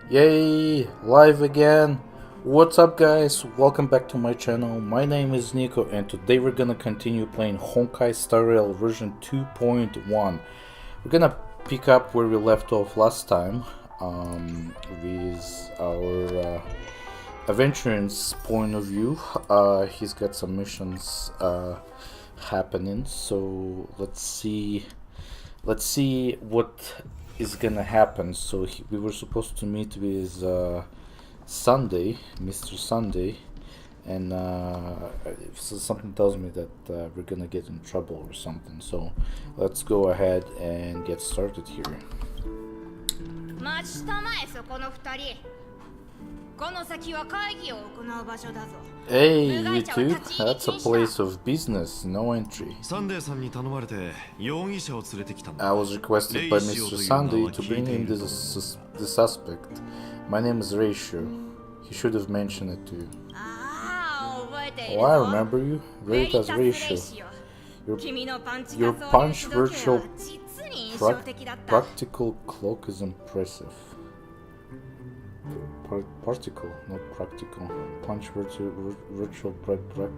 Yay! Live again! What's up, guys? Welcome back to my channel. My name is Nico, and today we're gonna continue playing Honkai Star Rail version 2.1. We're gonna pick up where we left off last time with our Aventurine's point of view. He's got some missions happening, so let's see what is gonna happen. So we were supposed to meet with Sunday, Mr. Sunday, and so something tells me that we're gonna get in trouble or something. So let's go ahead and get started here. Hey, you two, that's a place of business, no entry. I was requested by Mr. Sunday to bring him the suspect. My name is Ratio. He should have mentioned it to you. Oh, I remember you. Veritas Ratio. Your punch virtual practical cloak is impressive. Particle, not practical. Punch virtual particle.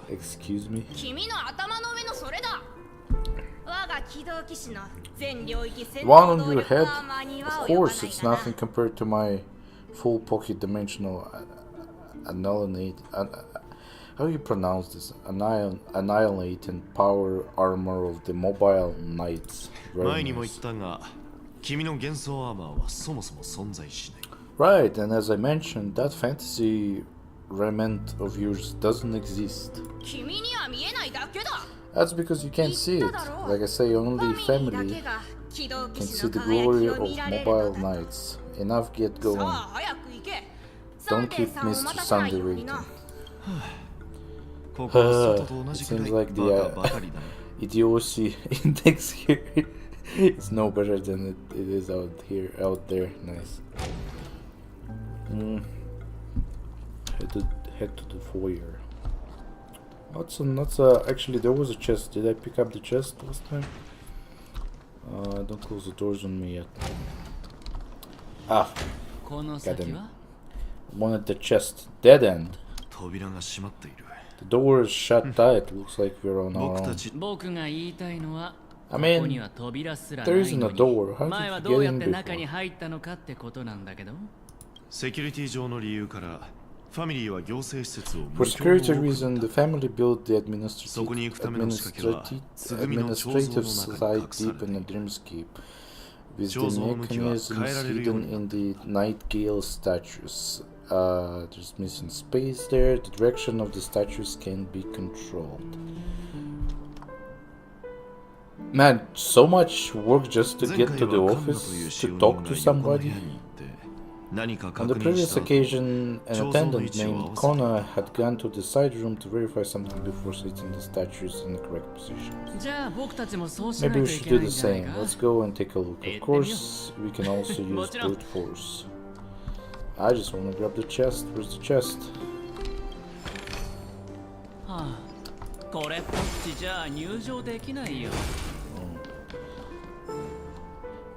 Excuse me. One on your head? Of course, it's nothing compared to my full pocket dimensional annihilate. How do you pronounce this? Annihilate and power armor of the mobile knights. Very nice. Right, and as I mentioned, that fantasy remnant of yours doesn't exist. That's because you can't see it. Like I say, only family can see the glory of mobile knights. Enough, get going. Don't keep Mr. Sunday waiting. It seems like the idiocy index here is no better than it is out there. Nice. Head to the foyer. Actually, there was a chest. Did I pick up the chest last time? Don't close the doors on me yet. Ah, got him. Wanted the chest. Dead end. The door is shut tight. Looks like we're on our own. I mean, there isn't a door. How did you get in before? For security reasons, the family built the administrative site deep in the dreamscape, with the mechanisms hidden in the Nightingale statues. There's missing space there. The direction of the statues can be controlled. Man, so much work just to get to the office to talk to somebody. On the previous occasion, an attendant named Kona had gone to the side room to verify something before setting the statues in the correct positions. Maybe we should do the same. Let's go and take a look. Of course, we can also use brute force. I just want to grab the chest. Where's the chest?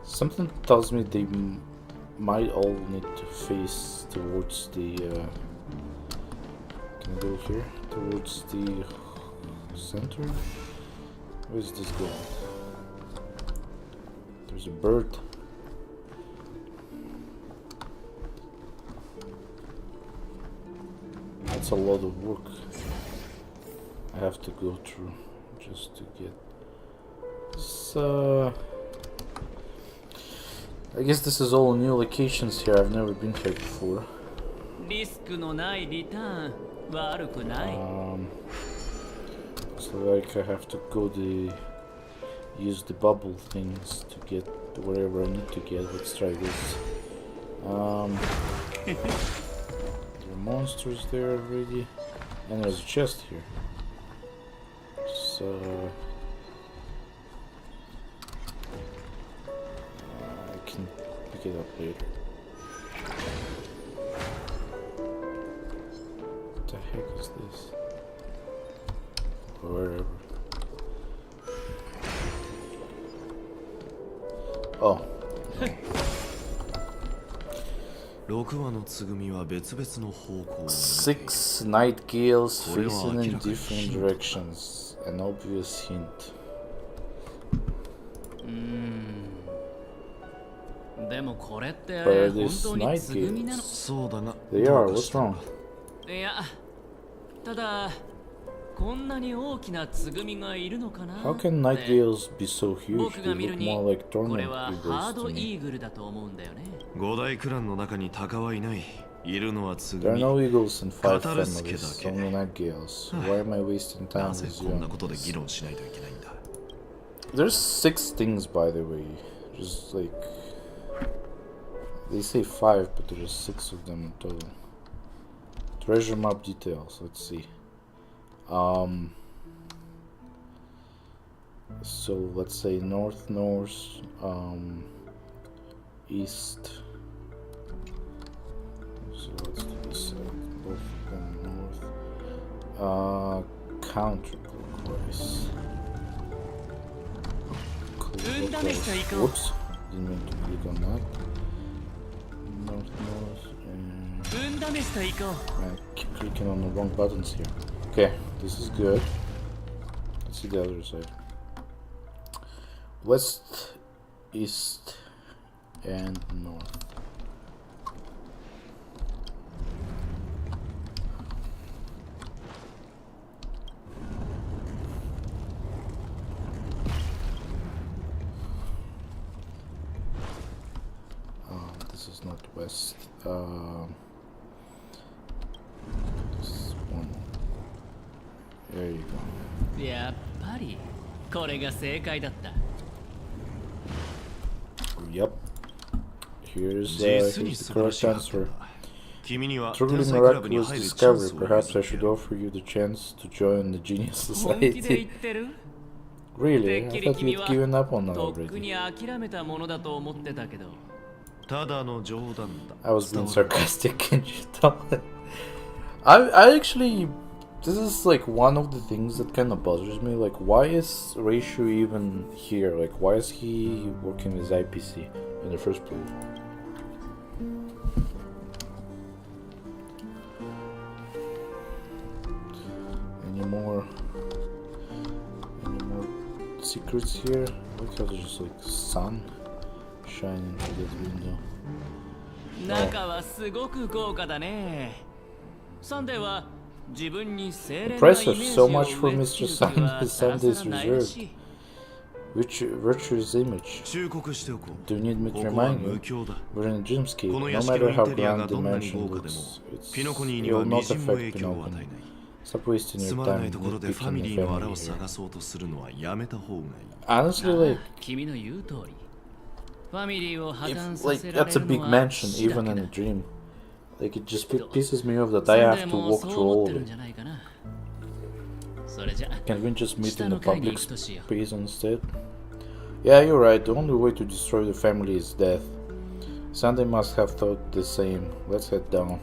Something tells me they might all need to face towards the can I go here? Towards the center? Where's this going? There's a bird. That's a lot of work I have to go through just to get so I guess this is all new locations here. I've never been here before. Looks like I have to go use the bubble things to get wherever I need to get. Let's try this. There are monsters there already, and there's a chest here. So pick it up later. What the heck is this? Wherever. Oh, 6 nightingales facing in different directions. An obvious hint. Paradise nightingales. They are. What's wrong? How can nightingales be so huge? They look more like tornado eagles to me. There are no eagles in 5 families, only nightingales. Why am I wasting time with you on this? There's 6 things, by the way. Just like... They say 5, but there's 6 of them in total. Treasure map details, let's see. So let's say north, east. So let's do this both of them north. Counterclockwise. Whoops, didn't mean to click on that. North. I keep clicking on the wrong buttons here. Okay, this is good. Let's see the other side. West, east, and north. This is not west. This one. There you go. Yep. Here's the correct answer. Truly miraculous discovery. Perhaps I should offer you the chance to join the Genius Society. Really? I thought you'd given up on that already. I was being sarcastic, can't you tell? I actually... This is like one of the things that kind of bothers me. Like, why is Ratio even here? Like, why is he working as IPC in the first place? Any more secrets here? Look how there's just like sun shining through that window. Impressive, so much for Mr. Sunday's reserved. Which virtuous image? Do you need me to remind you? We're in a dreamscape. No matter how grand the mansion looks, it will not affect Penacony. Stop wasting your time nitpicking your family here. Honestly, like, that's a big mansion, even in a dream. Like, it just pisses me off that I have to walk through all of it. Can we just meet in the public space instead? Yeah, you're right. The only way to destroy the family is death. Sunday must have thought the same. Let's head down.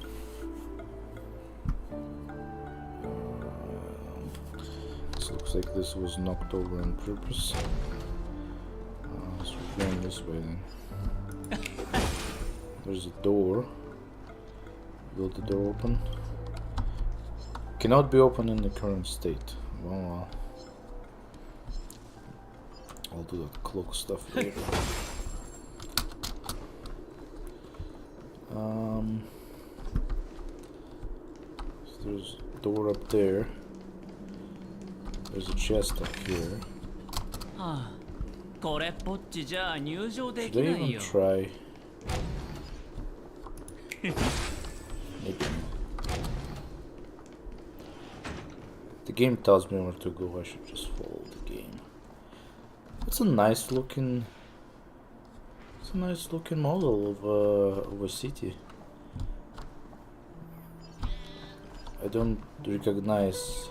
This looks like this was knocked over on purpose. So we're going this way then. There's a door. Will the door open? Cannot be opened in the current state. Well, I'll do that cloak stuff later. So there's a door up there. There's a chest up here. Should I even try? Maybe. The game tells me where to go, I should just follow the game. It's a nice looking model of a city. I don't recognize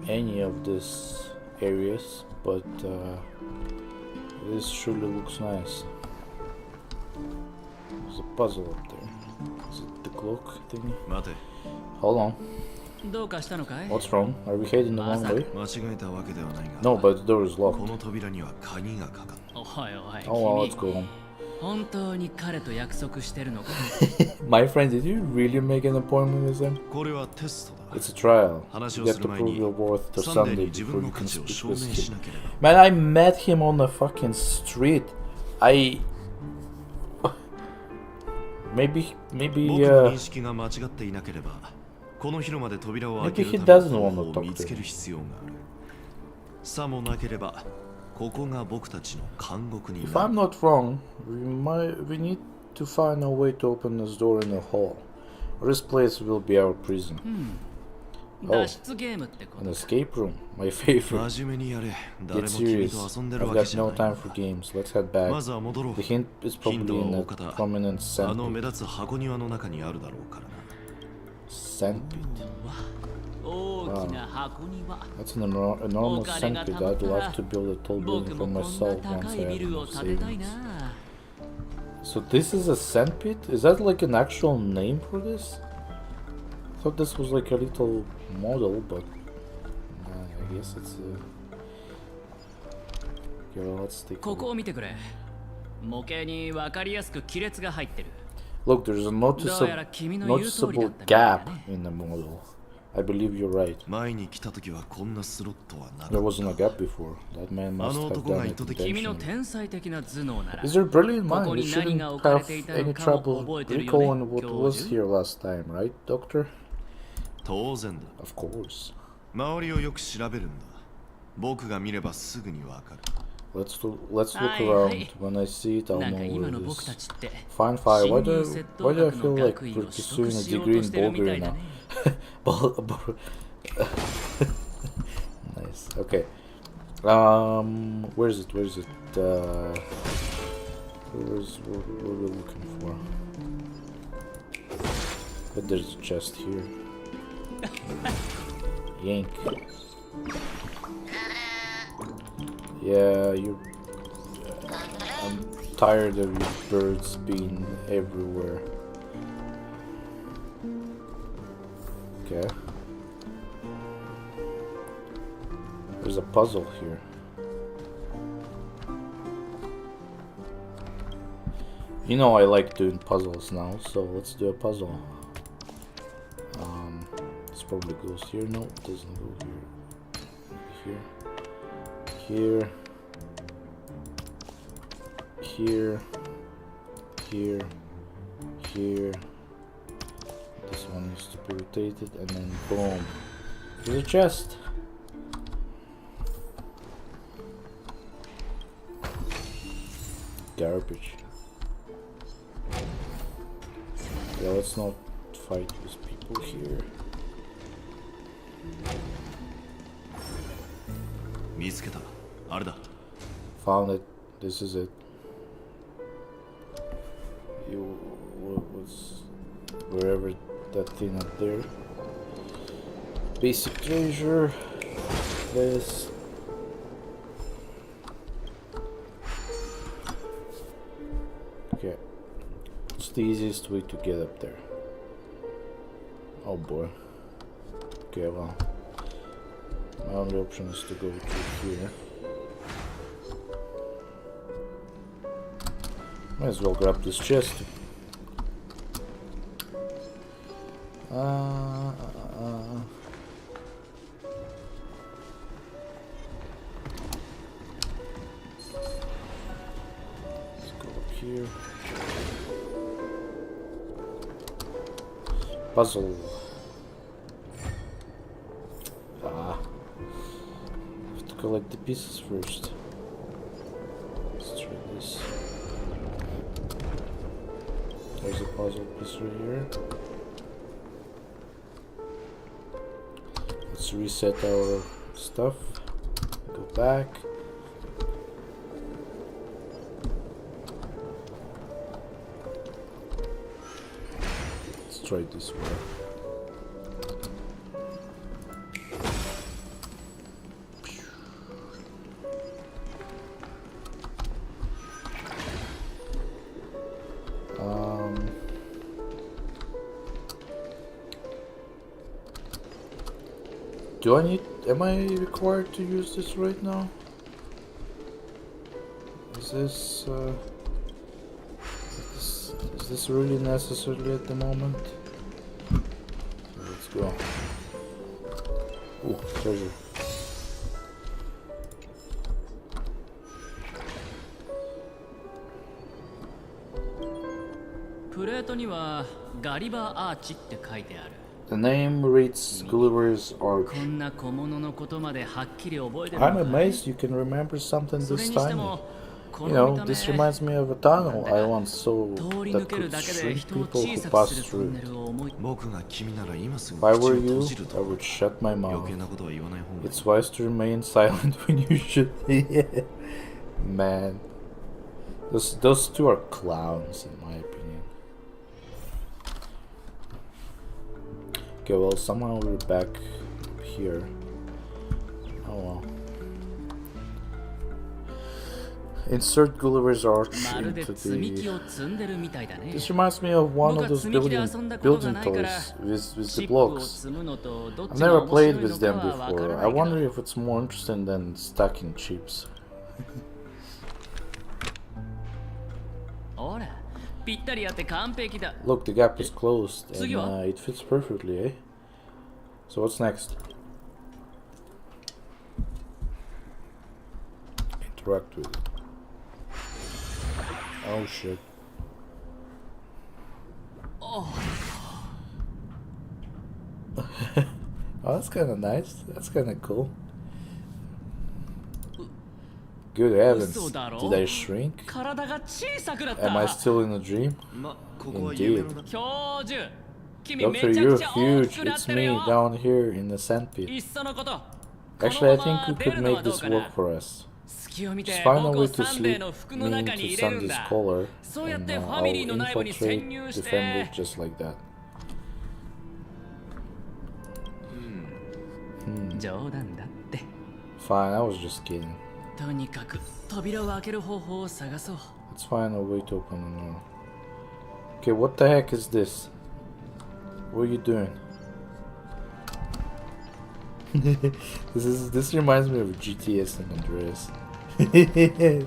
any of these areas, but this surely looks nice. There's a puzzle up there. Is it the cloak thingy? Hold on. What's wrong? Are we heading the wrong way? No, but the door is locked. Oh well, let's go home. My friend, did you really make an appointment with him? It's a trial. You have to prove your worth to Sunday before you can speak with him. Man, I met him on the fucking street. Maybe he doesn't want to talk to him. If I'm not wrong, we need to find a way to open this door in the hall. Or this place will be our prison. Oh, an escape room, my favorite. Get serious. I've got no time for games. Let's head back. The hint is probably in a prominent sandpit. Sandpit. Wow. That's an enormous sandpit. I'd love to build a tall building for myself once I have enough savings. So this is a sandpit? Is that like an actual name for this? I thought this was like a little model, but I guess it's a... Okay, well, let's take a look. Look, there's a noticeable gap in the model. I believe you're right. There wasn't a gap before. That man must have done it intentionally. Is your brilliant mind? You shouldn't have any trouble recalling what was here last time, right, Doctor? Of course. Let's look around. When I see it, I'll know where it is. Fine, fine. Why do I feel like we're pursuing a degree in Bulgaria now? Nice. Okay. Where is it? What are we looking for? But there's a chest here. Yank. Yeah, I'm tired of you birds being everywhere. Okay. There's a puzzle here. You know I like doing puzzles now, so let's do a puzzle. This probably goes here. No, it doesn't go here. Here. Here. This one needs to be rotated, and then boom. There's a chest. Garbage. Yeah, let's not fight with people here. Found it. This is it. Wherever that thing up there. Basic treasure. This. Okay. It's the easiest way to get up there. Oh boy. Okay, well. My only option is to go through here. Might as well grab this chest. Let's go up here. Puzzle. Have to collect the pieces first. Let's try this. There's a puzzle piece right here. Let's reset our stuff. Go back. Let's try this way. Am I required to use this right now? Is this, Is this really necessary at the moment? Let's go. Ooh, treasure. The name reads Gulliver's Arch. I'm amazed you can remember something this tiny. You know, this reminds me of a tunnel I once saw that could shrink people who passed through it. If I were you, I would shut my mouth. It's wise to remain silent when you should. Man. Those two are clowns, in my opinion. Okay, well, somehow we're back here. Oh well. Insert Gulliver's Arch into the... This reminds me of one of those building toys with the blocks. I've never played with them before. I wonder if it's more interesting than stacking chips. Look, the gap is closed and it fits perfectly, eh? So what's next? Interact with it. Oh shit. Oh, that's kinda nice. That's kinda cool. Good heavens, did I shrink? Am I still in a dream? Indeed. Doctor, you're huge. It's me down here in the sandpit. Actually, I think we could make this work for us. Just find a way to slip me into Sandy's collar, and I'll infiltrate the family just like that. Fine, I was just kidding. Let's find a way to open the door. Okay, what the heck is this? What are you doing? This reminds me of GTA San Andreas. Is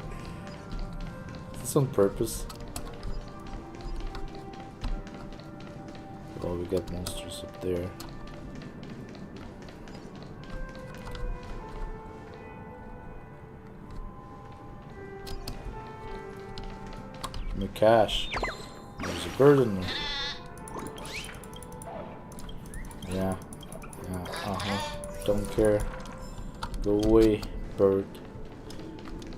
this on purpose? Oh, we got monsters up there. Give me cash. There's a bird in there. Yeah. Don't care. Go away, bird.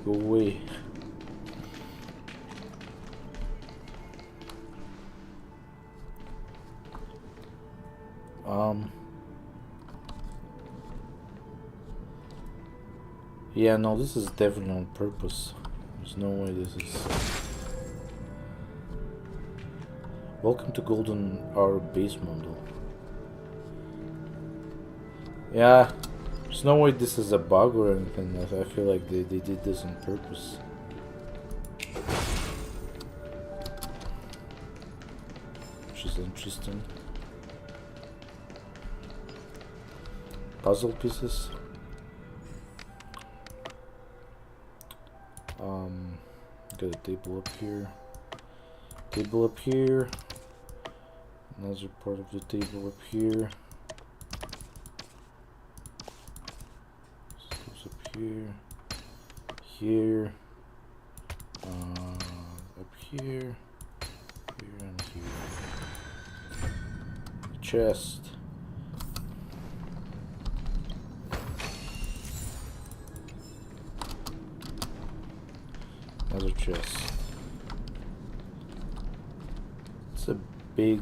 Go away. Yeah, no, this is definitely on purpose. There's no way this is... Welcome to Golden Hour base model. Yeah, there's no way this is a bug or anything. I feel like they did this on purpose. Which is interesting. Puzzle pieces. Got a table up here. Table up here. Another part of the table up here. Goes up here. Here. Up here. Here and here. Chest. Another chest. It's a big...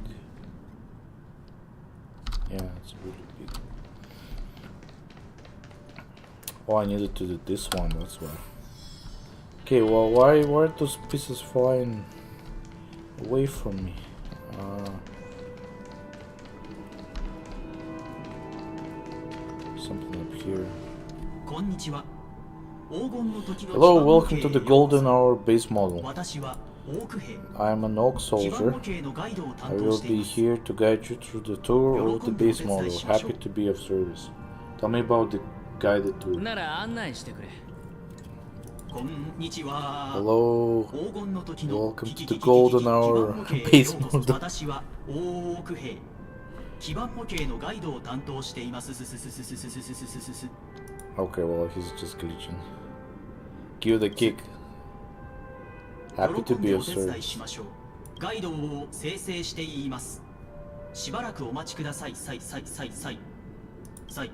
Yeah, it's really big. Oh, I needed to do this one, that's why. Okay, well, why are those pieces flying away from me? Something up here. Hello, welcome to the Golden Hour base model. I am an Oak soldier. I will be here to guide you through the tour of the base model. Happy to be of service. Tell me about the guided tour. Hello, welcome to the golden hour basement. Okay, well, he's just glitching. Give the kick. Happy to be of service. ガイドを生成しています。しばらくお待ちください。さい。最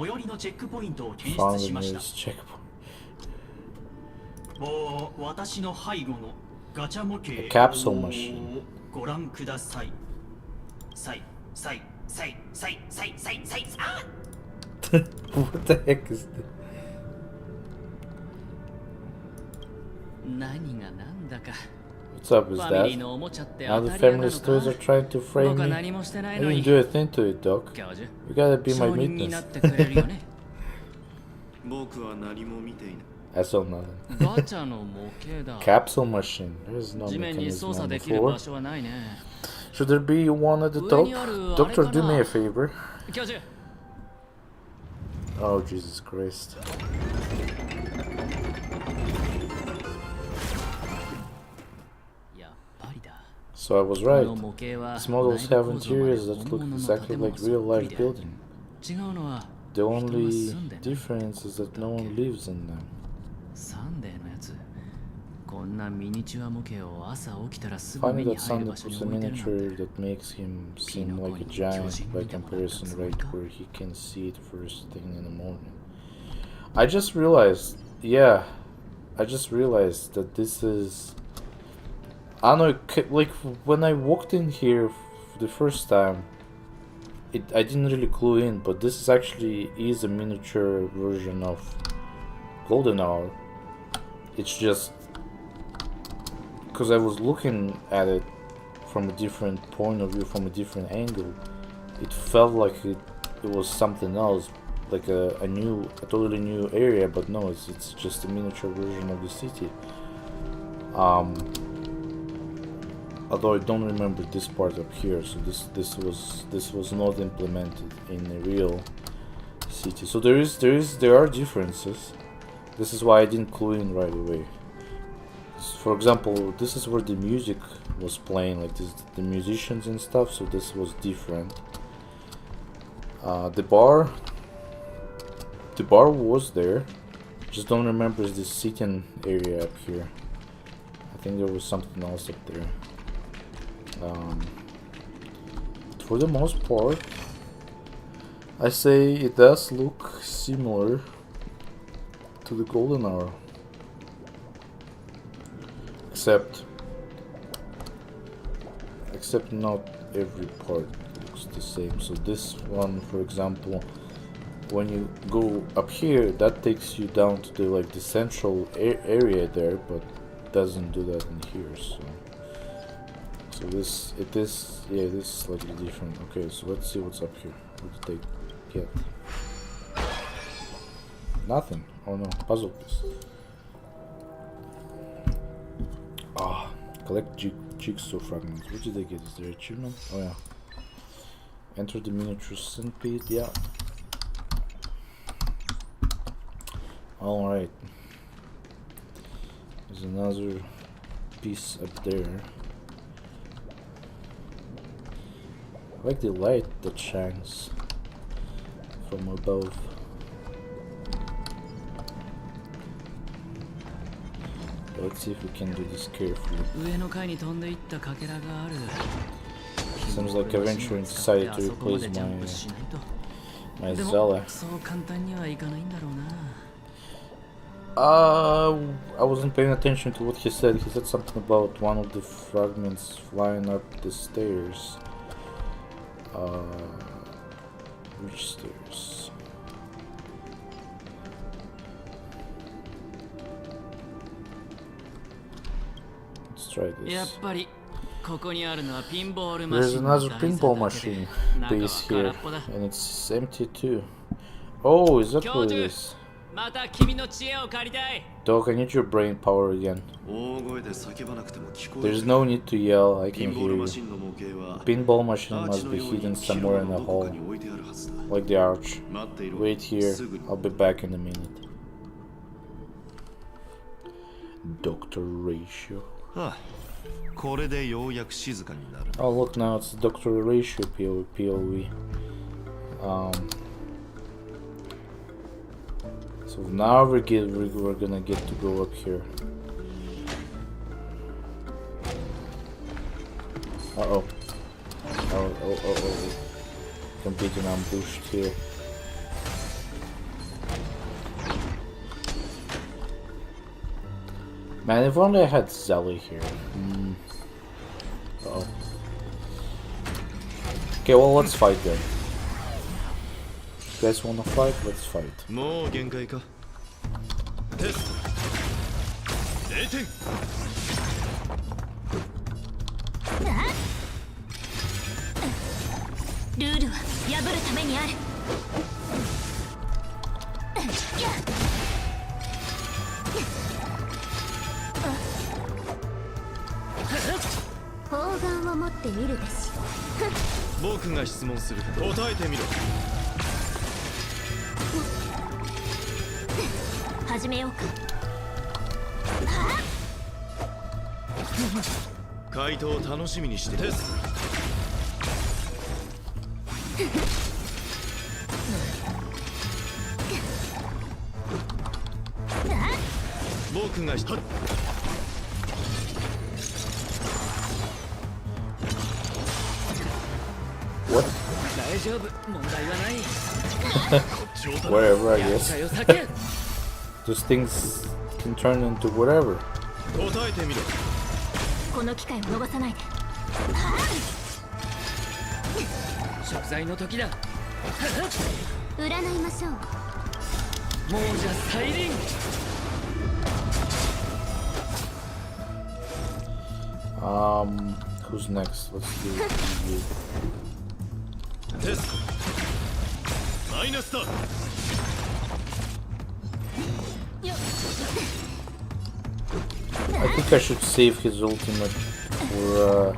寄りのチェックポイントを検出しました。もう私の背後のガチャ模型をご覧ください。What the heck is that? 何がなんだか。 What's up, is that? Now the family stores are trying to frame me. I didn't do a thing to it, Doc. You gotta be my witness. I saw nothing. Capsule machine. There's no mechanism on the floor. Should there be one at the top? Doctor, do me a favor. Oh, Jesus Christ. So I was right. These models have interiors that look exactly like real-life buildings. The only difference is that no one lives in them. Funny that Sunday puts a miniature that makes him seem like a giant by comparison, right where he can see it first thing in the morning. I just realized that this is... I don't know, like when I walked in here the first time, I didn't really clue in, but this is a miniature version of Golden Hour. It's just because I was looking at it from a different point of view, from a different angle. It felt like it was something else, like a totally new area, but no, it's just a miniature version of the city. Although I don't remember this part up here, so this was not implemented in a real city. So there are differences. This is why I didn't clue in right away. For example, this is where the music was playing, like this, the musicians and stuff. So this was different. The bar was there. Just don't remember this sitting area up here. I think there was something else up there. For the most part, I say it does look similar to the Golden Hour, except not every part looks the same. So this one, for example, when you go up here, that takes you down to the central area there, but doesn't do that in here. So this is slightly different. Okay, so let's see what's up here. What did they get? Nothing. Oh no, puzzle piece. Collect jigsaw fragments. What did they get? Is there an achievement? Oh yeah. Enter the miniature centipede. Yeah. Alright. There's another piece up there. I like the light that shines from above. Let's see if we can do this carefully. Seems like Aventurine decided to replace my Zella. I wasn't paying attention to what he said. He said something about one of the fragments flying up the stairs. Which stairs? Let's try this. There's another pinball machine base here, and it's empty too. Oh, is that what it is? Dog, I need your brain power again. There's no need to yell, I can hear you. The pinball machine must be hidden somewhere in the hall, like the arch. Wait here, I'll be back in a minute. Doctor Ratio. Oh look, now it's Doctor Ratio POV. So now we're gonna get to go up here. Oh. Completely ambushed here. Man, if only I had Zelly here. Uh-oh. Okay, well, let's fight then. You guys wanna fight? Let's fight. What? Wherever, I guess. Those things can turn into whatever. Who's next? Let's do you. I think I should save his ultimate for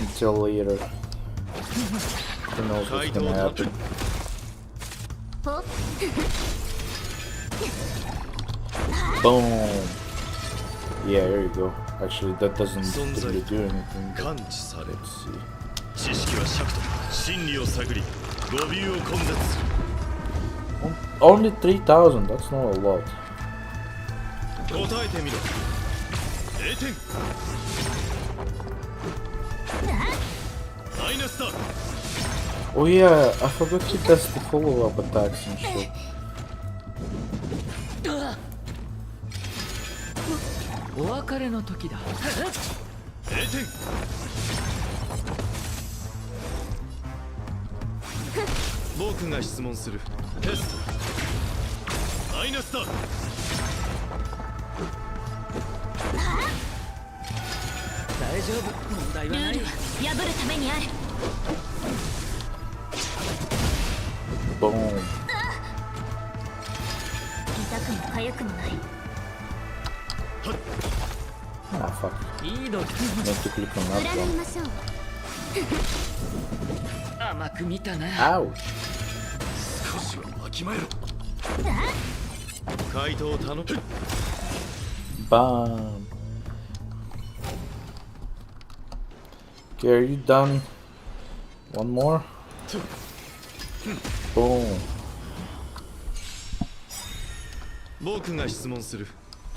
until later. Who knows what's gonna happen. Boom! Yeah, there you go. Actually, that doesn't really do anything. Let's see. Only 3,000, that's not a lot. Oh yeah, I forgot he does the follow-up attacks and shit. Boom. Ah, fuck. Meant to click on that one. Ouch. Bam. Okay, are you done? One more? Boom.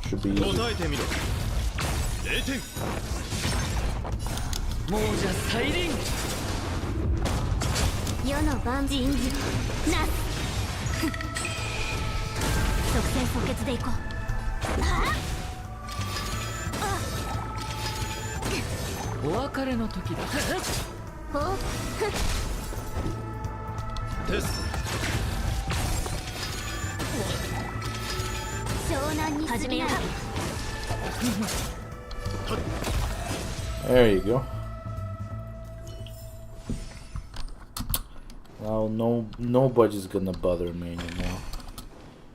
Should be easy. There you go. Now nobody's gonna bother me anymore.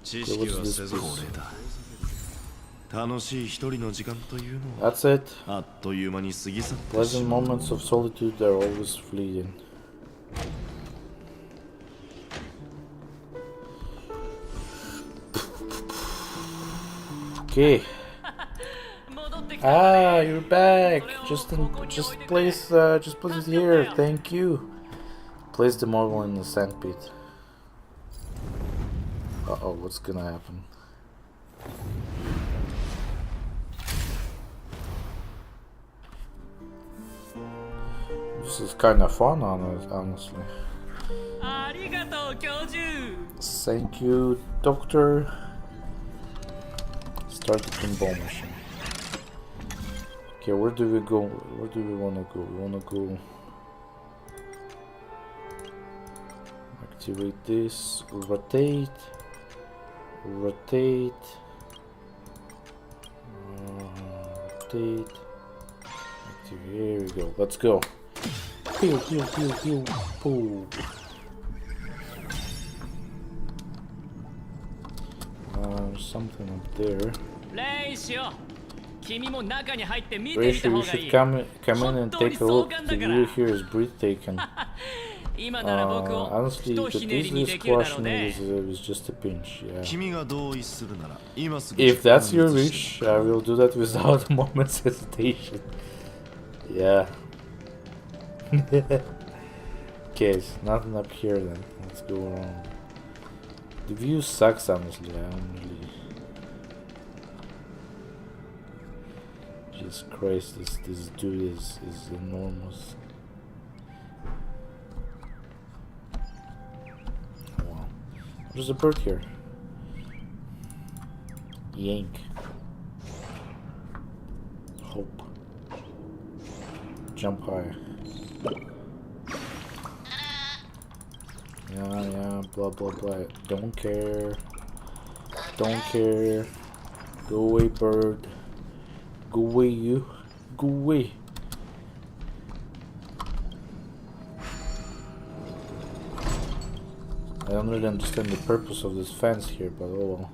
Okay, what's this piece? That's it. Pleasant moments of solitude are always fleeting. Okay. Ah, you're back. Just place it here. Thank you. Place the marble in the sandpit. Uh-oh, what's gonna happen? This is kind of fun, honestly. Thank you, Doctor. Start the pinball machine. Okay, where do we go? Where do we want to go? We want to go... Activate this. Rotate. Rotate. Rotate. Activate. Here we go. Let's go. Pew, pew, pew, pew, pew. Something up there. Ratio, you should come in and take a look. The view here is breathtaking. Honestly, you could easily squash me with just a pinch. Yeah. If that's your wish, I will do that without a moment's hesitation. Yeah. Okay, so nothing up here then. Let's go around. The view sucks, honestly. I don't really... Jesus Christ, this dude is enormous. Wow. There's a bird here. Yank. Hope. Jump high. Yeah, blah blah blah. Don't care. Don't care. Go away, bird. Go away, you. Go away. I don't really understand the purpose of this fence here, but oh well.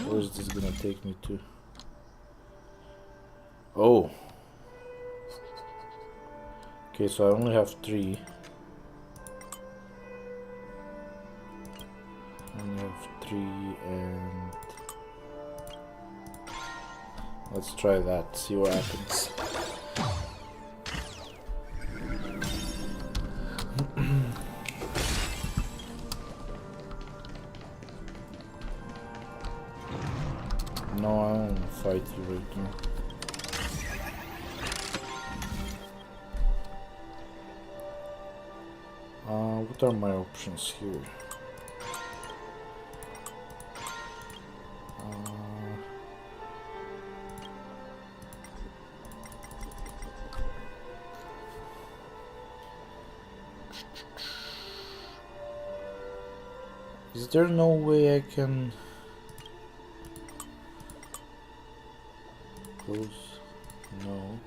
Where is this gonna take me to? Oh. Okay, so I only have 3. I only have 3 and... Let's try that, see what happens. No, I don't want to fight you right now. What are my options here? Is there no way I can close? No.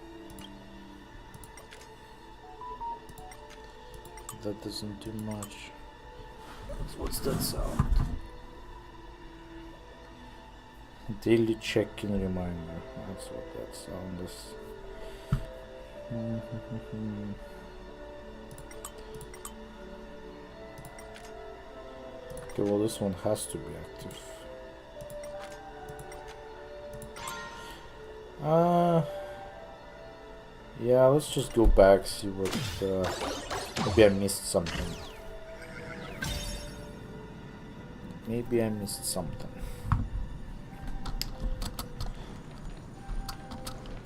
That doesn't do much. What's that sound? Daily check-in reminder. That's what that sound is. Okay, well this one has to be active. Yeah, let's just go back, see what, maybe I missed something. Maybe I missed something.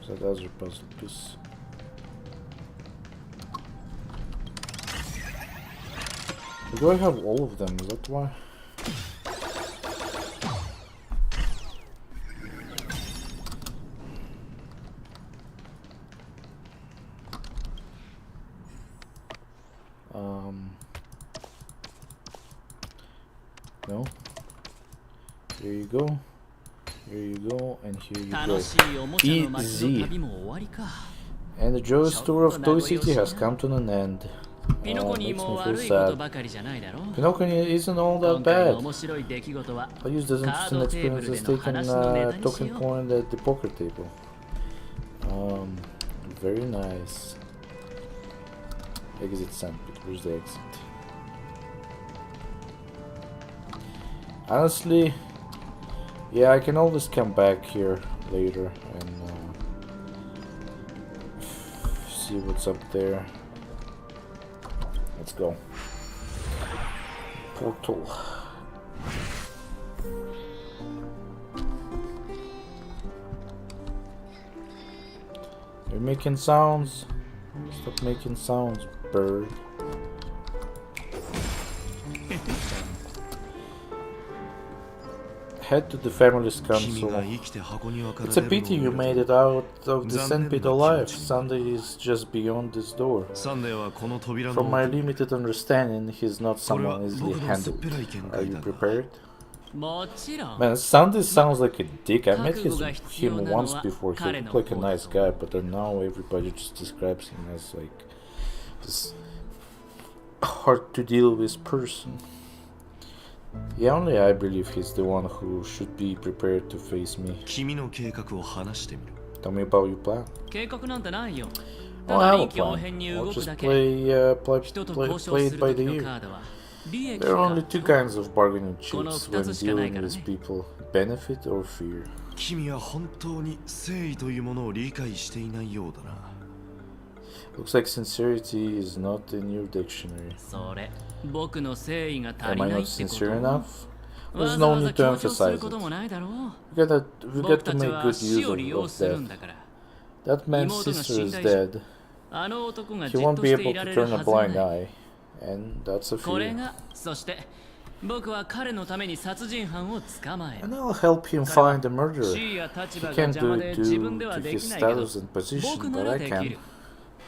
So that was your puzzle piece. Do I have all of them? Is that why? No. Here you go. Here you go, and here you go. Easy. And the joyous tour of Toy City has come to an end. Makes me feel sad. Penacony isn't all that bad. I used this interesting experience as taking a talking point at the poker table. Very nice. Exit sandpit. Where's the exit? Honestly, yeah, I can always come back here later and see what's up there. Let's go. Portal. You're making sounds. Stop making sounds, bird. Head to the family's council. It's a pity you made it out of the sandpit alive. Sunday is just beyond this door. From my limited understanding, he's not someone easily handled. Are you prepared? Man, Sunday sounds like a dick. I met him once before. He looked like a nice guy, but then now everybody just describes him as like this hard to deal with person. Yeah, only I believe he's the one who should be prepared to face me. Tell me about your plan. Oh, I have a plan. I'll just play it by the ear. There are only two kinds of bargaining chips when dealing with people: benefit or fear. Looks like sincerity is not in your dictionary. Am I not sincere enough? There's no need to emphasize it. We got to make good use of that. That man's sister is dead. He won't be able to turn a blind eye. And that's a fear. And I'll help him find the murderer. He can't do it due to his status and position, but I can.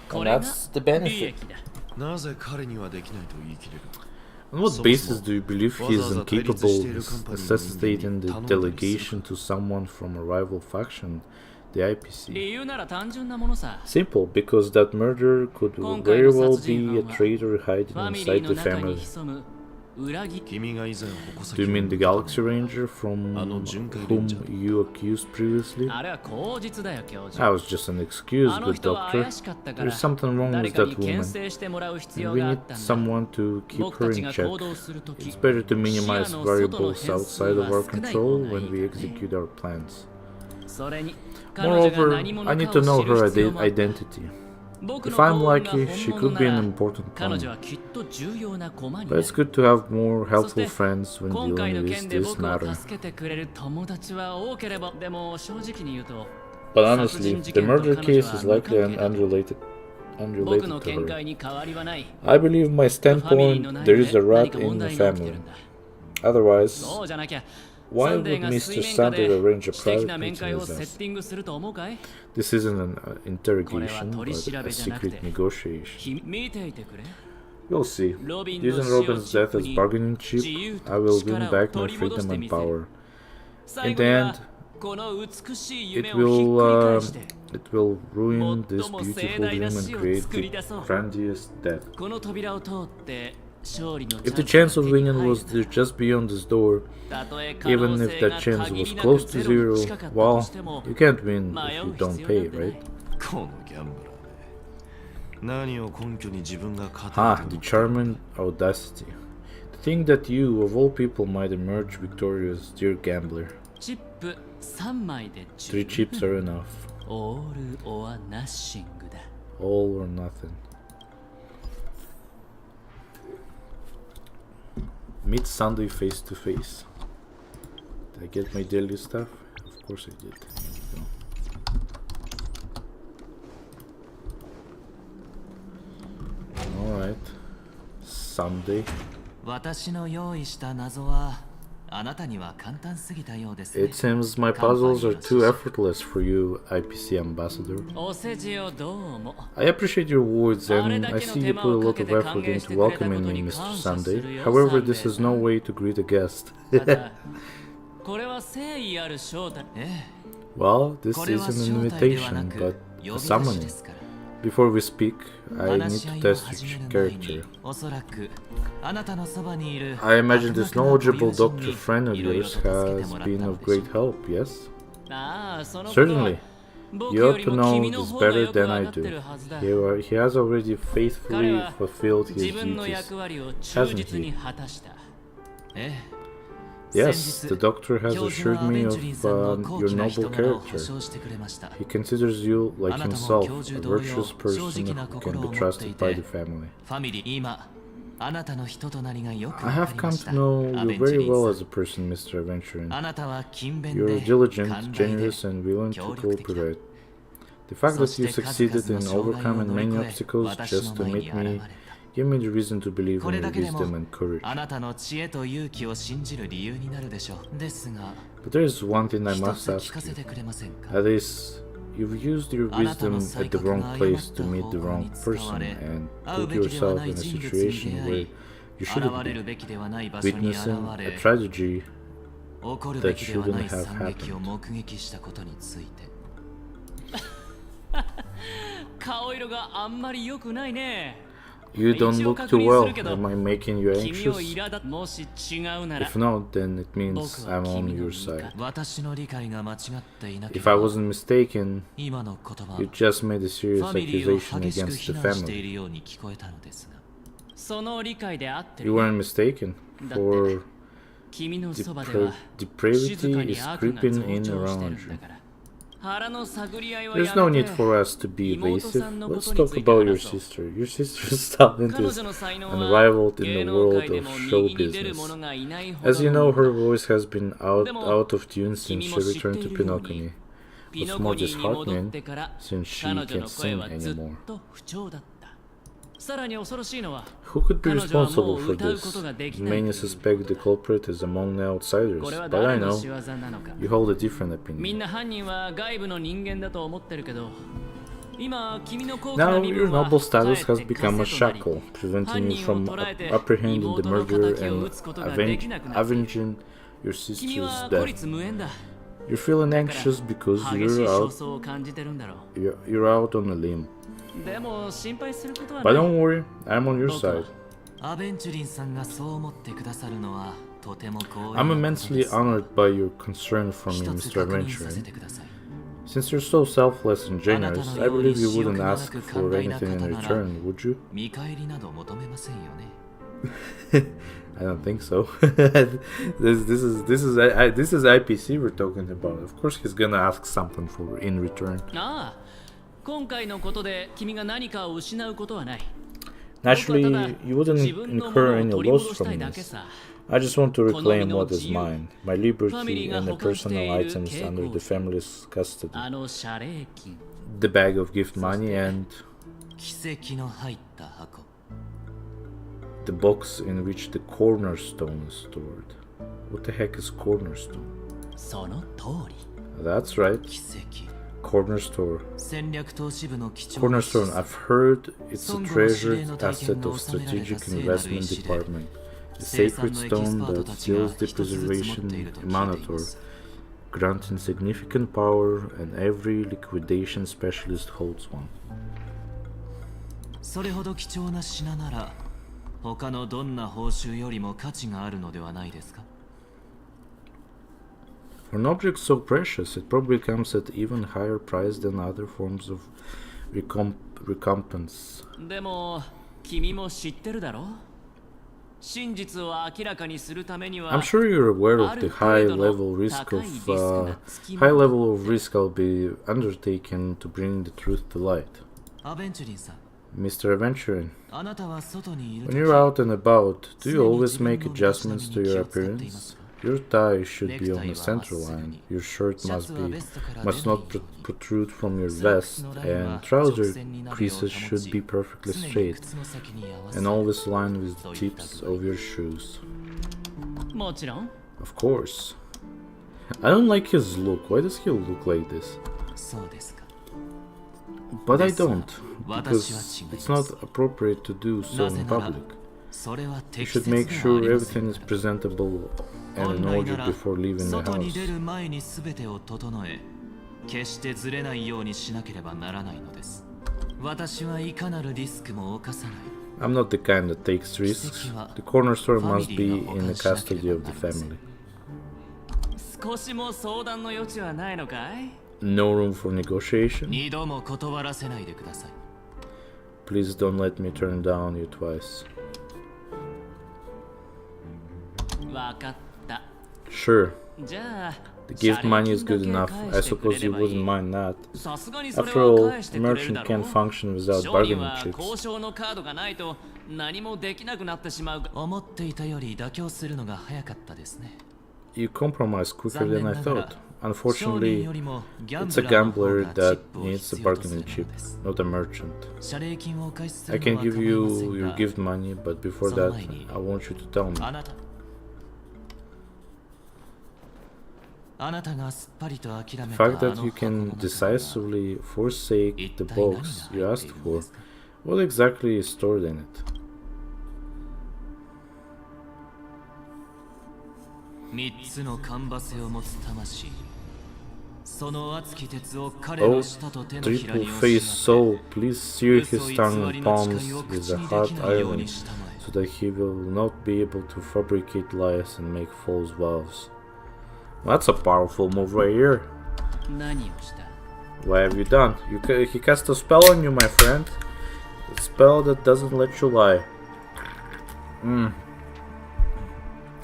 And that's the benefit. On what basis do you believe he is incapable of necessitating the delegation to someone from a rival faction, the IPC? Simple, because that murderer could very well be a traitor hiding inside the family. Do you mean the Galaxy Ranger from whom you accused previously? That was just an excuse, good doctor. There's something wrong with that woman, and we need someone to keep her in check. It's better to minimize variables outside of our control when we execute our plans. Moreover, I need to know her identity. If I'm lucky, she could be an important pawn. But it's good to have more helpful friends when dealing with this matter. But honestly, the murder case is likely unrelated to her. I believe my standpoint, there is a rat in the family. Otherwise, why would Mr. Sander arrange a private meeting with us? This isn't an interrogation, but a secret negotiation. You'll see. Using Robin's death as bargaining chip, I will win back my freedom and power. In the end, it will ruin this beautiful dream and create the grandiose death. If the chance of winning was just beyond this door, even if that chance was close to zero, well, you can't win if you don't pay, right? The charming audacity. To think that you, of all people, might emerge victorious, dear gambler. 3 chips are enough. All or nothing. Meet Sunday face to face. Did I get my daily stuff? Of course I did. Alright. Sunday. It seems my puzzles are too effortless for you, IPC ambassador. I appreciate your words and I see you put a lot of effort into welcoming me, Mr. Sunday. However, this is no way to greet a guest. Well, this isn't an invitation, but a summoning. Before we speak, I need to test your character. I imagine this knowledgeable doctor friend of yours has been of great help, yes? Certainly. You ought to know this better than I do. He has already faithfully fulfilled his duties, hasn't he? Yes, the doctor has assured me of your noble character. He considers you, like himself, a virtuous person who can be trusted by the family. I have come to know you very well as a person, Mr. Aventurine. You are diligent, generous, and willing to cooperate. The fact that you succeeded in overcoming many obstacles just to meet me give me the reason to believe in your wisdom and courage. But there is one thing I must ask you. That is, you've used your wisdom at the wrong place to meet the wrong person and put yourself in a situation where you shouldn't be, witnessing a tragedy that shouldn't have happened. You don't look too well. Am I making you anxious? If not, then it means I'm on your side. If I wasn't mistaken, you just made a serious accusation against the family. You weren't mistaken, for depravity is creeping in around you. There's no need for us to be evasive. Let's talk about your sister. Your sister's talent is unrivaled in the world of show business. As you know, her voice has been out of tune since she returned to Penacony. What's more disheartening, since she can't sing anymore. Who could be responsible for this? Many suspect the culprit is among the outsiders, but I know you hold a different opinion. Now your noble status has become a shackle, preventing you from apprehending the murderer and avenging your sister's death. You're feeling anxious because you're out on a limb. But don't worry, I'm on your side. I'm immensely honored by your concern for me, Mr. Aventurine. Since you're so selfless and generous, I believe you wouldn't ask for anything in return, would you? I don't think so. This is IPC we're talking about. Of course he's gonna ask something for in return. Naturally, you wouldn't incur any loss from this. I just want to reclaim what is mine, my liberty and the personal items under the family's custody. The bag of gift money and the box in which the cornerstone is stored. What the heck is cornerstone? That's right. Cornerstone. Cornerstone, I've heard it's a treasured asset of strategic investment department. A sacred stone that seals the preservation emanator, granting significant power, and every liquidation specialist holds one. For an object so precious, it probably comes at even higher price than other forms of recompense. I'm sure you're aware of the high level of risk I'll be undertaking to bring the truth to light. Mr. Aventurine, when you're out and about, do you always make adjustments to your appearance? Your tie should be on the center line, your shirt must not protrude from your vest, and trouser creases should be perfectly straight, and always lined with the tips of your shoes. Of course. I don't like his look. Why does he look like this? But I don't, because it's not appropriate to do so in public. You should make sure everything is presentable and in order before leaving the house. I'm not the kind that takes risks. The cornerstone must be in the custody of the family. No room for negotiation? Please don't let me turn down you twice. Sure. The gift money is good enough. I suppose you wouldn't mind that. After all, a merchant can't function without bargaining chips. You compromise quicker than I thought. Unfortunately, it's a gambler that needs a bargaining chip, not a merchant. I can give you your gift money, but before that, I want you to tell me. The fact that you can decisively forsake the box you asked for, what exactly is stored in it? Oh, triple-faced soul, please sear his tongue and palms with a hot iron, so that he will not be able to fabricate lies and make false vows. That's a powerful move right here. What have you done? He cast a spell on you, my friend. A spell that doesn't let you lie.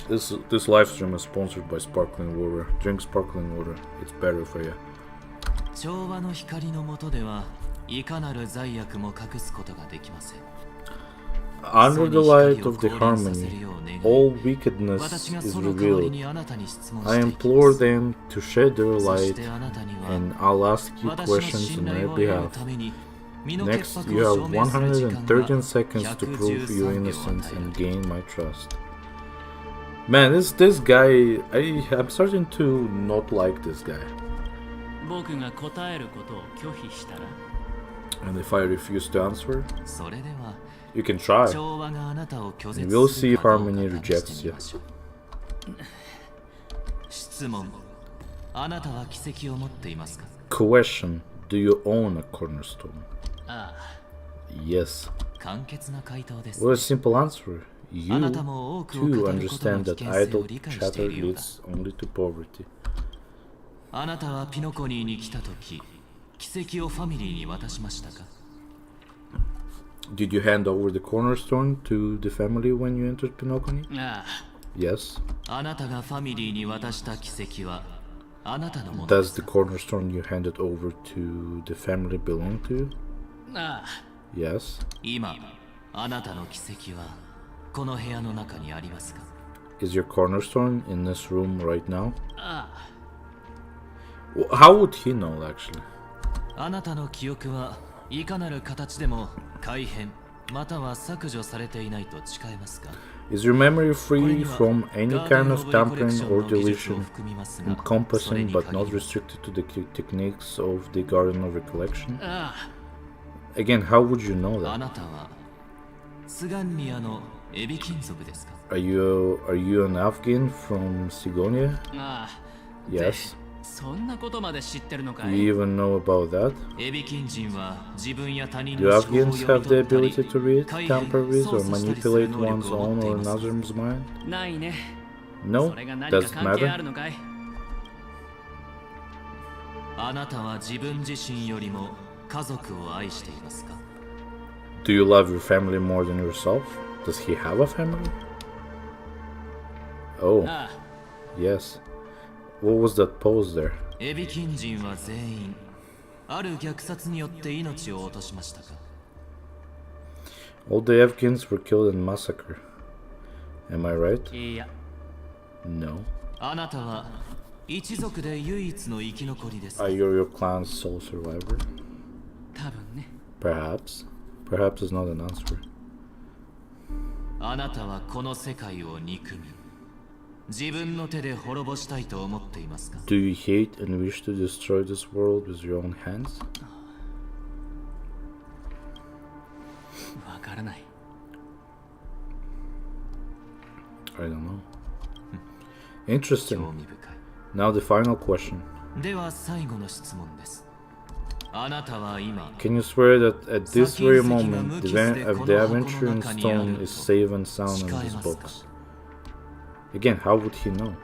This live stream is sponsored by sparkling water. Drink sparkling water. It's better for you. Under the light of the harmony, all wickedness is revealed. I implore them to shed their light, and I'll ask you questions on their behalf. Next, you have 113 seconds to prove your innocence and gain my trust. Man, this guy, I'm starting to not like this guy. And if I refuse to answer, you can try. And we'll see if Harmony rejects you. Question: do you own a cornerstone? Yes. What a simple answer. You too understand that idle chatter leads only to poverty. Did you hand over the cornerstone to the family when you entered Penacony? Yes. Does the cornerstone you handed over to the family belong to you? Yes. Is your cornerstone in this room right now? How would he know, actually? Is your memory free from any kind of tampering or deletion, encompassing but not restricted to the techniques of the Garden of Recollection? Again, how would you know that? Are you an Afghan from Sigonia? Yes. You even know about that? Do Afghans have the ability to read, tamper with, or manipulate one's own or another's mind? No? Does it matter? Do you love your family more than yourself? Does he have a family? Oh, yes. What was that pose there? All the Afghans were killed in massacre. Am I right? No. Are you your clan's sole survivor? Perhaps. Perhaps is not an answer. Do you hate and wish to destroy this world with your own hands? I don't know. Interesting. Now the final question. Can you swear that at this very moment the Aventurine stone is safe and sound in this box? Again, how would he know?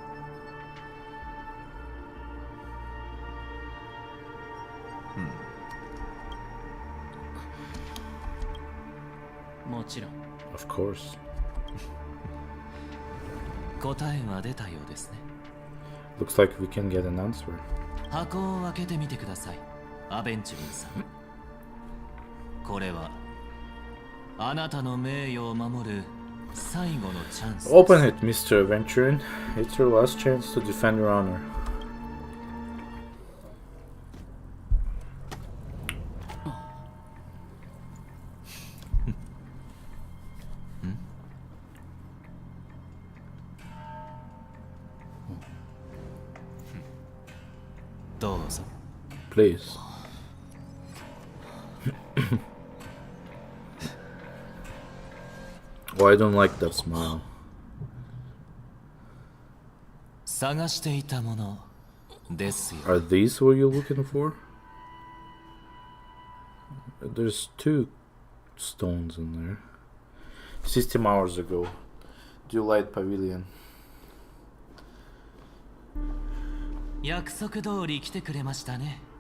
Of course. Looks like we can get an answer. Open it, Mr. Aventurine. It's your last chance to defend your honor. Please. Oh, I don't like that smile. Are these what you're looking for? There's 2 stones in there. 16 hours ago. Dewlight Pavilion.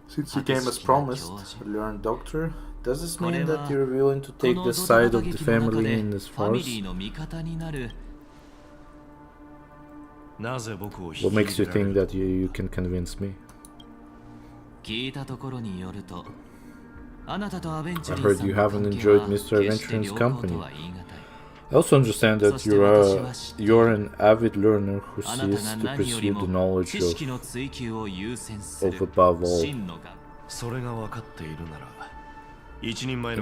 Since you came as promised, learned doctor, does this mean that you're willing to take the side of the family in this farce? What makes you think that you can convince me? I heard you haven't enjoyed Mr. Aventurine's company. I also understand that you're an avid learner who seeks to pursue the knowledge of above all. In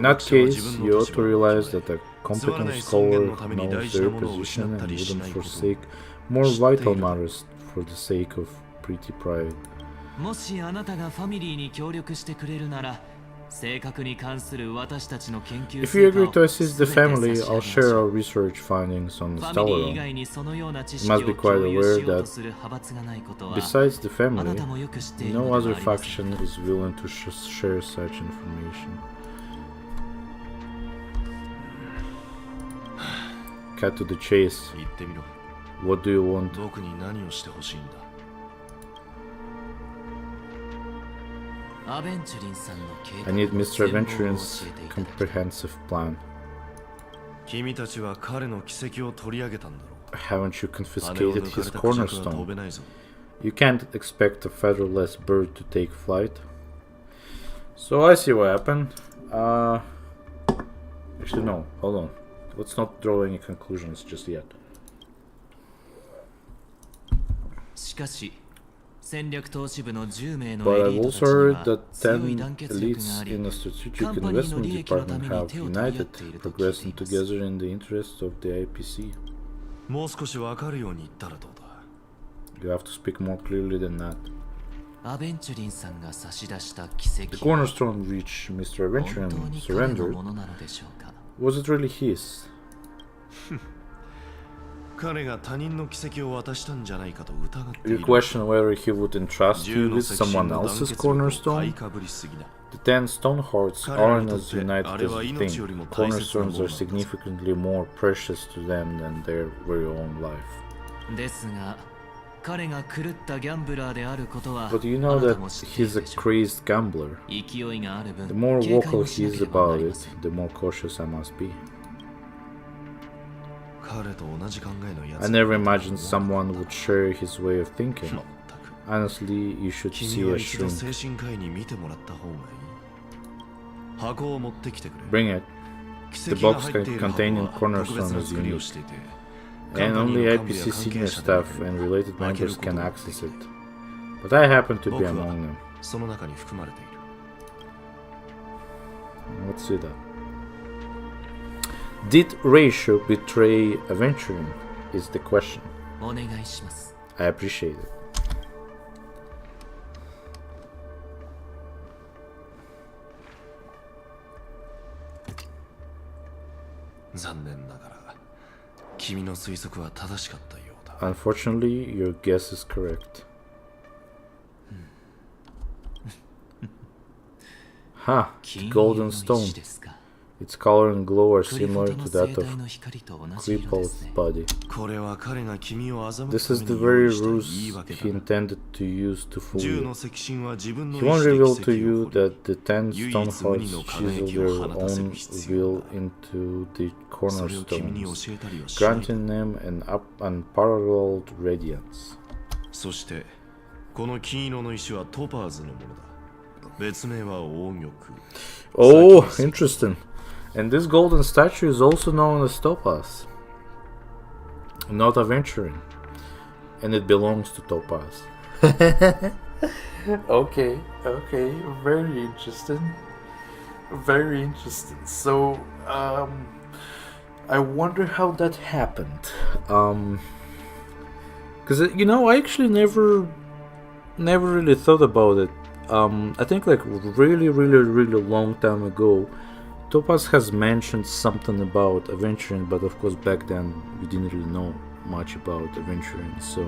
that case, you ought to realize that a competent scholar knows their position and wouldn't forsake more vital matters for the sake of pretty pride. If you agree to assist the family, I'll share our research findings on the Stellaron. You must be quite aware that, besides the family, no other faction is willing to share such information. Cut to the chase. What do you want? I need Mr. Aventurine's comprehensive plan. Haven't you confiscated his cornerstone? You can't expect a featherless bird to take flight. So I see what happened. Actually no, hold on. Let's not draw any conclusions just yet. But I've also heard that 10 elites in the strategic investment department have united, progressing together in the interests of the IPC. You have to speak more clearly than that. The cornerstone which Mr. Aventurine surrendered, was it really his? You question whether he would entrust you with someone else's cornerstone? The 10 stone hearts aren't as united as you think. Cornerstones are significantly more precious to them than their very own life. But you know that he's a crazed gambler. The more vocal he is about it, the more cautious I must be. I never imagined someone would share his way of thinking. Honestly, you should see a shrink. Bring it. The box containing cornerstone is unique, and only IPC senior staff and related members can access it. But I happen to be among them. Let's see that. Did Ratio betray Aventurine? Is the question. I appreciate it. Unfortunately, your guess is correct. Ha! The golden stone. Its color and glow are similar to that of Kripple's body. This is the very ruse he intended to use to fool you. He won't reveal to you that the 10 stone hearts chisel their own will into the cornerstones, granting them an unparalleled radiance. Oh, interesting. And this golden statue is also known as Topaz, not Aventurine, and it belongs to Topaz. Okay, very interesting. Very interesting. So, I wonder how that happened. Because, I actually never really thought about it. I think like really long time ago, Topaz has mentioned something about Aventurine, but of course back then we didn't really know much about Aventurine, so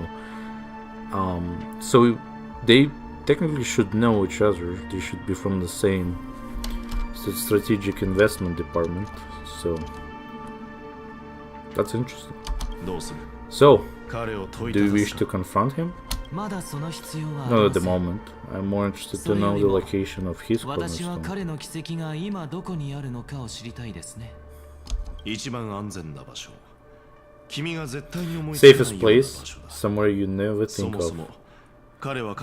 they technically should know each other. They should be from the same strategic investment department, so that's interesting. So, do you wish to confront him? Not at the moment. I'm more interested to know the location of his cornerstone. Safest place, somewhere you never think of,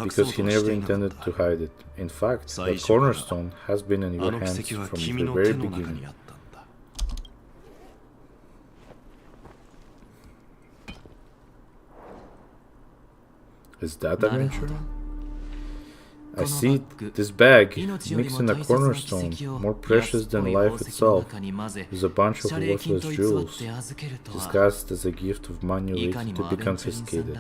because he never intended to hide it. In fact, the cornerstone has been in your hands from the very beginning. Is that Aventurine? I see this bag, mixed in a cornerstone, more precious than life itself, is a bunch of worthless jewels, disguised as a gift of money waiting to be confiscated.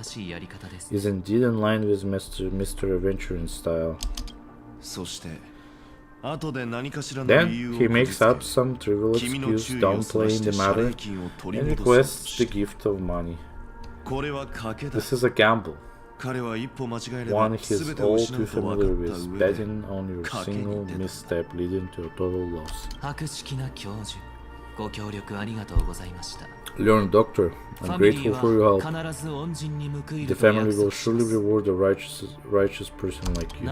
Is indeed in line with Mr. Aventurine style. Then he makes up some trivial excuse downplaying the matter and requests the gift of money. This is a gamble. One he is all too familiar with, betting on your single misstep leading to a total loss. Learned Doctor, I'm grateful for your help. The family will surely reward a righteous person like you.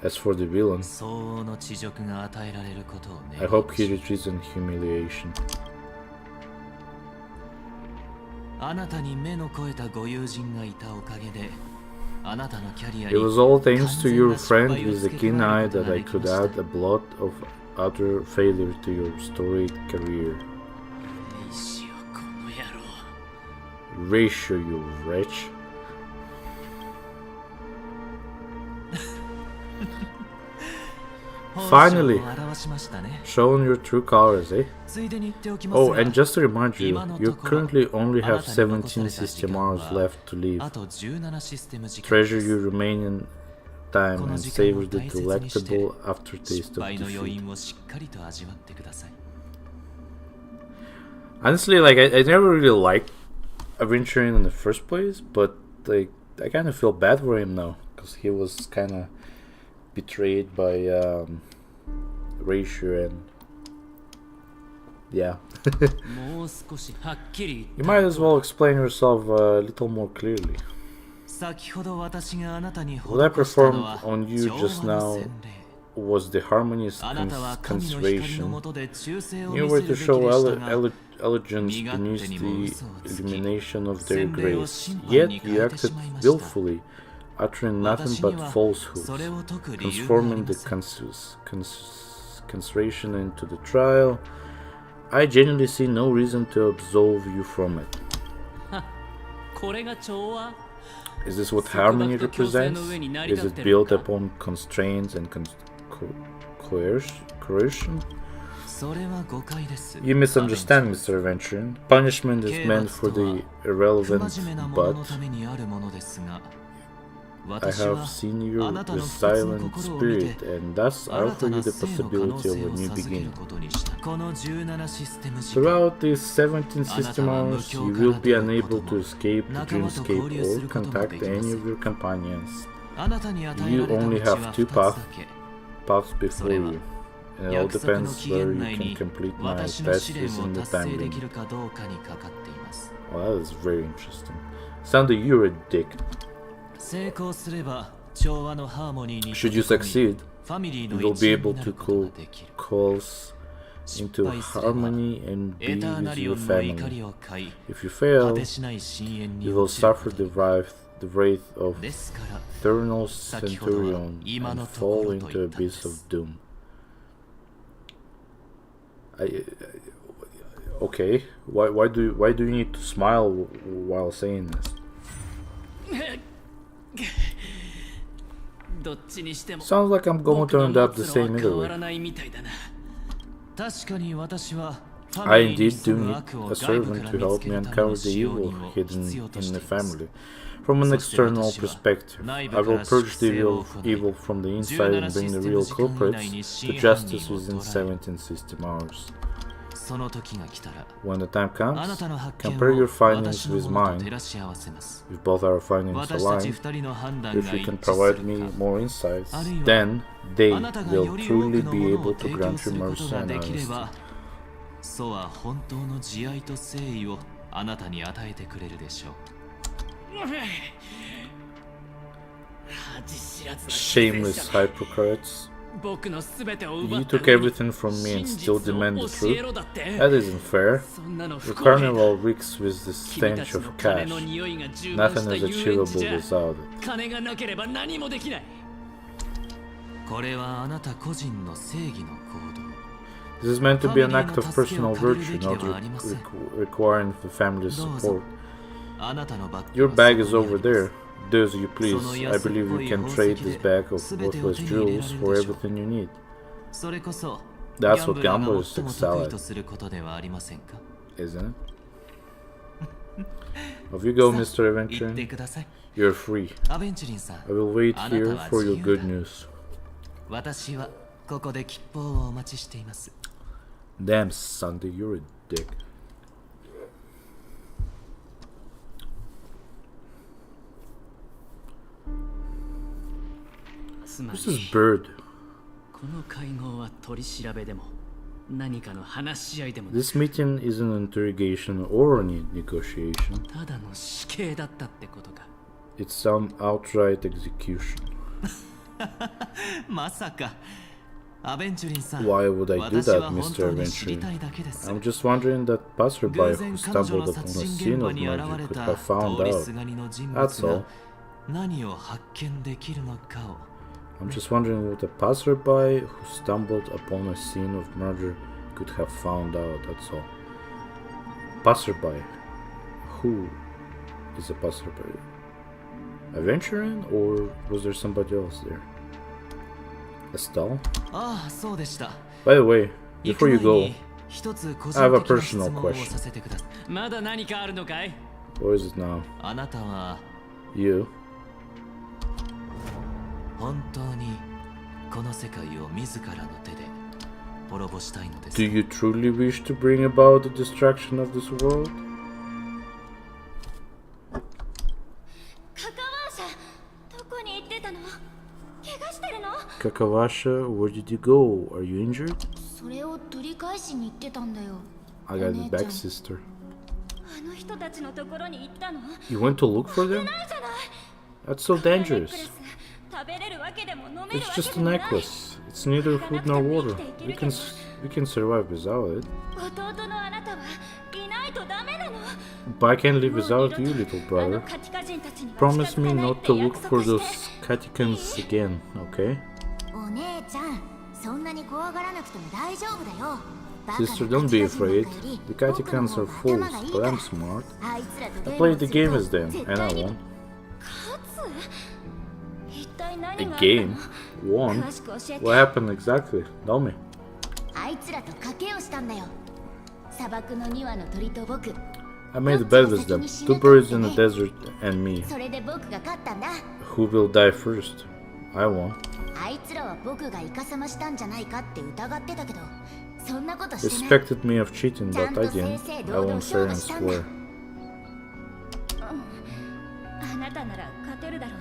As for the villain, I hope he retreats in humiliation. It was all thanks to your friend with the keen eye that I could add a blot of utter failure to your storied career. Ratio, you wretch. Finally, showing your true colors, eh? Oh, and just to remind you, you currently only have 17 system hours left to live. Treasure your remaining time and savor the delectable aftertaste of defeat. Honestly, like, I never really liked Aventurine in the first place, but like, I kind of feel bad for him now, because he was kind of betrayed by Ratio, and yeah. You might as well explain yourself a little more clearly. What I performed on you just now was the harmonious conservation. You were to show elegance beneath the illumination of their grace, yet you acted willfully, uttering nothing but falsehoods, transforming the consideration into the trial. I genuinely see no reason to absolve you from it. Is this what harmony represents? Is it built upon constraints and coercion? You misunderstand, Mr. Aventurine. Punishment is meant for the irrelevant, but I have seen you with silent spirit, and thus I offer you the possibility of a new beginning. Throughout these 17 system hours, you will be unable to escape the dreamscape or contact any of your companions. You only have two paths paths before you, and it all depends whether you can complete my tasks within the time limit. Well, that is very interesting. Sounded you're a dick. Should you succeed, you will be able to cause into harmony and be with your family. If you fail, you will suffer the wrath of Eternal Centurion and fall into the abyss of doom. Okay, why do you need to smile while saying this? Sounds like I'm going to end up the same either way. I indeed do need a servant to help me uncover the evil hidden in the family. From an external perspective, I will purge the evil from the inside and bring the real culprits to justice within 1760 hours. When the time comes, compare your findings with mine. If both our findings align, if you can provide me more insights, then they will truly be able to grant you mercy and honesty. Shameless hypocrites. You took everything from me and still demand the truth? That isn't fair. The carnival reeks with the stench of cash. Nothing is achievable without it. This is meant to be an act of personal virtue, not requiring the family's support. Your bag is over there. Do as you please. I believe you can trade this bag of worthless jewels for everything you need. That's what gamblers excel at, isn't it? Off you go, Mr. Aventurine. You're free. I will wait here for your good news. Damn, Sunday, you're a dick. Who's this bird? This meeting is an interrogation or a negotiation. It's some outright execution. Why would I do that, Mr. Aventurine? I'm just wondering that passerby who stumbled upon a scene of murder could have found out. That's all. I'm just wondering what a passerby who stumbled upon a scene of murder could have found out, that's all. Passerby. Who is a passerby? Aventurine, or was there somebody else there? Estelle? By the way, before you go, I have a personal question. What is it now? You? Do you truly wish to bring about the destruction of this world? Kakawasha, where did you go? Are you injured? I got it back, sister. You went to look for them? That's so dangerous. It's just a necklace. It's neither food nor water. We can survive without it. But I can't live without you, little brother. Promise me not to look for those catechins again, okay? Sister, don't be afraid. The catechins are fools, but I'm smart. I played the game as them, and I won. A game? Won? What happened exactly? Tell me. I made a bet with them. 2 birds in the desert and me. Who will die first? I won. They suspected me of cheating, but I didn't. I won't fair and swear.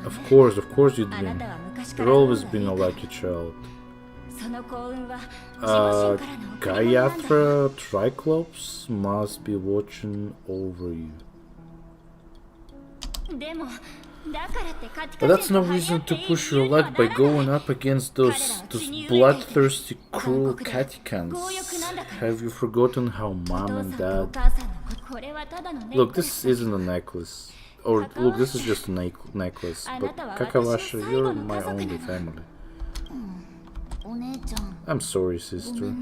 Of course you'd win. You've always been a lucky child. Gayatra Triclops must be watching over you. But that's no reason to push your luck by going up against those bloodthirsty, cruel cattycans. Have you forgotten how mom and dad... Look, this isn't a necklace. Or, look, this is just a necklace. But Kakawasha, you're my only family. I'm sorry, sister.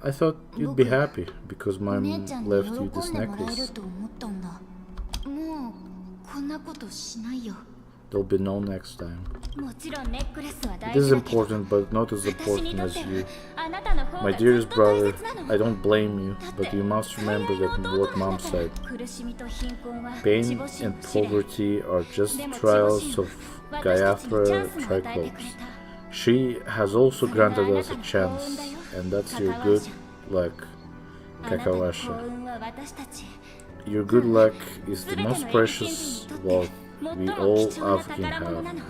I thought you'd be happy because mom left you this necklace. There'll be no next time. It is important, but not as important as you. My dearest brother, I don't blame you, but you must remember that what mom said. Pain and poverty are just trials of Gayatra Triclops. She has also granted us a chance, and that's your good luck, Kakawasha. Your good luck is the most precious wealth we all Afghan have.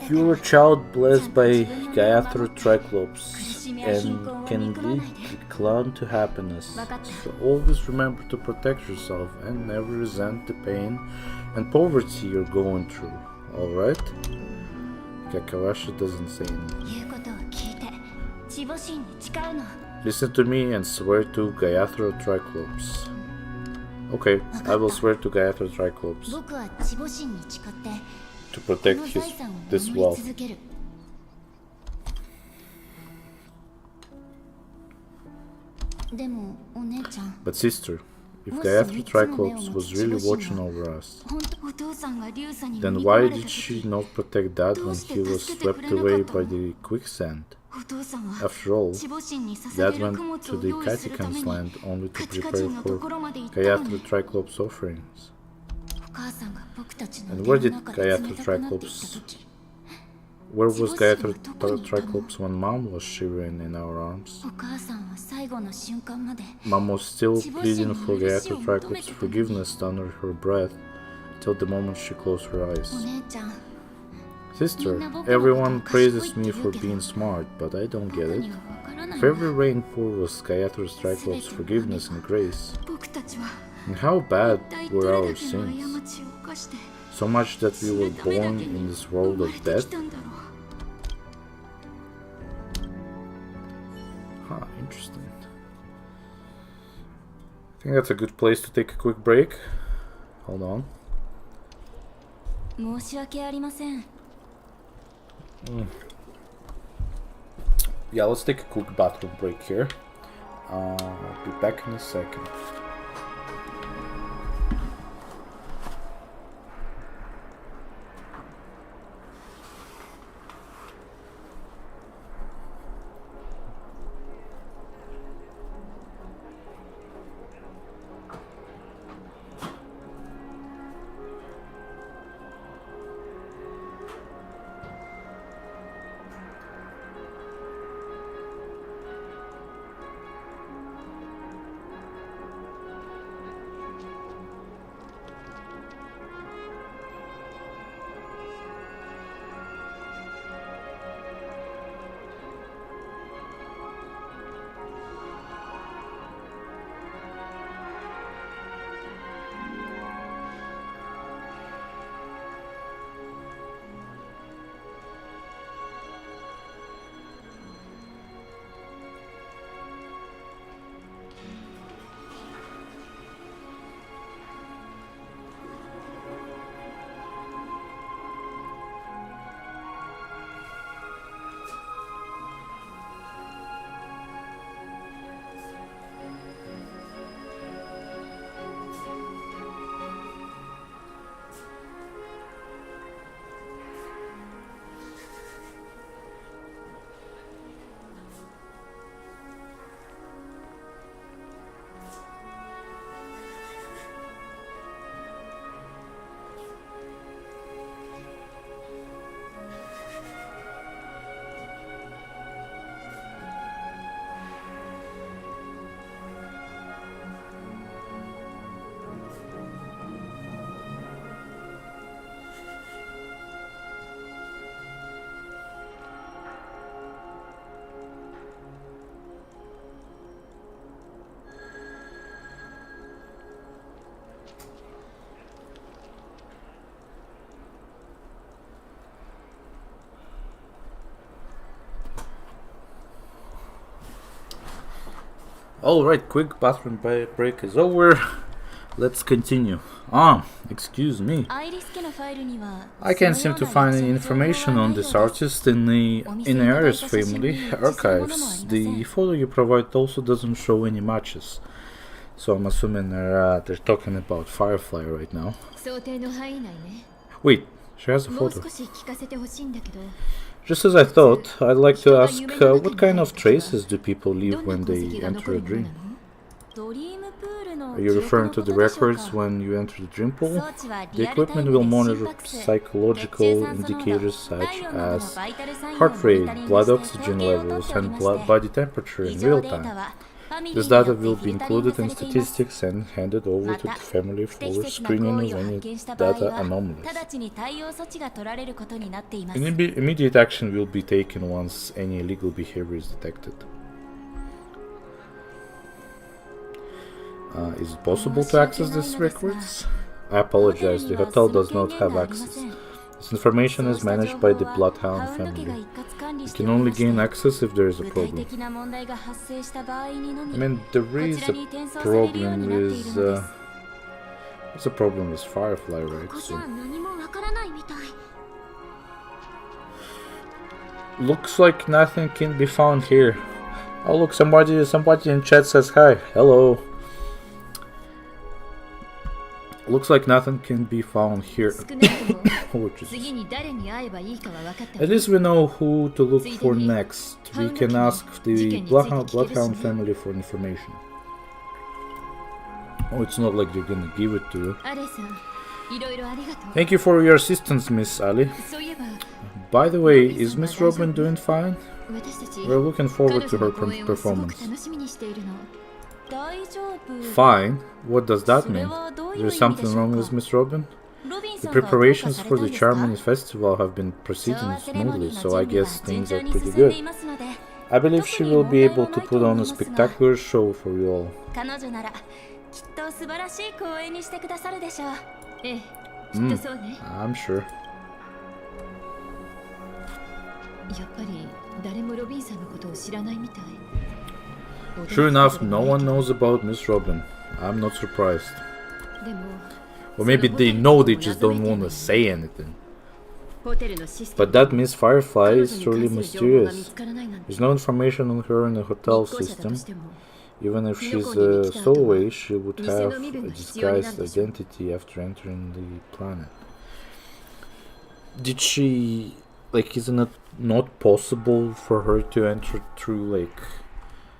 You are a child blessed by Gayatra Triclops and can lead the clan to happiness. So always remember to protect yourself and never resent the pain and poverty you're going through. Alright? Kakawasha doesn't say anything. Listen to me and swear to Gayatra Triclops. Okay, I will swear to Gayatra Triclops to protect this wealth. But sister, if Gayatra Triclops was really watching over us, then why did she not protect Dad when he was swept away by the quicksand? After all, Dad went to the Katikans land only to prepare for Gayatra Triclops' offerings. And where was Gayatra Triclops when Mom was shivering in our arms? Mom was still pleading for Gayatra Triclops' forgiveness under her breath till the moment she closed her eyes. Sister, everyone praises me for being smart, but I don't get it. If every rainpour was Gayatra Triclops' forgiveness and grace, and how bad were our sins? So much that we were born in this world of death? Huh, interesting. I think that's a good place to take a quick break. Hold on. Yeah, let's take a quick bathroom break here. I'll be back in a second. Alright, quick bathroom break is over. Let's continue. Excuse me. I can't seem to find any information on this artist in the Ares family archives. The photo you provide also doesn't show any matches. So I'm assuming they're talking about Firefly right now. Wait, she has a photo. Just as I thought, I'd like to ask, what kind of traces do people leave when they enter a dream? Are you referring to the records when you enter the dream pool? The equipment will monitor psychological indicators such as heart rate, blood oxygen levels, and body temperature in real time. This data will be included in statistics and handed over to the family for screening of any data anomalies. Immediate action will be taken once any illegal behavior is detected. Is it possible to access these records? I apologize, the hotel does not have access. This information is managed by the Bloodhound family. You can only gain access if there is a problem. I mean, there is a problem with... What's the problem with Firefly, right? So. Looks like nothing can be found here. Oh look, somebody in chat says hi. Hello. Looks like nothing can be found here. Oh, at least we know who to look for next. We can ask the Bloodhound family for information. Oh, it's not like they're gonna give it to you. Thank you for your assistance, Miss Ali. By the way, is Miss Robin doing fine? We're looking forward to her performance. Fine? What does that mean? Is there something wrong with Miss Robin? The preparations for the Charming Festival have been proceeding smoothly, so I guess things are pretty good. I believe she will be able to put on a spectacular show for you all. I'm sure. Sure enough, no one knows about Miss Robin. I'm not surprised. Or maybe they know, they just don't want to say anything. But that Miss Firefly is truly mysterious. There's no information on her in the hotel system. Even if she's a stowaway, she would have a disguised identity after entering the planet. Did she... like, isn't it not possible for her to enter through, like,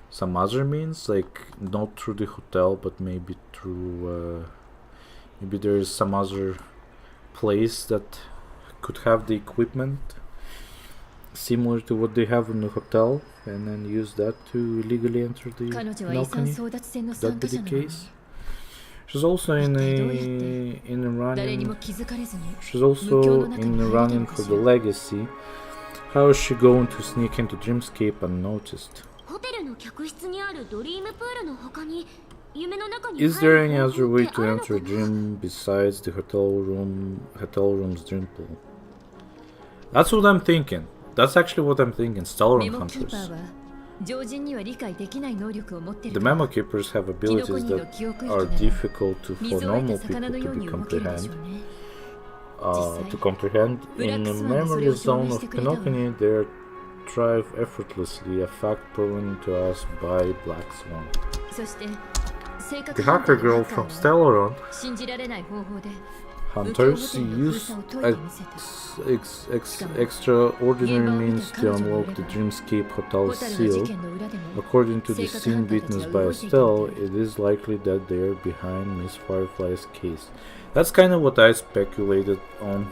some other means? Like, not through the hotel, but maybe through... maybe there is some other place that could have the equipment similar to what they have in the hotel, and then use that to illegally enter the Penacony. Could that be the case? She's also in the running. She's also in the running for the legacy. How is she going to sneak into Dreamscape unnoticed? Is there any other way to enter a dream besides the hotel room's dream pool? That's what I'm thinking. That's actually what I'm thinking. Stellaron Hunters. The Memo Keepers have abilities that are difficult for normal people to comprehend. In the memory zone of Penacony, they thrive effortlessly, a fact proven to us by Black Swan. The hacker girl from Stellaron Hunters used extraordinary means to unlock the Dreamscape Hotel seal. According to the scene witnessed by Estelle, it is likely that they are behind Miss Firefly's case. That's kind of what I speculated on.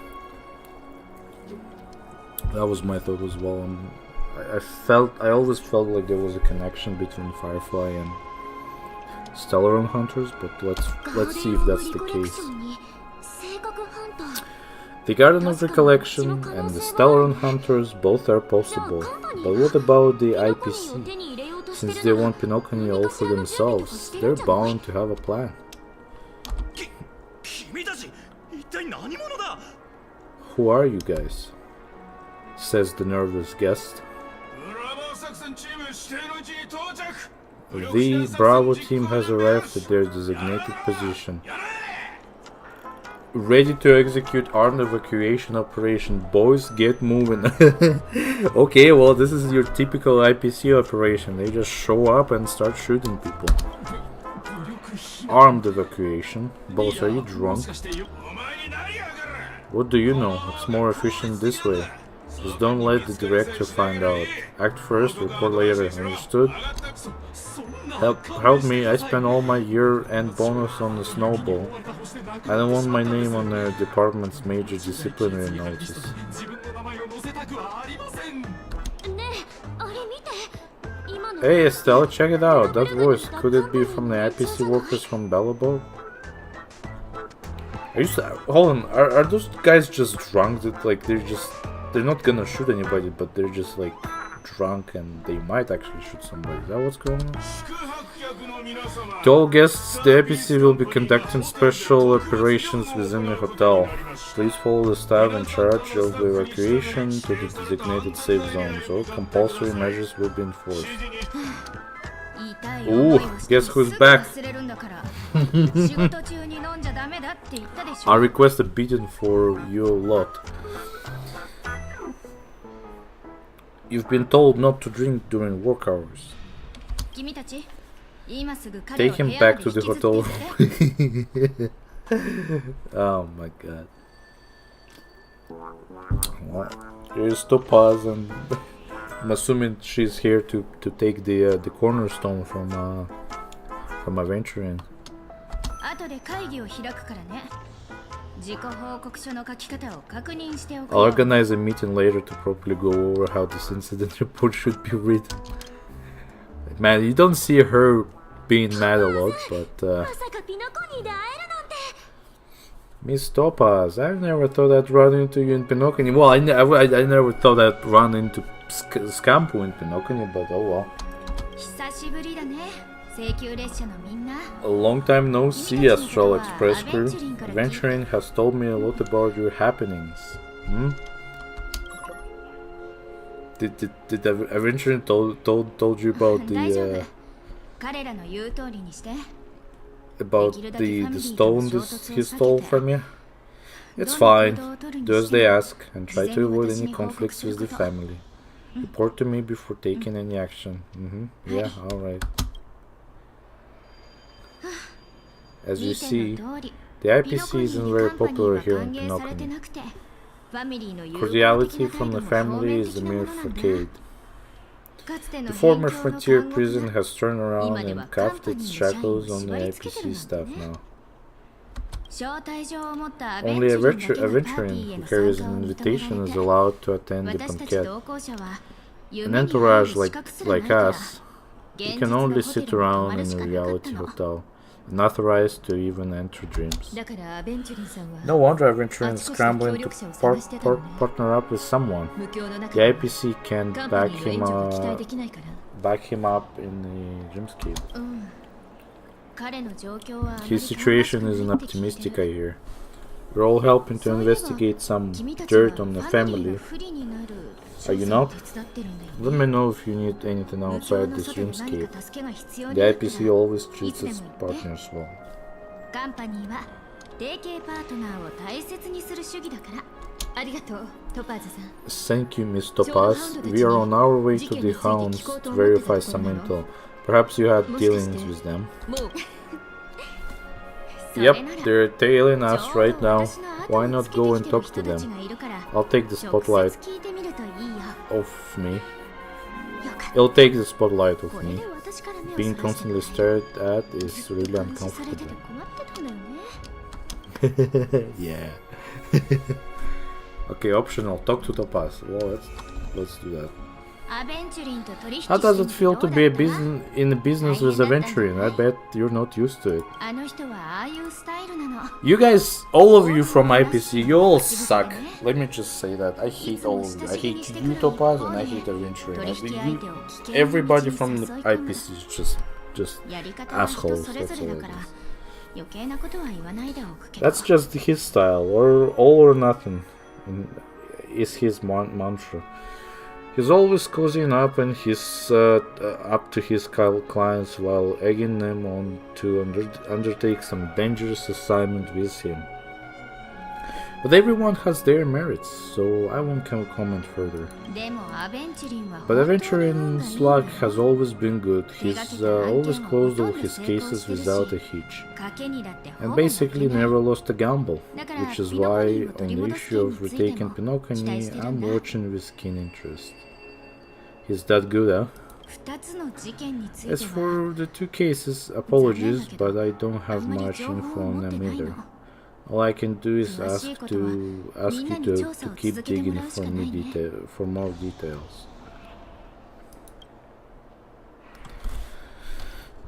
That was my thought as well. I always felt like there was a connection between Firefly and Stellaron Hunters, but let's see if that's the case. The Garden of Recollection and the Stellaron Hunters both are possible, but what about the IPC? Since they want Penacony all for themselves, they're bound to have a plan. Who are you guys? Says the nervous guest. The Bravo team has arrived at their designated position. Ready to execute armed evacuation operation. Boys, get moving. Okay, well, this is your typical IPC operation. They just show up and start shooting people. Armed evacuation. Boss, are you drunk? What do you know? It's more efficient this way. Just don't let the director find out. Act first, report later. Understood? Help me, I spent all my year-end bonus on the snowball. I don't want my name on the department's major disciplinary notice. Hey Estelle, check it out. That voice, could it be from the IPC workers from Bellabo? Hold on, are those guys just drunk? That like they're not gonna shoot anybody, but they're just like drunk and they might actually shoot somebody. Is that what's going on? To all guests, the IPC will be conducting special operations within the hotel. Please follow the staff in charge of the evacuation to the designated safe zones. All compulsory measures will be enforced. Ooh, guess who's back? I request a beating for you lot. You've been told not to drink during work hours. Take him back to the hotel. Oh my god. Well, here's Topaz, and I'm assuming she's here to take the cornerstone from Aventurine. I'll organize a meeting later to properly go over how this incident report should be written. Man, you don't see her being mad a lot, but Miss Topaz, I never thought I'd run into you in Penacony. Well, I never thought I'd run into Scampo in Penacony, but oh well. A long time no see, Astral Express crew. Aventurine has told me a lot about your happenings. Did Aventurine told you about the stone he stole from you? It's fine. Do as they ask and try to avoid any conflicts with the family. Report to me before taking any action. Yeah, alright. As you see, the IPC isn't very popular here in Penacony. Cordiality from the family is a mere facade. The former frontier prison has turned around and cuffed its shackles on the IPC staff now. Only Aventurine who carries an invitation is allowed to attend the banquet. An entourage like us, we can only sit around in a reality hotel, unauthorized to even enter dreams. No wonder Aventurine is scrambling to partner up with someone. The IPC can back him up in the dreamscape. His situation isn't optimistic, I hear. We're all helping to investigate some dirt on the family. Are you not? Let me know if you need anything outside this dreamscape. The IPC always treats its partners well. Thank you, Miss Topaz. We are on our way to the Hounds to verify some intel. Perhaps you had dealings with them. Yep, they're tailing us right now. Why not go and talk to them? I'll take the spotlight off me. It'll take the spotlight off me. Being constantly stared at is really uncomfortable. Yeah. Okay, optional. Talk to Topaz. Well, let's do that. How does it feel to be in a business with Aventurine? I bet you're not used to it. You guys, all of you from IPC, you all suck. Let me just say that. I hate all of you. I hate you, Topaz, and I hate Aventurine. Everybody from the IPC is just assholes. That's all it is. That's just his style, or all or nothing is his mantra. He's always cozying up and he's up to his clients while egging them on to undertake some dangerous assignment with him. But everyone has their merits, so I won't comment further. But Aventurine's luck has always been good. He's always closed all his cases without a hitch. And basically never lost a gamble, which is why on the issue of retaking Penacony, I'm watching with keen interest. He's that good, huh? As for the two cases, apologies, but I don't have much info on them either. All I can do is ask you to keep digging for more details.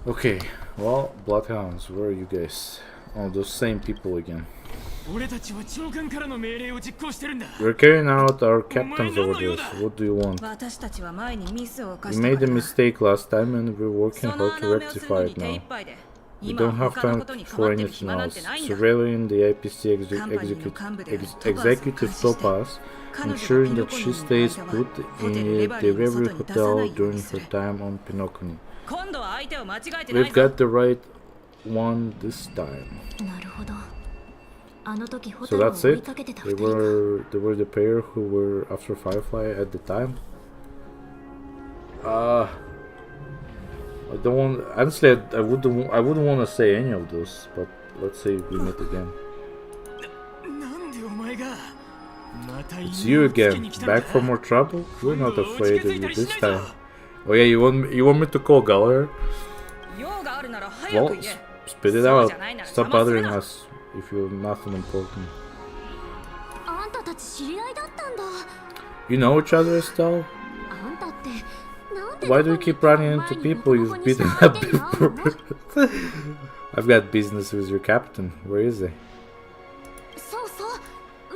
Okay, well, Bloodhounds, where are you guys? Oh, those same people again. We're carrying out our captain's orders. What do you want? We made a mistake last time and we're working hard to rectify it now. We don't have time for anything else. Surveilling the IPC executive topaz, ensuring that she stays put in the Reverie Hotel during her time on Penacony. We've got the right one this time. So that's it? They were the pair who were after Firefly at the time? I don't want. Honestly, I wouldn't want to say any of those, but let's say we meet again. It's you again, back for more trouble? We're not afraid of you this time. Oh yeah, you want me to call Gallagher? Well, spit it out. Stop bothering us if you're nothing important. You know each other, Estelle? Why do you keep running into people you've beaten up before? I've got business with your captain. Where is he?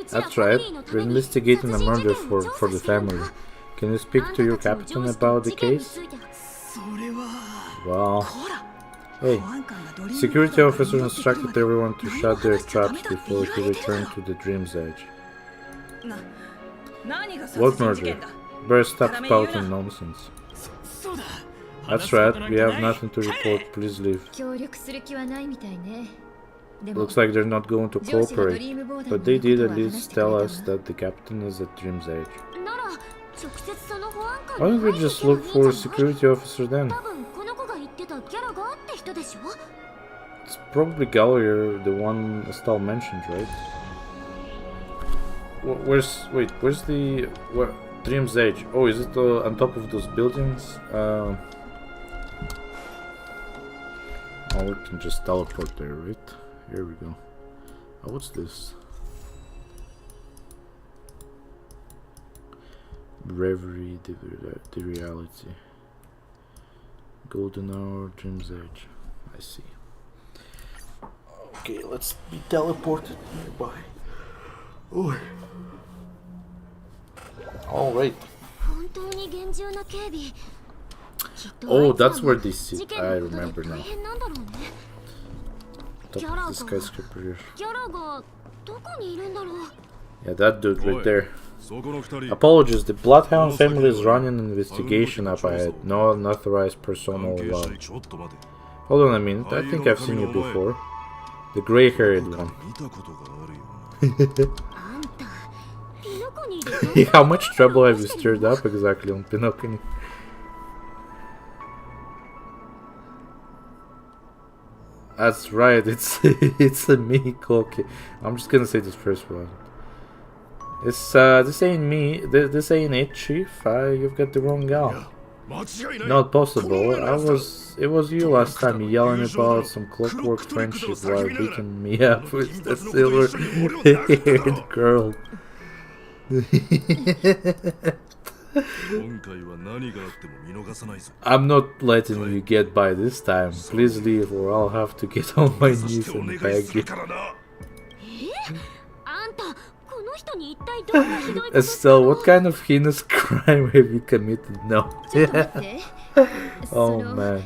That's right. We're investigating a murder for the family. Can you speak to your captain about the case? Well... Hey, security officer instructed everyone to shut their traps before he returned to the Dream's Edge. What murder? Better stop spouting nonsense. That's right, we have nothing to report, please leave. Looks like they're not going to cooperate, but they did at least tell us that the captain is at Dream's Edge. Why don't we just look for a security officer then? It's probably Gallagher, the one Estelle mentioned, right? Where's the... Dream's Edge? Oh, is it on top of those buildings? Oh, we can just teleport there, right? Here we go. Oh, what's this? Reverie, the reality. Golden Hour, Dream's Edge. I see. Okay, let's be teleported nearby. Oh. All right. Oh, that's where they sit. I remember now. Top of the skyscraper here. Yeah, that dude right there. Apologies, the Bloodhound family is running an investigation up ahead. No unauthorized personnel allowed. Hold on a minute, I think I've seen you before. The grey-haired one. How much trouble have you stirred up exactly on Penacony? That's right, it's a me, okay. I'm just gonna say this first one. It's this ain't me, this ain't it, Chief. You've got the wrong gal. Not possible. It was you last time yelling about some clockwork friendship while beating me up with the silver-haired girl. I'm not letting you get by this time. Please leave or I'll have to get on my knees and beg you. Estelle, what kind of heinous crime have you committed now? Oh man.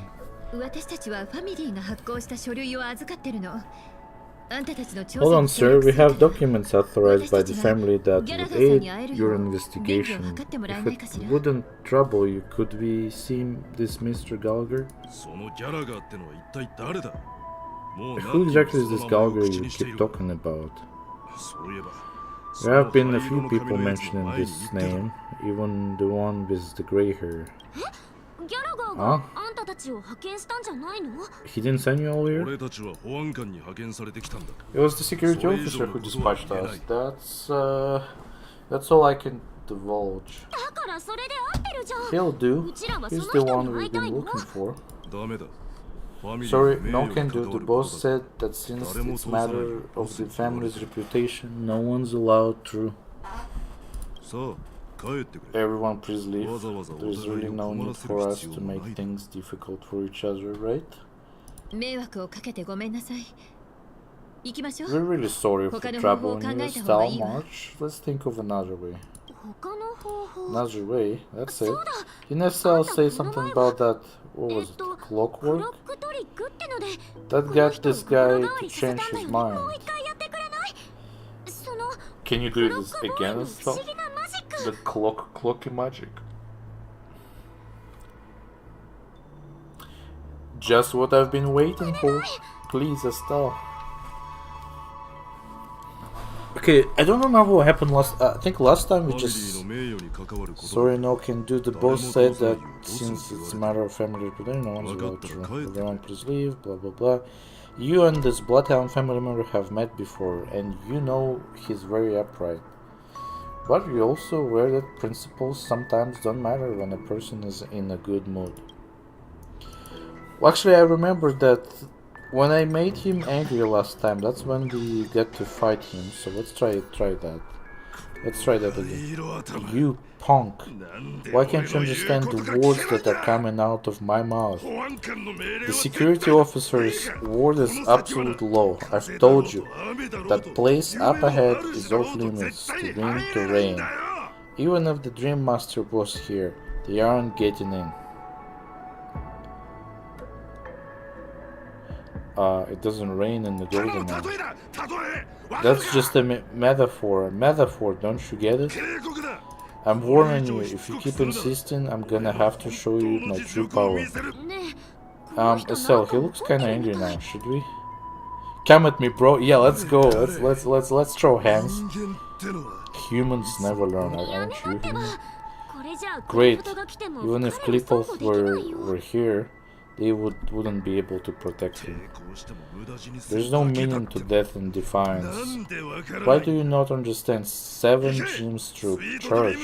Hold on, sir. We have documents authorized by the family that would aid your investigation. If it wouldn't trouble you, could we see this Mr. Gallagher? Who exactly is this Gallagher you keep talking about? There have been a few people mentioning this name, even the one with the grey hair. Huh? He didn't send you all here? It was the security officer who dispatched us. That's all I can divulge. He'll do. He's the one we've been looking for. Sorry, no can do. The boss said that since it's a matter of the family's reputation, no one's allowed through. Everyone please leave. There's really no need for us to make things difficult for each other, right? We're really sorry for troubling you, Stal March. Let's think of another way. Another way? That's it. Didn't Stal say something about that, what was it, clockwork? That got this guy to change his mind. Can you do this again, Stal? The clocky magic. Just what I've been waiting for. Please, Estelle. Okay, I don't remember what happened last. I think last time we just. Sorry, no can do. The boss said that since it's a matter of family reputation, no one's allowed to. Everyone, please leave. Blah blah blah. You and this Bloodhound family member have met before, and you know he's very upright. But you're also aware that principles sometimes don't matter when a person is in a good mood. Well, actually, I remember that when I made him angry last time, that's when we got to fight him. So let's try that. Let's try that again. You punk. Why can't you understand the words that are coming out of my mouth? The security officer's word is absolute law. I've told you. That place up ahead is off limits to wind to rain. Even if the Dream Master was here, they aren't getting in. It doesn't rain in the Golden Hour. That's just a metaphor. A metaphor, don't you get it? I'm warning you, if you keep insisting, I'm gonna have to show you my true power. Estelle, he looks kinda angry now, should we? Come at me, bro. Yeah, let's go. Let's throw hands. Humans never learn, aren't you human? Great. Even if Clipolf were here, they wouldn't be able to protect him. There's no meaning to death and defiance. Why do you not understand? 7 dreams through church.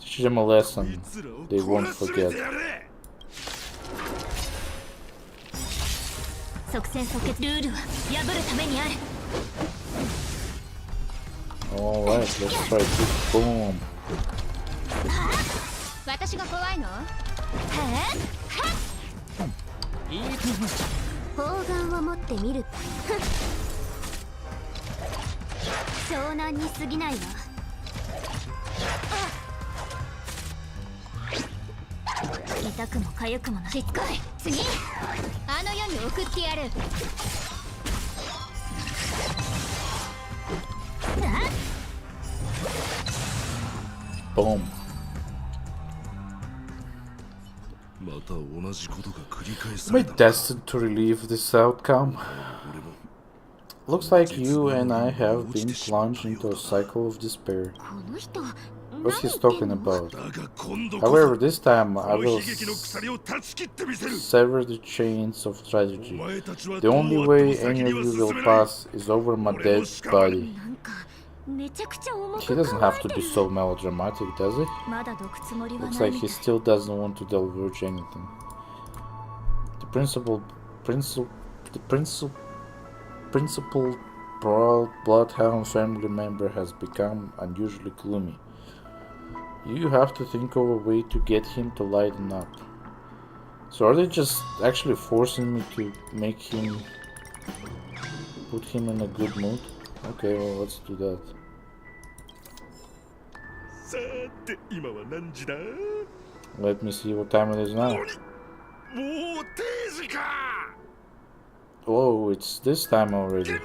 Teach them a lesson they won't forget. Alright, let's try this. Boom. Boom. Am I destined to relieve this outcome? Looks like you and I have been plunged into a cycle of despair. What's he talking about? However, this time I will sever the chains of tragedy. The only way any of you will pass is over my dead body. He doesn't have to be so melodramatic, does he? Looks like he still doesn't want to divulge anything. The principal Bloodhound family member has become unusually gloomy. You have to think of a way to get him to lighten up. So are they just actually forcing me to make him... put him in a good mood? Okay, well, let's do that. Let me see what time it is now. Oh, it's this time already.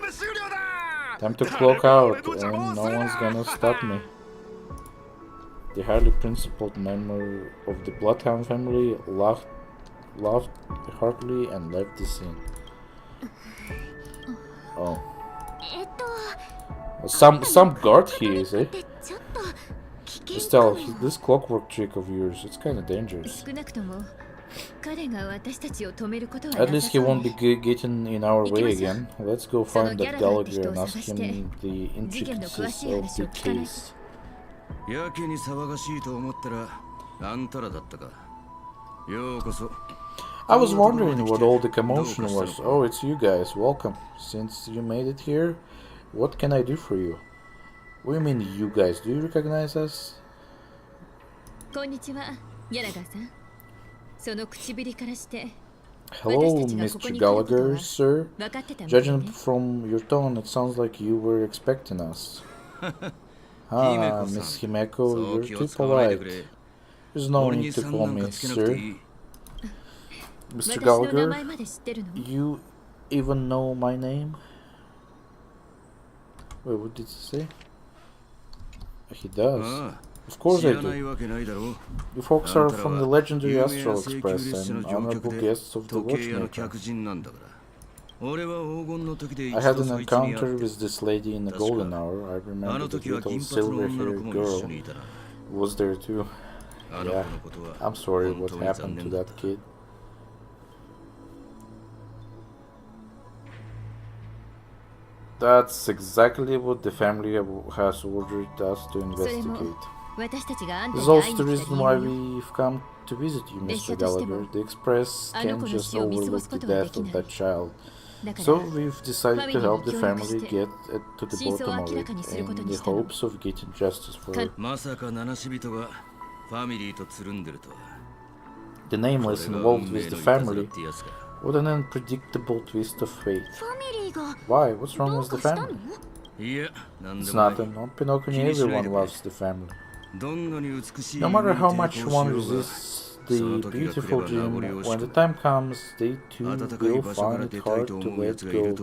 Time to clock out, and no one's gonna stop me. The highly principled member of the Bloodhound family laughed heartily and left the scene. Oh. Some guard here, is it? Estelle, this clockwork trick of yours, it's kinda dangerous. At least he won't be getting in our way again. Let's go find that Gallagher and ask him the intricacies of the case. I was wondering what all the commotion was. Oh, it's you guys. Welcome. Since you made it here, what can I do for you? What do you mean, you guys? Do you recognize us? Hello, Mr. Gallagher, sir. Judging from your tone, it sounds like you were expecting us. Ah, Miss Himeko, you're too polite. There's no need to call me sir. Mr. Gallagher, you even know my name? Wait, what did he say? He does. Of course I do. You folks are from the legendary Astral Express and honorable guests of the Watchmaker. I had an encounter with this lady in the golden hour. I remember the little silver-haired girl was there too. Yeah, I'm sorry what happened to that kid. That's exactly what the family has ordered us to investigate. This is also the reason why we've come to visit you, Mr. Gallagher. The Express can't just overlook the death of that child. So we've decided to help the family get to the bottom of it, in the hopes of getting justice for her. The Nameless involved with the family. What an unpredictable twist of fate. Why? What's wrong with the family? It's nothing. On Penacony, everyone loves the family. No matter how much one resists the beautiful dream, when the time comes, they too will find it hard to let go.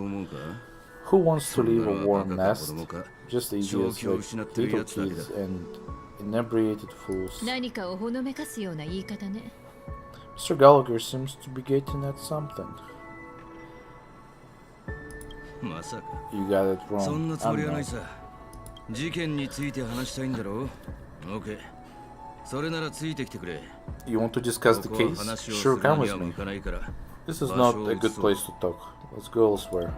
Who wants to leave a warm nest? Just idiots like little kids and inebriated fools. Mr. Gallagher seems to be getting at something. You got it wrong. I'm not. You want to discuss the case? Sure, come with me. This is not a good place to talk. Let's go elsewhere.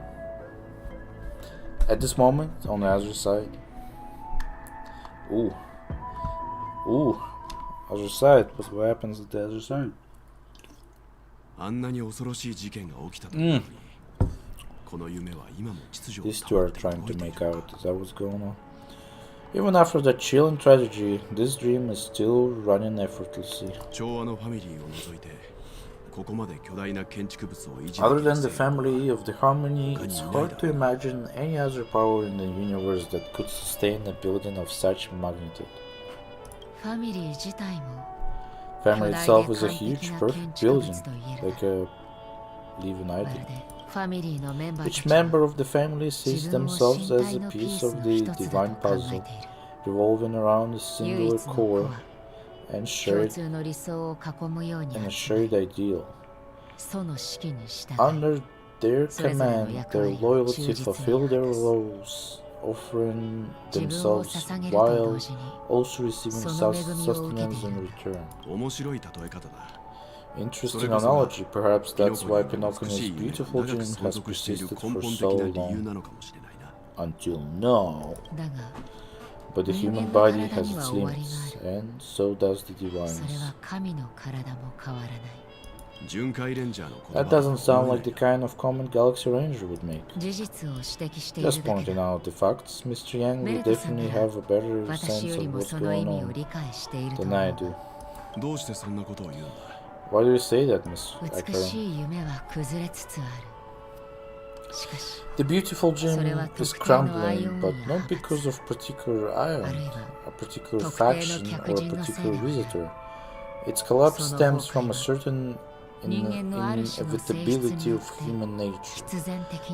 At this moment, on the other side. Ooh. Other side. What happens at the other side? These two are trying to make out. Is that what's going on? Even after that chilling tragedy, this dream is still running effortlessly. Other than the family of the Harmony, it's hard to imagine any other power in the universe that could sustain a building of such magnitude. Family itself is a huge, perfect building, like a living idol. Each member of the family sees themselves as a piece of the divine puzzle, revolving around a singular core and a shared ideal. Under their command, their loyalty fulfill their roles, offering themselves while also receiving sustenance in return. Interesting analogy. Perhaps that's why Penacony's beautiful dream has persisted for so long. Until now. But the human body has its limits, and so does the divine's. That doesn't sound like the kind of comment Galaxy Ranger would make. Just pointing out the facts, Mr. Yang will definitely have a better sense of what's going on than I do. Why do you say that, Miss Akira? The beautiful gem is crumbling, but not because of particular iron, a particular faction, or a particular visitor. Its collapse stems from a certain inevitability of human nature.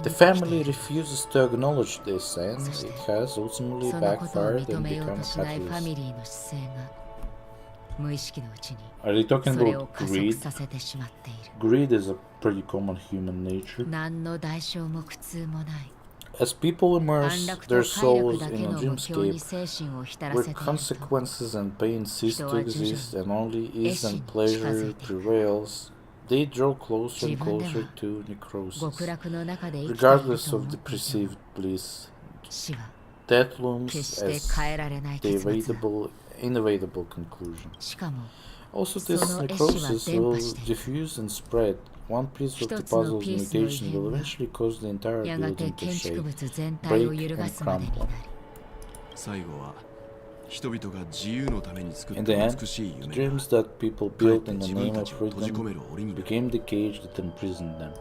The family refuses to acknowledge this, and it has ultimately backfired and become a catalyst. Are they talking about greed? Greed is a pretty common human nature. As people immerse their souls in a dreamscape where consequences and pain cease to exist and only ease and pleasure prevails, they draw closer and closer to necrosis. Regardless of the perceived bliss, death looms as the inevitable conclusion. Also, this necrosis will diffuse and spread. One piece of the puzzle's mutation will eventually cause the entire building to shake, break, and crumble. In the end, the dreams that people built in the name of freedom became the cage that imprisoned them.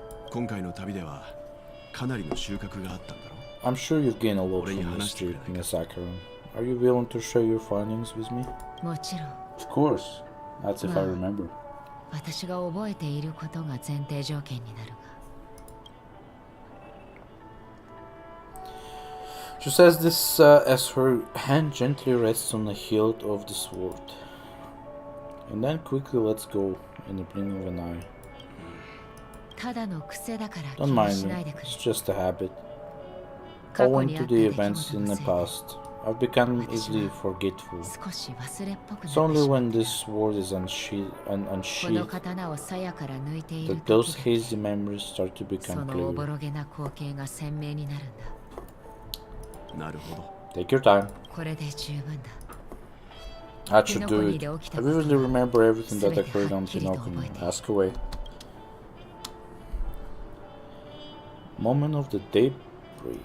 I'm sure you've gained a lot from this trip, Sakura. Are you willing to share your findings with me? Of course. That's if I remember. She says this as her hand gently rests on the hilt of the sword. And then quickly lets go in the blink of an eye. Don't mind me, it's just a habit. Owing to the events in the past, I've become easily forgetful. It's only when this sword is unsheathed that those hazy memories start to become clear. Take your time. That should do it. I vividly remember everything that occurred on Penacony. Ask away. Moment of the daybreak.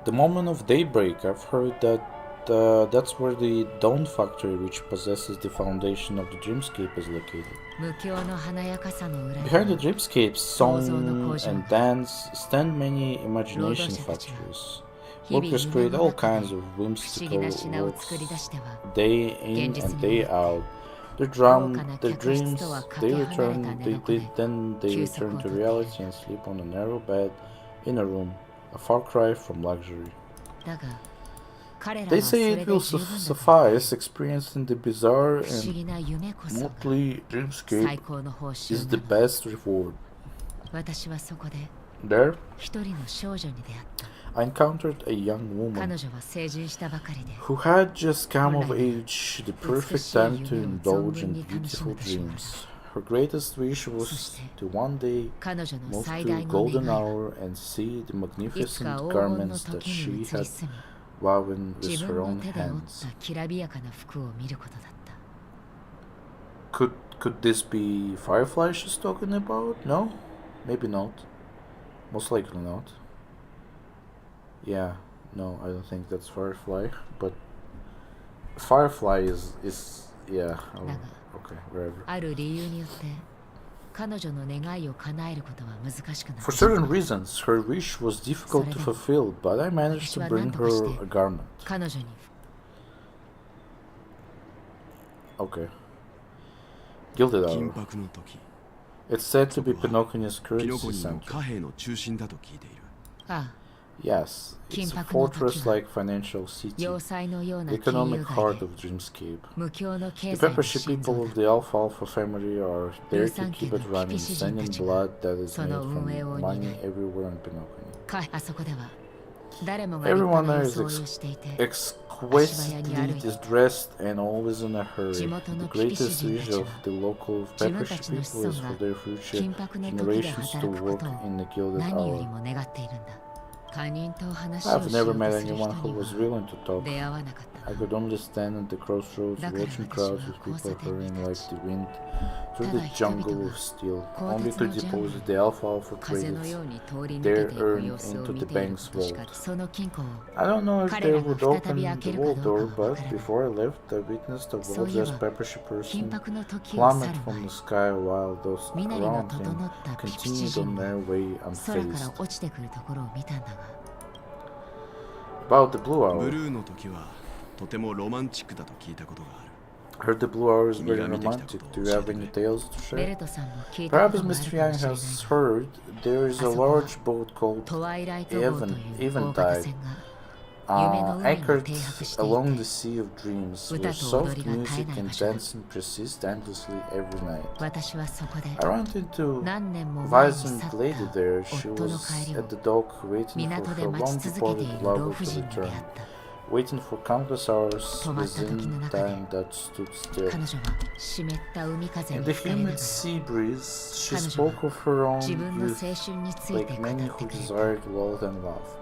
The moment of daybreak, I've heard that that's where the Dawn Factory, which possesses the foundation of the dreamscape, is located. Behind the dreamscape's song and dance stand many imagination factories. Workers create all kinds of whimsical works, day in and day out. Their dreams, they return to reality and sleep on a narrow bed in a room, a far cry from luxury. They say it will suffice. Experiencing the bizarre and motley dreamscape is the best reward. There, I encountered a young woman who had just come of age, the perfect time to indulge in beautiful dreams. Her greatest wish was to one day move to Golden Hour and see the magnificent garments that she had woven with her own hands. Could this be Firefly she's talking about? No? Maybe not. Most likely not. Yeah, no, I don't think that's Firefly, but Firefly is yeah, okay, wherever. For certain reasons, her wish was difficult to fulfill, but I managed to bring her a garment. Okay. Gilded Hour. It's said to be Penacony's currency center. Yes, it's a fortress-like financial city, the economic heart of Dreamscape. The Peppership people of the Alfalfa family are there to keep it running, sending blood that is made from money everywhere in Penacony. Everyone there is exquisitely dressed and always in a hurry. The greatest wish of the local Peppership people is for their future generations to work in the Gilded Hour. I've never met anyone who was willing to talk. I could only stand at the crossroads watching crowds of people hurrying like the wind through the jungle of steel, only to deposit the alfalfa credits there earned into the bank's vault. I don't know if they would open the vault door, but before I left, I witnessed a well-dressed Peppership person plummet from the sky while those around him continued on their way unfazed. About the Blue Hour. Heard the Blue Hour is very romantic. Do you have any tales to share? Perhaps Mr. Yang has heard there is a large boat called Aventurine, anchored along the Sea of Dreams, where soft music and dancing persist endlessly every night. I ran into a vibrant lady there. She was at the dock waiting for her long-departed lover to return, waiting for countless hours within time that stood still. In the humid sea breeze, she spoke of her own youth, like many who desired wealth and love.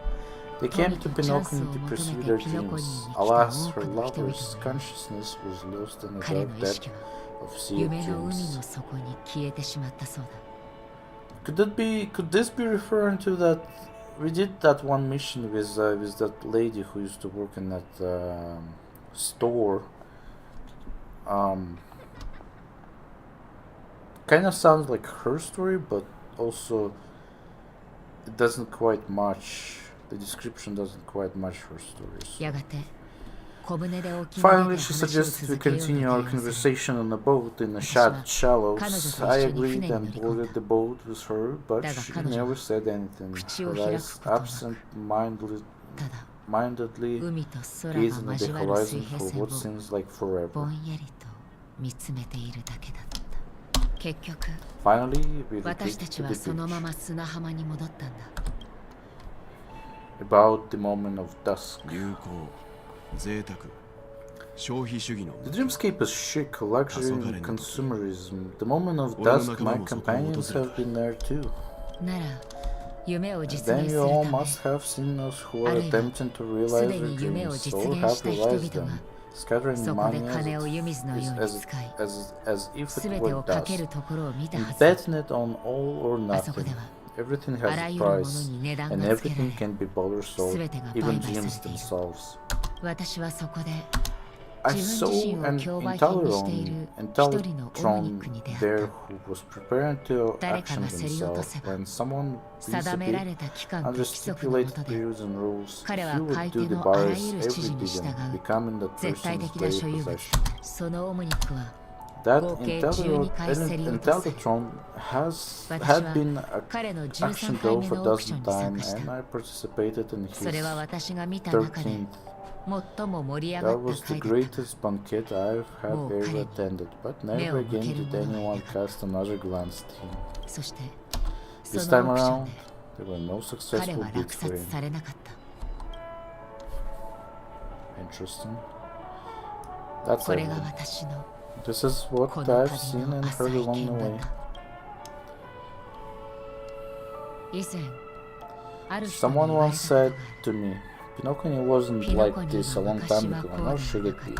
They came to Penacony to pursue their dreams. Alas, her lover's consciousness was lost in a dark depth of sea of dreams. Could this be referring to that? We did that one mission with that lady who used to work in that store. Kind of sounds like her story, but also it doesn't quite match. The description doesn't quite match her story. Finally, she suggested we continue our conversation on a boat in the shallows. I agreed and boarded the boat with her, but she never said anything. Her eyes absent-mindedly gazing at the horizon for what seems like forever. Finally, we retreated to the beach. About the moment of dusk. The dreamscape is chic, luxury and consumerism. The moment of dusk, my companions have been there too. Then you all must have seen us who are attempting to realize their dreams, or have realized them, scattering money as if it were dust, and betting it on all or nothing. Everything has a price, and everything can be bought or sold, even dreams themselves. I saw an Aventurine there who was preparing to action himself when someone visibly, under stipulated periods and rules, he would do the buyer's every bidding, becoming that person's very possession. That Aventurine had been action girl for a dozen times, and I participated in his 13th. That was the greatest banquet I've had ever attended, but never again did anyone cast another glance at him. This time around, there were no successful bids for him. Interesting. That's everything. This is what I've seen and heard along the way. Someone once said to me, Penacony wasn't like this a long time ago, nor should it be.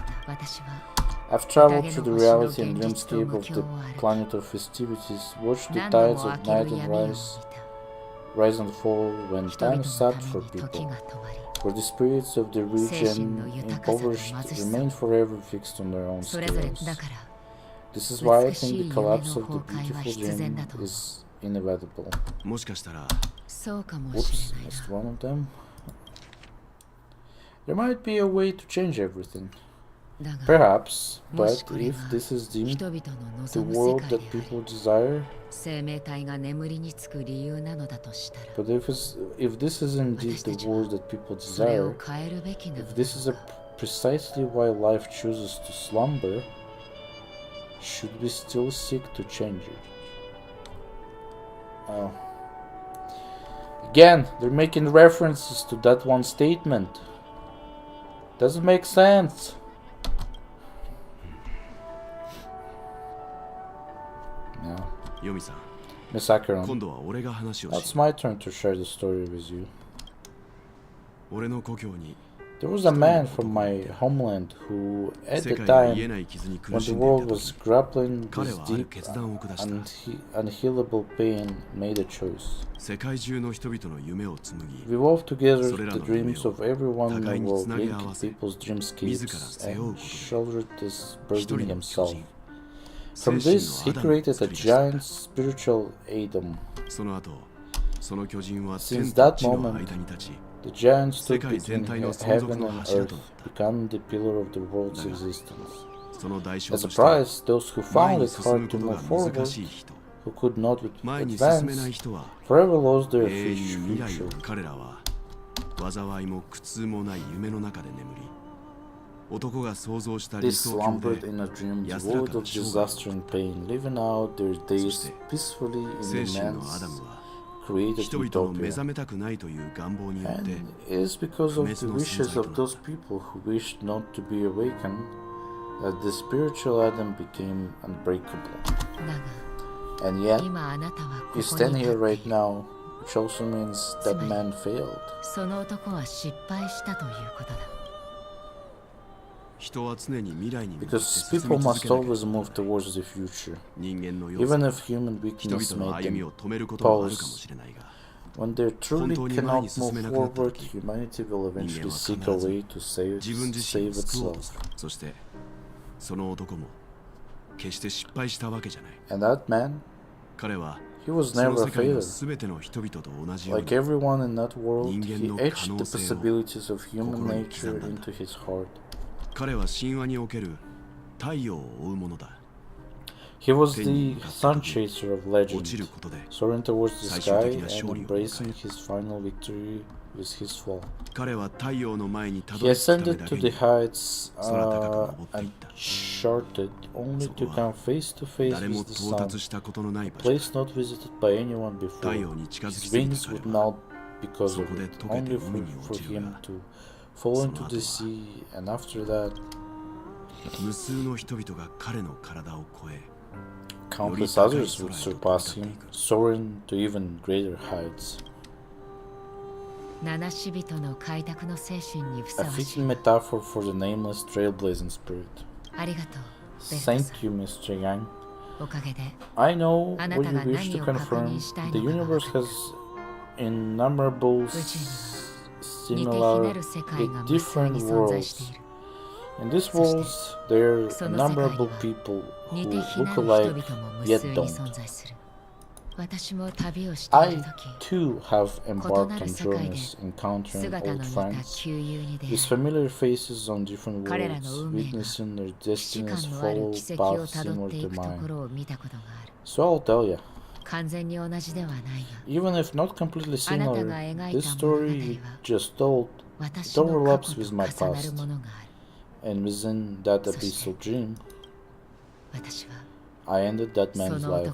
I've traveled through the reality and dreamscape of the planet of festivities, watched the tides of night and rise and fall when time stopped for people, where the spirits of the rich and impoverished remain forever fixed on their own scales. This is why I think the collapse of the beautiful dream is inevitable. Oops, missed one of them. There might be a way to change everything. Perhaps, but if this is deemed the world that people desire, but if this is indeed the world that people desire, if this is precisely why life chooses to slumber, should we still seek to change it? Oh. Again, they're making references to that one statement. Doesn't make sense. No. Miss Acheron, it's my turn to share the story with you. There was a man from my homeland who, at the time when the world was grappling with deep, unhealable pain, made a choice. We wove together the dreams of everyone in the world, linking people's dreamscapes, and shouldered this burden himself. From this, he created a giant spiritual Adam. Since that moment, The giant stood between heaven and earth, becoming the pillar of the world's existence. As a price, those who found it hard to move forward, who could not advance, forever lost their future. They slumbered in a dream devoid of disaster and pain, living out their days peacefully in the man's created utopia. And it is because of the wishes of those people who wished not to be awakened that the spiritual Adam became unbreakable. And yet, you stand here right now, which also means that man failed. Because people must always move towards the future, even if human weakness made them pause. When they truly cannot move forward, humanity will eventually seek a way to save itself. And that man, he was never a failure. Like everyone in that world, he etched the possibilities of human nature into his heart. He was the sun chaser of legend, soaring towards the sky and embracing his final victory with his fall. He ascended to the heights and charted, only to come face to face with the sun, a place not visited by anyone before. His wings would melt because of it, only for him to fall into the sea, and after that, countless others would surpass him, soaring to even greater heights. A fitting metaphor for the nameless trailblazing spirit. Thank you, Mr. Yang. I know what you wish to confirm. The universe has innumerable similar yet different worlds. In these worlds, there are innumerable people who look alike yet don't. I too have embarked on journeys encountering old friends with familiar faces on different worlds, witnessing their destinies follow paths similar to mine. So I'll tell ya, even if not completely similar, this story you just told, it overlaps with my past. And within that abyssal dream, I ended that man's life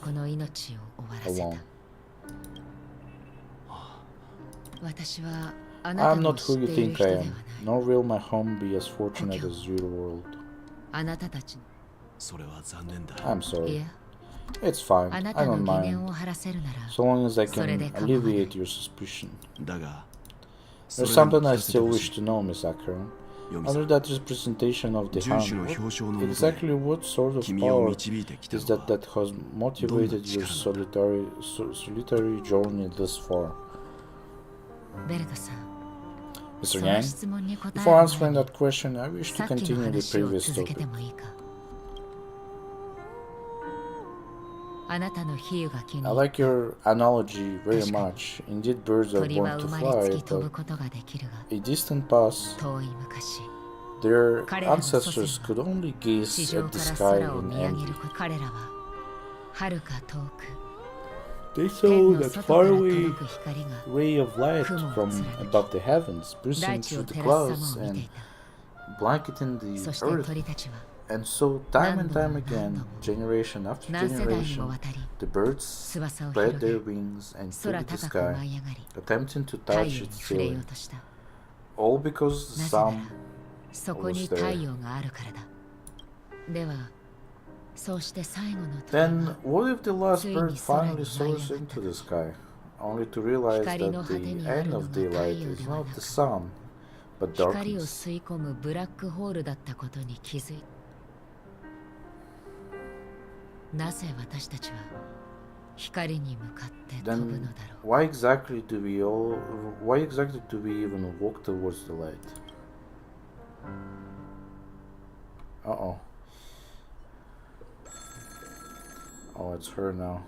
alone. I am not who you think I am, nor will my home be as fortunate as your world. I'm sorry. It's fine, I don't mind, so long as I can alleviate your suspicion. There's something I still wish to know, Miss Akron. Under that representation of the hand, exactly what sort of power is that has motivated your solitary journey thus far? Mr. Yang, before answering that question, I wish to continue the previous topic. I like your analogy very much. Indeed, birds are born to fly, but a distant past, their ancestors could only gaze at the sky in envy. They saw that faraway ray of light from above the heavens, bursting through the clouds and blanketing the earth. And so, time and time again, generation after generation, the birds spread their wings and took the sky, attempting to touch its ceiling, all because the sun was there. Then, what if the last bird finally soars into the sky, only to realize that the end of daylight is not the sun, but darkness? Then why exactly do we even walk towards the light? Uh-oh. Oh, it's her now.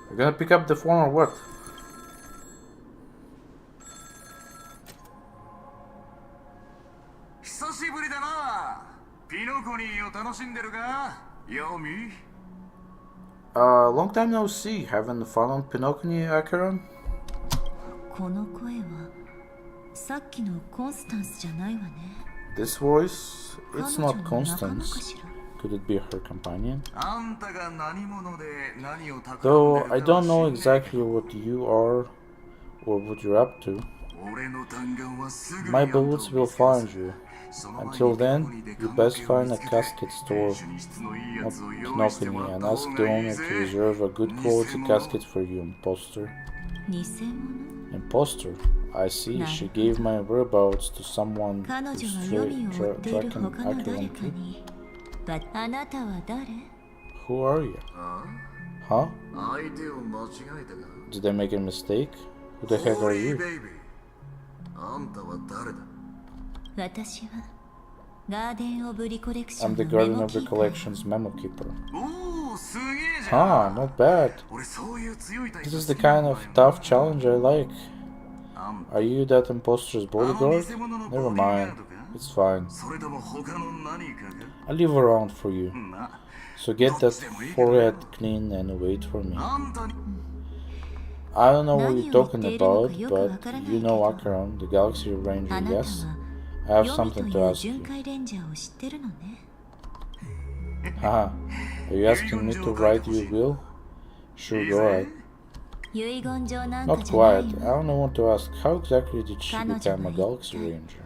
You're gonna pick up the phone or what? Long time no see. Having fun on Penacony, Acheron? This voice, it's not Constance. Could it be her companion? Though I don't know exactly what you are or what you're up to. My bullets will find you. Until then, you best find a casket store at Penacony and ask the owner to reserve a good quality casket for you, imposter. Imposter? I see. She gave my whereabouts to someone who's tracking Acheron too. Who are you? Huh? Did I make a mistake? Who the heck are you? I'm the Guardian of the Collection's memo keeper. Huh, not bad. This is the kind of tough challenge I like. Are you that imposter's bodyguard? Never mind, it's fine. I'll leave around for you. So get that forehead clean and wait for me. I don't know what you're talking about, but you know Acheron, the Galaxy Ranger, yes? I have something to ask you. Haha, are you asking me to write your will? Sure, go ahead. Not quite. I only want to ask, how exactly did she become a Galaxy Ranger?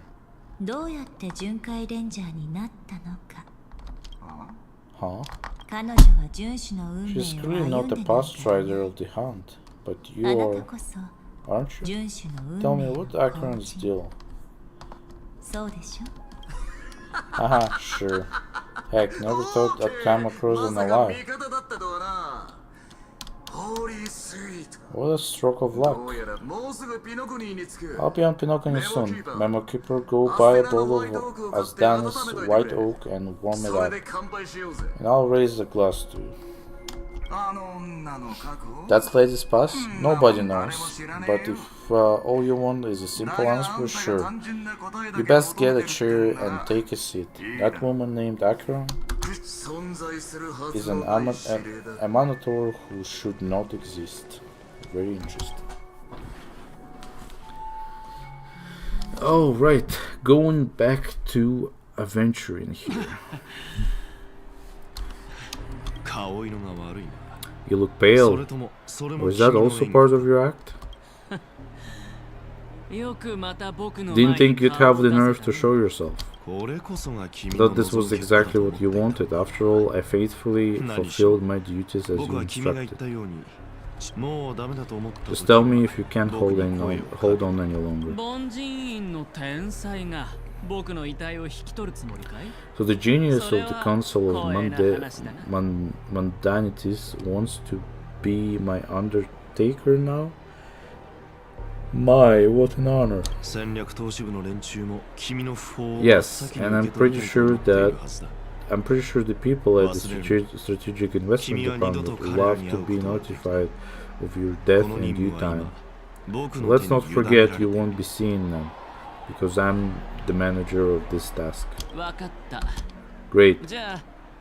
Huh? She's clearly not a past rider of the hunt, but you are, aren't you? Tell me, what Acheron's deal? Haha, sure. Heck, never thought I'd come across them alive. What a stroke of luck. I'll be on Penacony soon. Memo Keeper, go buy a bottle of Asdanis White Oak and warm it up. And I'll raise a glass to you. That's Lady's Pass? Nobody knows. But if all you want is a simple answer, sure. You best get a chair and take a seat. That woman named Acheron is an emanator who should not exist. Very interesting. Oh, right. Going back to Aventurine here. You look pale. Or is that also part of your act? Didn't think you'd have the nerve to show yourself. Thought this was exactly what you wanted. After all, I faithfully fulfilled my duties as you instructed. Just tell me if you can't hold on any longer. So the genius of the Council of Mundanities wants to be my undertaker now? My, what an honor. Yes, and I'm pretty sure the people at the Strategic Investment Department would love to be notified of your death in due time. So let's not forget you won't be seeing them, because I'm the manager of this task. Great.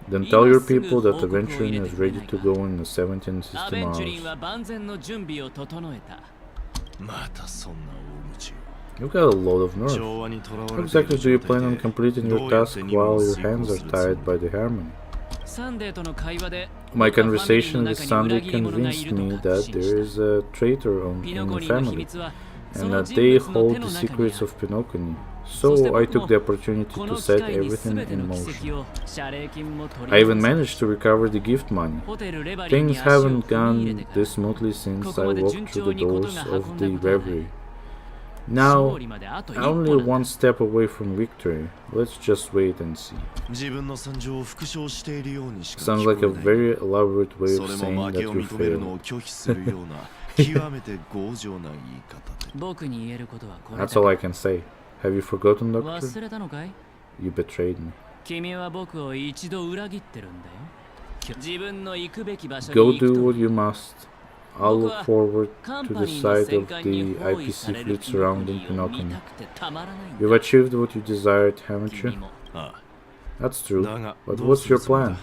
Then tell your people that Aventurine is ready to go in 17 system hours. You got a lot of nerve. How exactly do you plan on completing your task while your hands are tied by the harmony? My conversation with Sunday convinced me that there is a traitor in the family, and that they hold the secrets of Penacony. So I took the opportunity to set everything in motion. I even managed to recover the gift money. Things haven't gone this smoothly since I walked through the doors of the reverie. Now, only one step away from victory. Let's just wait and see. Sounds like a very elaborate way of saying that you failed. That's all I can say. Have you forgotten, Doctor? You betrayed me. Go do what you must. I'll look forward to the sight of the IPC fleet surrounding Penacony. You've achieved what you desired, haven't you? That's true, but what's your plan?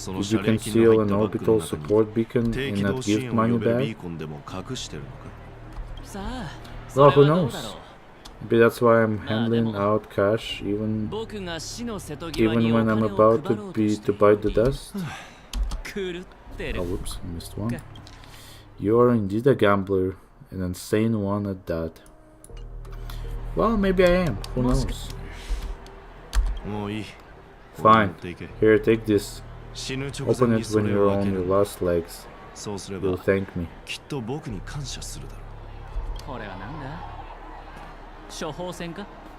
Did you conceal an orbital support beacon in that gift money bag? Well, who knows? Maybe that's why I'm handling out cash even when I'm about to bite the dust. Oh, whoops, I missed one. You are indeed a gambler, an insane one at that. Well, maybe I am, who knows? Fine, here, take this. Open it when you're on your last legs. You'll thank me.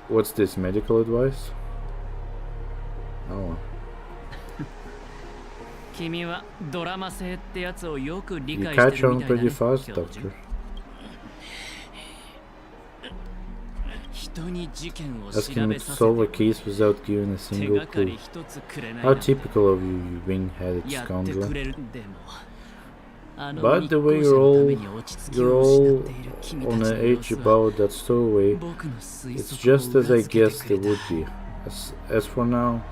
What's this, medical advice? Oh. You catch on pretty fast, doctor. Asking me to solve a case without giving a single clue. How typical of you, you wing-headed scoundrel. But the way you're all on the edge about that stowaway, it's just as I guessed it would be. As for now,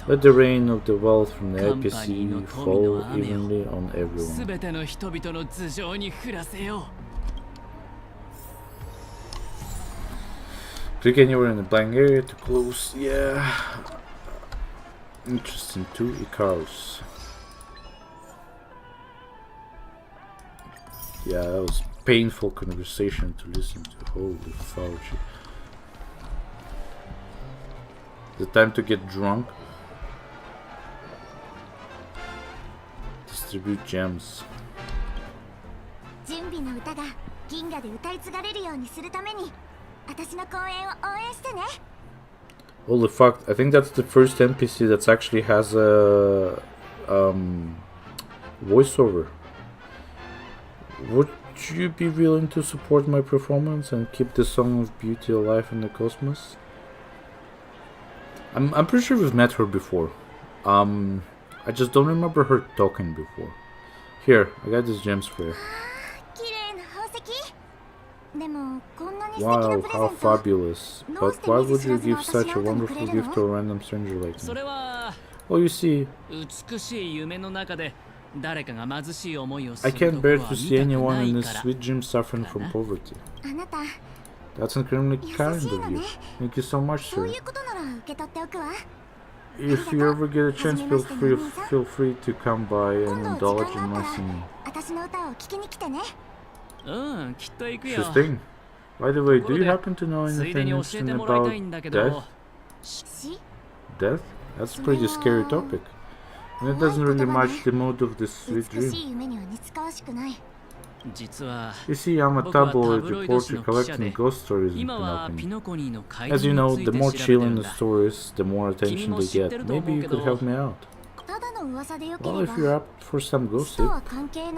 let the rain of the wealth from the IPC fall evenly on everyone. Click anywhere in the blank area to close. Yeah. Interesting. 2 Icarus. Yeah, that was painful conversation to listen to. Holy fudge. The time to get drunk. Distribute gems. Holy fuck, I think that's the first NPC that actually has a voiceover. Would you be willing to support my performance and keep the Song of Beauty alive in the cosmos? I'm pretty sure we've met her before. I just don't remember her talking before. Here, I got these gems for you. Wow, how fabulous. But why would you give such a wonderful gift to a random stranger like me? Well, you see, I can't bear to see anyone in this sweet dream suffering from poverty. That's incredibly kind of you. Thank you so much, sir. If you ever get a chance, feel free to come by and indulge in my singing. Sure thing. By the way, do you happen to know anything interesting about death? Death? That's a pretty scary topic. And it doesn't really match the mood of this sweet dream. You see, I'm a tabloid reporter collecting ghost stories in Penacony. As you know, the more chilling the stories, the more attention they get. Maybe you could help me out. Well, if you're up for some gossip,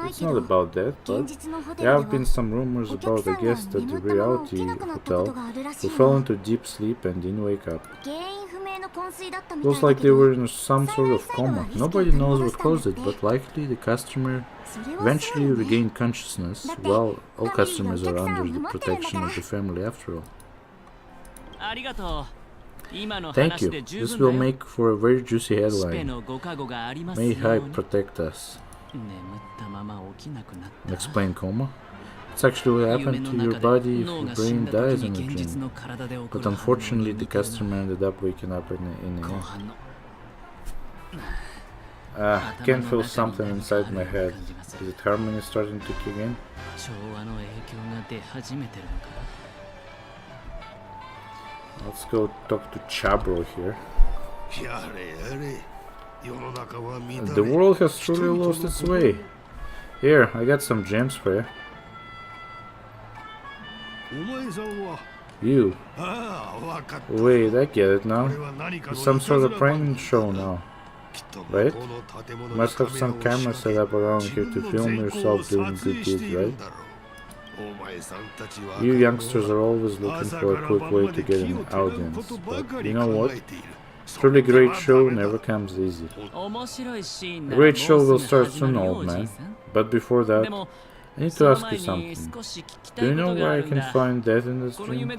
it's not about that, but there have been some rumors about a guest at the reality hotel who fell into deep sleep and didn't wake up. It was like they were in some sort of coma. Nobody knows what caused it, but likely the customer eventually regained consciousness. Well, all customers are under the protection of the family after all. Thank you. This will make for a very juicy headline. May hype protect us. Explain coma? It's actually what happened to your body if your brain dies in a dream. But unfortunately, the customer ended up waking up in I can feel something inside my head. Is it harmony starting to kick in? Let's go talk to Chabro here. The world has truly lost its way. Here, I got some gems for you. You. Wait, I get it now. It's some sort of prank show now. Right? You must have some camera set up around here to film yourself doing good deeds, right? You youngsters are always looking for a quick way to get an audience, but you know what? Truly great show never comes easy. A great show will start soon, old man. But before that, I need to ask you something. Do you know where I can find death in this dream?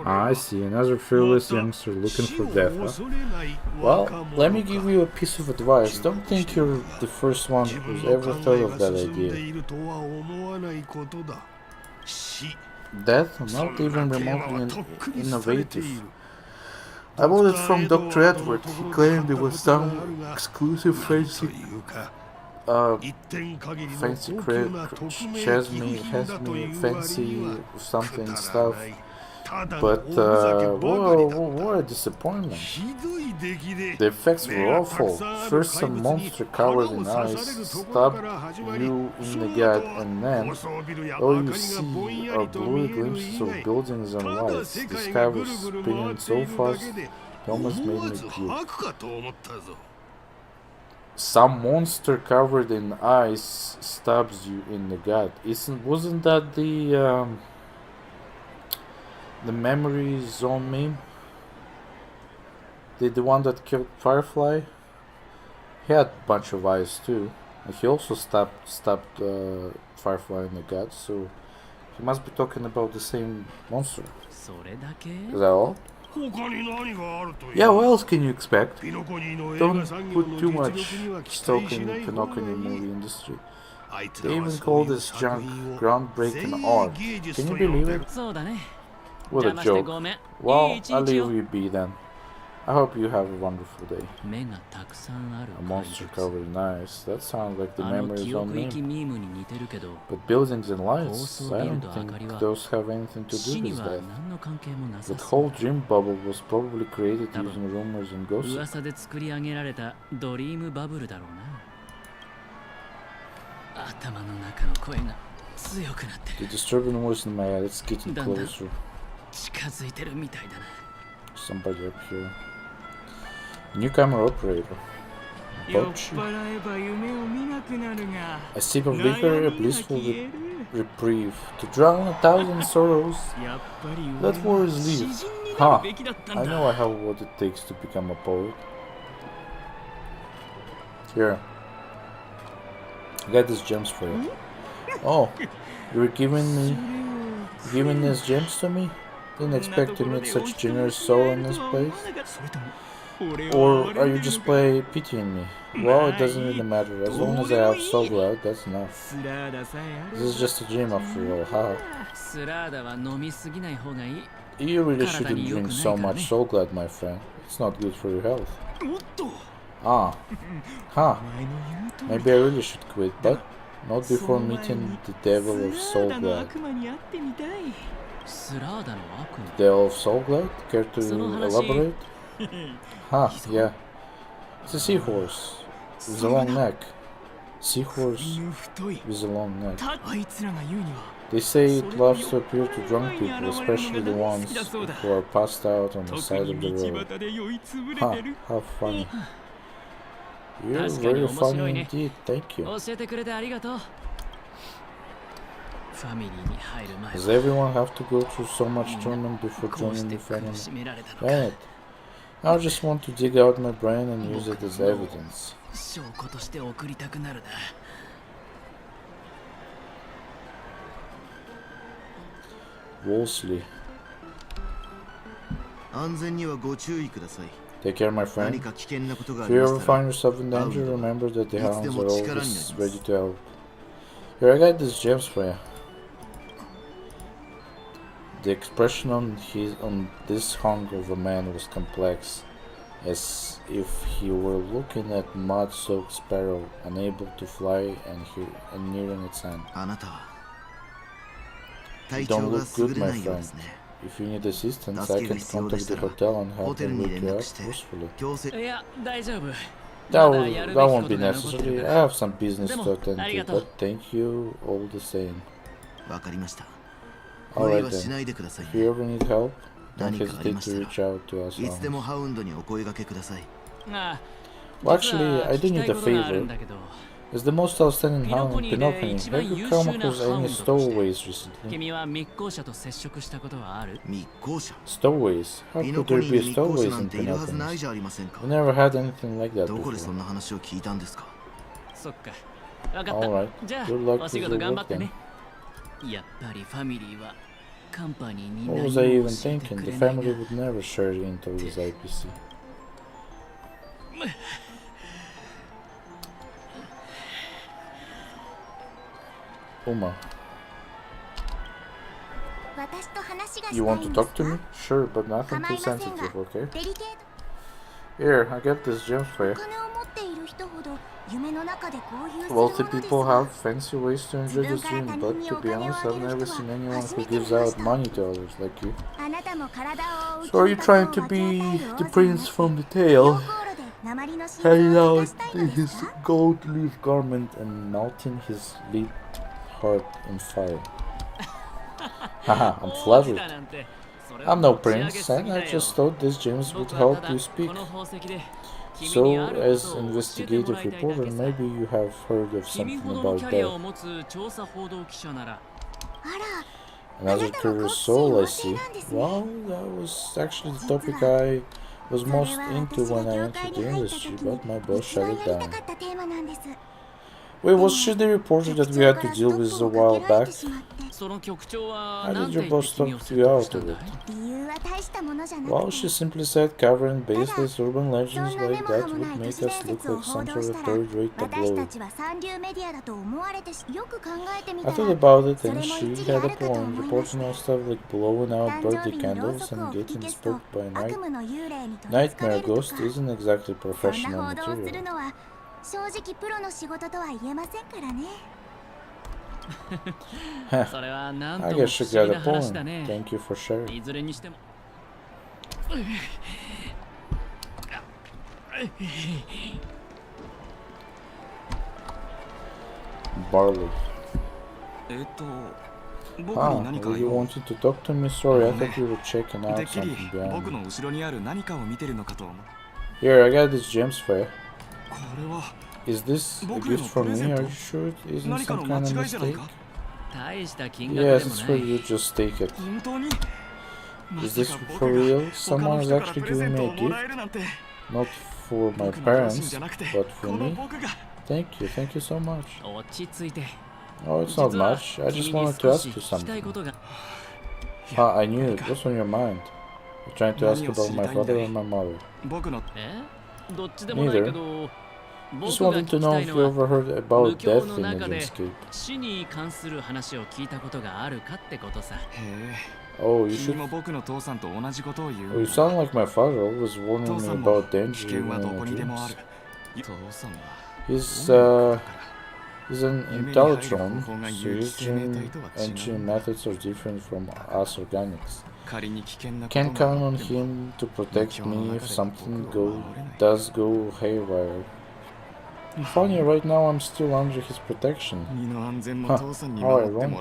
Ah, I see, another fearless youngster looking for death, huh? Well, let me give you a piece of advice. Don't think you're the first one who's ever thought of that idea. Death, not even remotely innovative. I bought it from Dr. Edward. He claimed it was some exclusive fancy fancy something stuff. But what a disappointment. The effects were awful. First some monster covered in ice stabbed you in the gut, and then all you see are blurry glimpses of buildings and lights. The sky was spinning so fast it almost made me puke. Some monster covered in ice stabs you in the gut. Wasn't that the memory zone meme? The one that killed Firefly? He had a bunch of eyes too. And he also stabbed Firefly in the gut, so he must be talking about the same monster. Is that all? Yeah, what else can you expect? Don't put too much stock in the Penacony movie industry. They even call this junk groundbreaking art. Can you believe it? What a joke. Well, I'll leave you be then. I hope you have a wonderful day. A monster covered in ice. That sounds like the memories on me. But buildings and lights, I don't think those have anything to do with that. That whole dream bubble was probably created using rumors and gossip. The disturbing voice in my head, it's getting closer. Somebody up here. New camera operator. Coach. A sip of liquor, a blissful reprieve. To drown 1,000 sorrows. Let worries leave. Ha! I know I have what it takes to become a poet. Here. I got these gems for you. Oh, you were giving these gems to me? Didn't expect to meet such generous soul in this place. Or are you just pitying me? Well, it doesn't really matter. As long as I have soul glad, that's enough. This is just a dream after all, huh? You really shouldn't drink so much soul glad, my friend. It's not good for your health. Ah. Huh. Maybe I really should quit, but not before meeting the devil of soul glad. The devil of soul glad? Care to elaborate? Huh, yeah. It's a seahorse with a long neck. Seahorse with a long neck. They say it loves to appear to drunk people, especially the ones who are passed out on the side of the road. Huh, how funny. You're very funny indeed, thank you. Does everyone have to go through so much torment before joining the family? Right. I just want to dig out my brain and use it as evidence. Wolseley. Take care, my friend. If you ever find yourself in danger, remember that the hounds are always ready to help. Here, I got these gems for you. The expression on this hunk of a man was complex, as if he were looking at mud-soaked sparrow, unable to fly and nearing its end. You don't look good, my friend. If you need assistance, I can contact the hotel and help them wake you up forcefully. That won't be necessary. I have some business to attend to, but thank you all the same. Alright then, if you ever need help, don't hesitate to reach out to us. Well, actually, I do need a favor. Is the most outstanding hound in Penacony. Have you come across any stowaways recently? Stowaways? How could there be stowaways in Penacony? We never had anything like that before. Alright, good luck with your work then. What was I even thinking? The family would never share the intel with IPC. Uma. You want to talk to me? Sure, but nothing too sensitive, okay? Here, I got this gem for you. Wealthy people have fancy ways to enjoy this dream, but to be honest, I've never seen anyone who gives out money to others like you. So are you trying to be the prince from the tale? Hanging out in his gold leaf garment and melting his lit heart in fire. Haha, I'm flattered. I'm no prince, and I just thought these gems would help you speak. So, as investigative reporter, maybe you have heard of something about that. Another curious soul, I see. Well, that was actually the topic I was most into when I entered the industry, but my boss shut it down. Wait, was she the reporter that we had to deal with a while back? How did your boss talk to you out of it? Well, she simply said covering baseless urban legends like that would make us look like some sort of third-rate tabloid. I thought about it and she had a point. Reporting on stuff like blowing out birthday candles and getting spooked by a nightmare ghost isn't exactly professional material. I guess she got a point. Thank you for sharing. Barley. Were you wanting to talk to me? Sorry, I thought you were checking out something behind me. Here, I got these gems for you. Is this a gift from me? Are you sure it isn't some kind of mistake? Yes, it's for you, just take it. Is this for real? Someone is actually giving me a gift? Not for my parents, but for me? Thank you so much. Oh, it's not much. I just wanted to ask you something. I knew it. What's on your mind? You're trying to ask about my father or my mother? Neither. Just wanted to know if you ever heard about death in Dreamscape. Oh, you should. Oh, you sound like my father, always warning me about danger even in my dreams. He's an Intellatron, so his dream entry methods are different from us organics. Can't count on him to protect me if something does go haywire. Funny, right now I'm still under his protection. How ironic.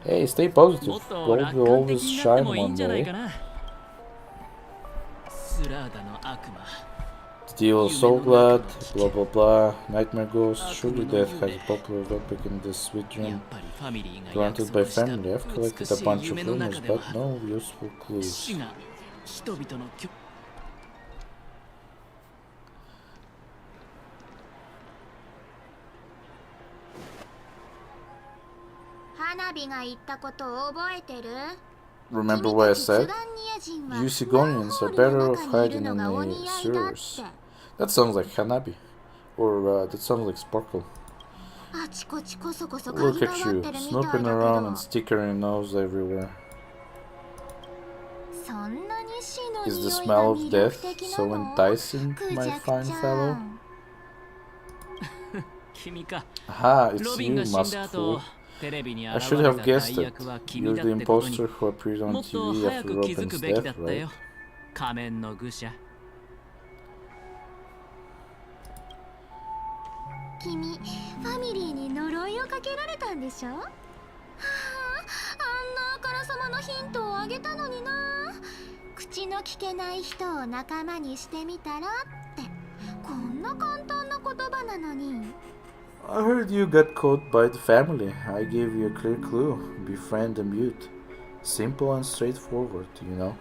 Hey, stay positive. Gold will always shine one day. The deal is so glad, blah blah blah, nightmare ghost, surely death has a popular topic in this sweet dream. Granted by family, I've collected a bunch of rumors, but no useful clues. Remember what I said? You Sigonians are better off hiding in the sewers. That sounds like Hanabi. Or that sounds like Sparkle. Look at you, snooping around and sticking your nose everywhere. Is the smell of death so enticing, my fine fellow? Aha, it's you, masked fool. I should have guessed it. You're the imposter who appeared on TV after Robin's death, right? こんな簡単な言葉なのに。 I heard you got caught by the family. I gave you a clear clue. Befriend the mute. Simple and straightforward, you know.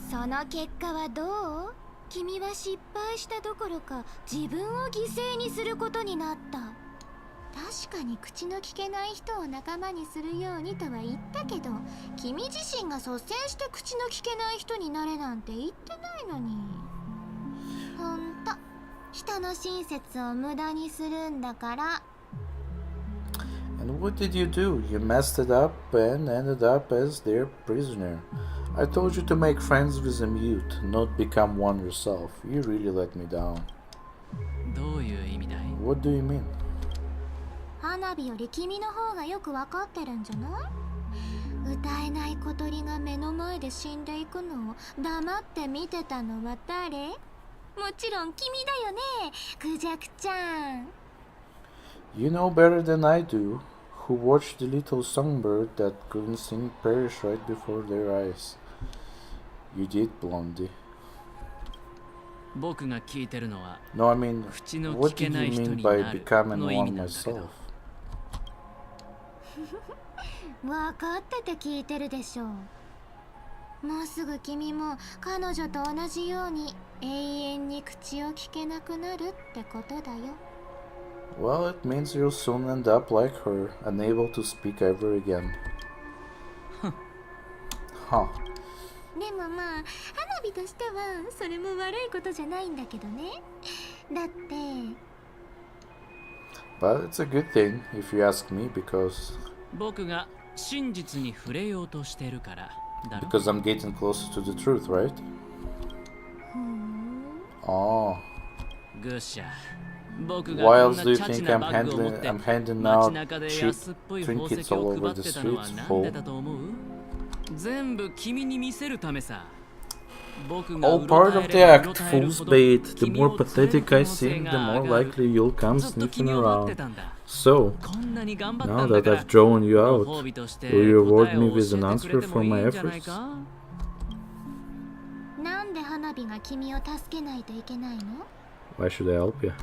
その結果はどう？君は失敗したどころか自分を犠牲にすることになった。確かに口の聞けない人を仲間にするようにとは言ったけど、君自身が率先して口の聞けない人になれなんて言ってないのに。ほんと、人の親切を無駄にするんだから。 And what did you do? You messed it up and ended up as their prisoner. I told you to make friends with a mute, not become one yourself. You really let me down. どういう意味だい？ What do you mean? 花火より君の方がよくわかってるんじゃない？歌えない小鳥が目の前で死んでいくのを黙って見てたのは誰？もちろん君だよね、クジャクちゃん。 You know better than I do. Who watched the little songbird that couldn't sing perish right before their eyes? You did, Blondie. 僕が聞いてるのは No, I mean, 口の what 聞け did ない you 人 mean に by なる becoming の意味 one なんだけど。 myself? わかってて聞いてるでしょう。もうすぐ君も彼女と同じように永遠に口を聞けなくなるってことだよ。 Well, it means you'll soon end up like her, unable to speak ever again. Huh. でもまあ、花火としてはそれも悪いことじゃないんだけどね。だって But it's a good thing, if you ask me, because 僕が真実に触れようとしてるからだろ。 I'm getting closer to the truth, right? ふん。 Oh. グッシャ、僕が Why こん else な do you チャチ think な I'm バッグを持って handing 街 out 中で cheap 安っぽい宝 trinkets 石 all を over 配 the ってたのは streets なん for でだと思う？全部君に見せるためさ。僕が all うろ part た of え the ればう act, ろたえる fool's ほど bait. The 君 more を連れ pathetic I る可能性 seem, が the 上 more がる。 likely you'll come ずっと sniffing 君を待って around. たんだ。 So, こんなに頑張った now んだ that から I've drawn you ご out, 褒美として will you 答 reward えを me 教 with an えてくれ answer て for もいい my んじゃない efforts? か？なんで花火が君を助けないといけないの？ Why should I help you?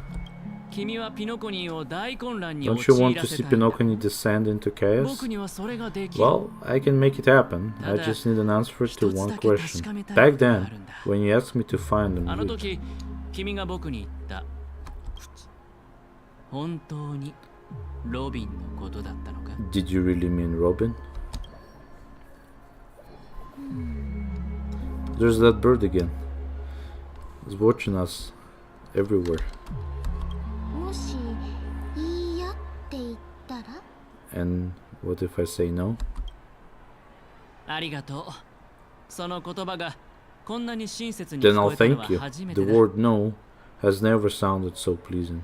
君はピノコニーを大混乱に Don't you 陥 want ら to せ see たんだ。 Penacony descend into chaos? 僕にはそれができる。 Well, I can make it happen. I just need an answer to one question. Back then, when you asked me to find あの them, 時、君が僕に言った。本当にロビンのことだったのか？ did you really mean Robin? There's that bird again. It's watching us everywhere. もしいいやって言ったら？ And what if I say no? ありがとう。その言葉がこんなに親切に Then 聞 I'll こえたのは thank you. 初め The てだ。 word no has never sounded so pleasing.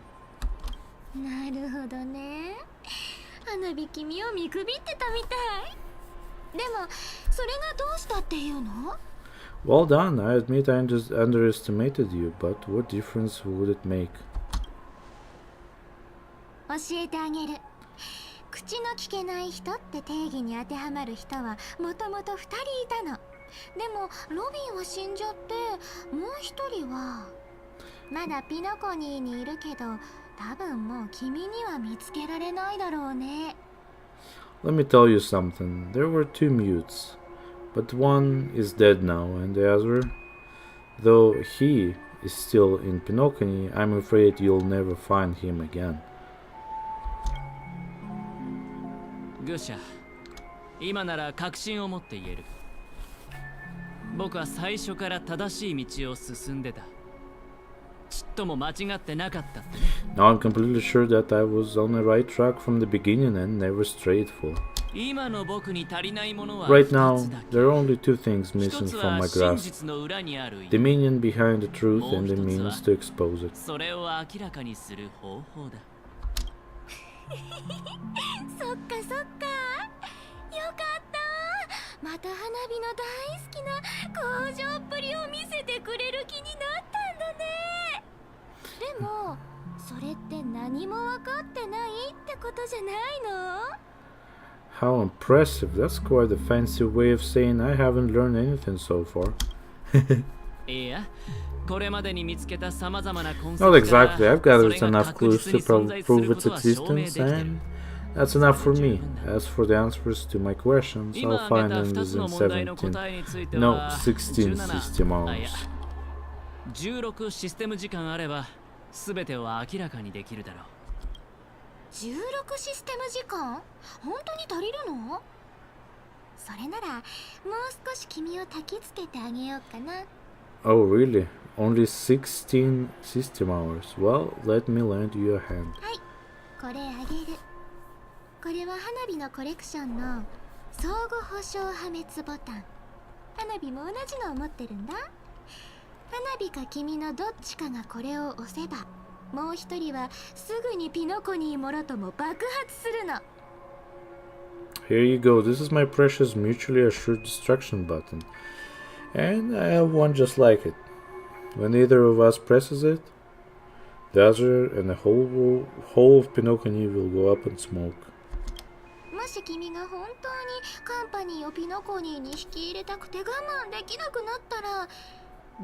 なるほどね。花火君を見くびってたみたい。でもそれがどうしたっていうの？ Well done. I admit I just underestimated you, but what difference would it make? 教えてあげる。口の聞けない人って定義に当てはまる人はもともと2人いたの。でもロビンは死んじゃってもう1人はまだピノコニーにいるけど多分もう君には見つけられないだろうね。 Let me tell you something. There were two mutes, but one is dead now, and the other, though he is still in Penacony, I'm afraid you'll never find him again. グッシャ、今なら確信を持って言える。僕は最初から正しい道を進んでた。ちっとも間違ってなかったってね。 Now I'm completely sure that I was on the right track from the beginning and never strayed full. 今の僕に足りないものは Right 2 now, つだけ。 there are only two things 一 missing つ from は my 真 grasp. 実の裏にある The meaning behind the truth and the もう一つは means to expose it. それを明らかにする方法だ。そっかそっか。よかった。また花火の大好きな工場っぷりを見せてくれる気になったんだね。でもそれって何も分かってないってことじゃないの？ How impressive. That's quite a fancy way of saying I haven't learned anything so far. Not exactly, I've gathered enough clues to prove its existence, and that's enough for me. As for the answers to my questions, I'll find them within 16 system hours. 16システム時間あれば全てを明らかにできるだろう。16システム時間？本当に足りるの？それならもう少し君を焚きつけてあげようかな。Oh really? Only 16 system hours? Well, let me lend you a hand. はい、これあげる。これは花火のコレクションの相互保証破滅ボタン。花火も同じのを持ってるんだ。花火か君のどっちかがこれを押せば、もう一人はすぐにピノコニーもろとも爆発するの。Here you go, this is my precious mutually assured destruction button. And I have one just like it. When either of us presses it, the other and the whole of Penacony will go up in smoke. もし君が本当にカンパニーをピノコニーに引き入れたくて我慢できなくなったら、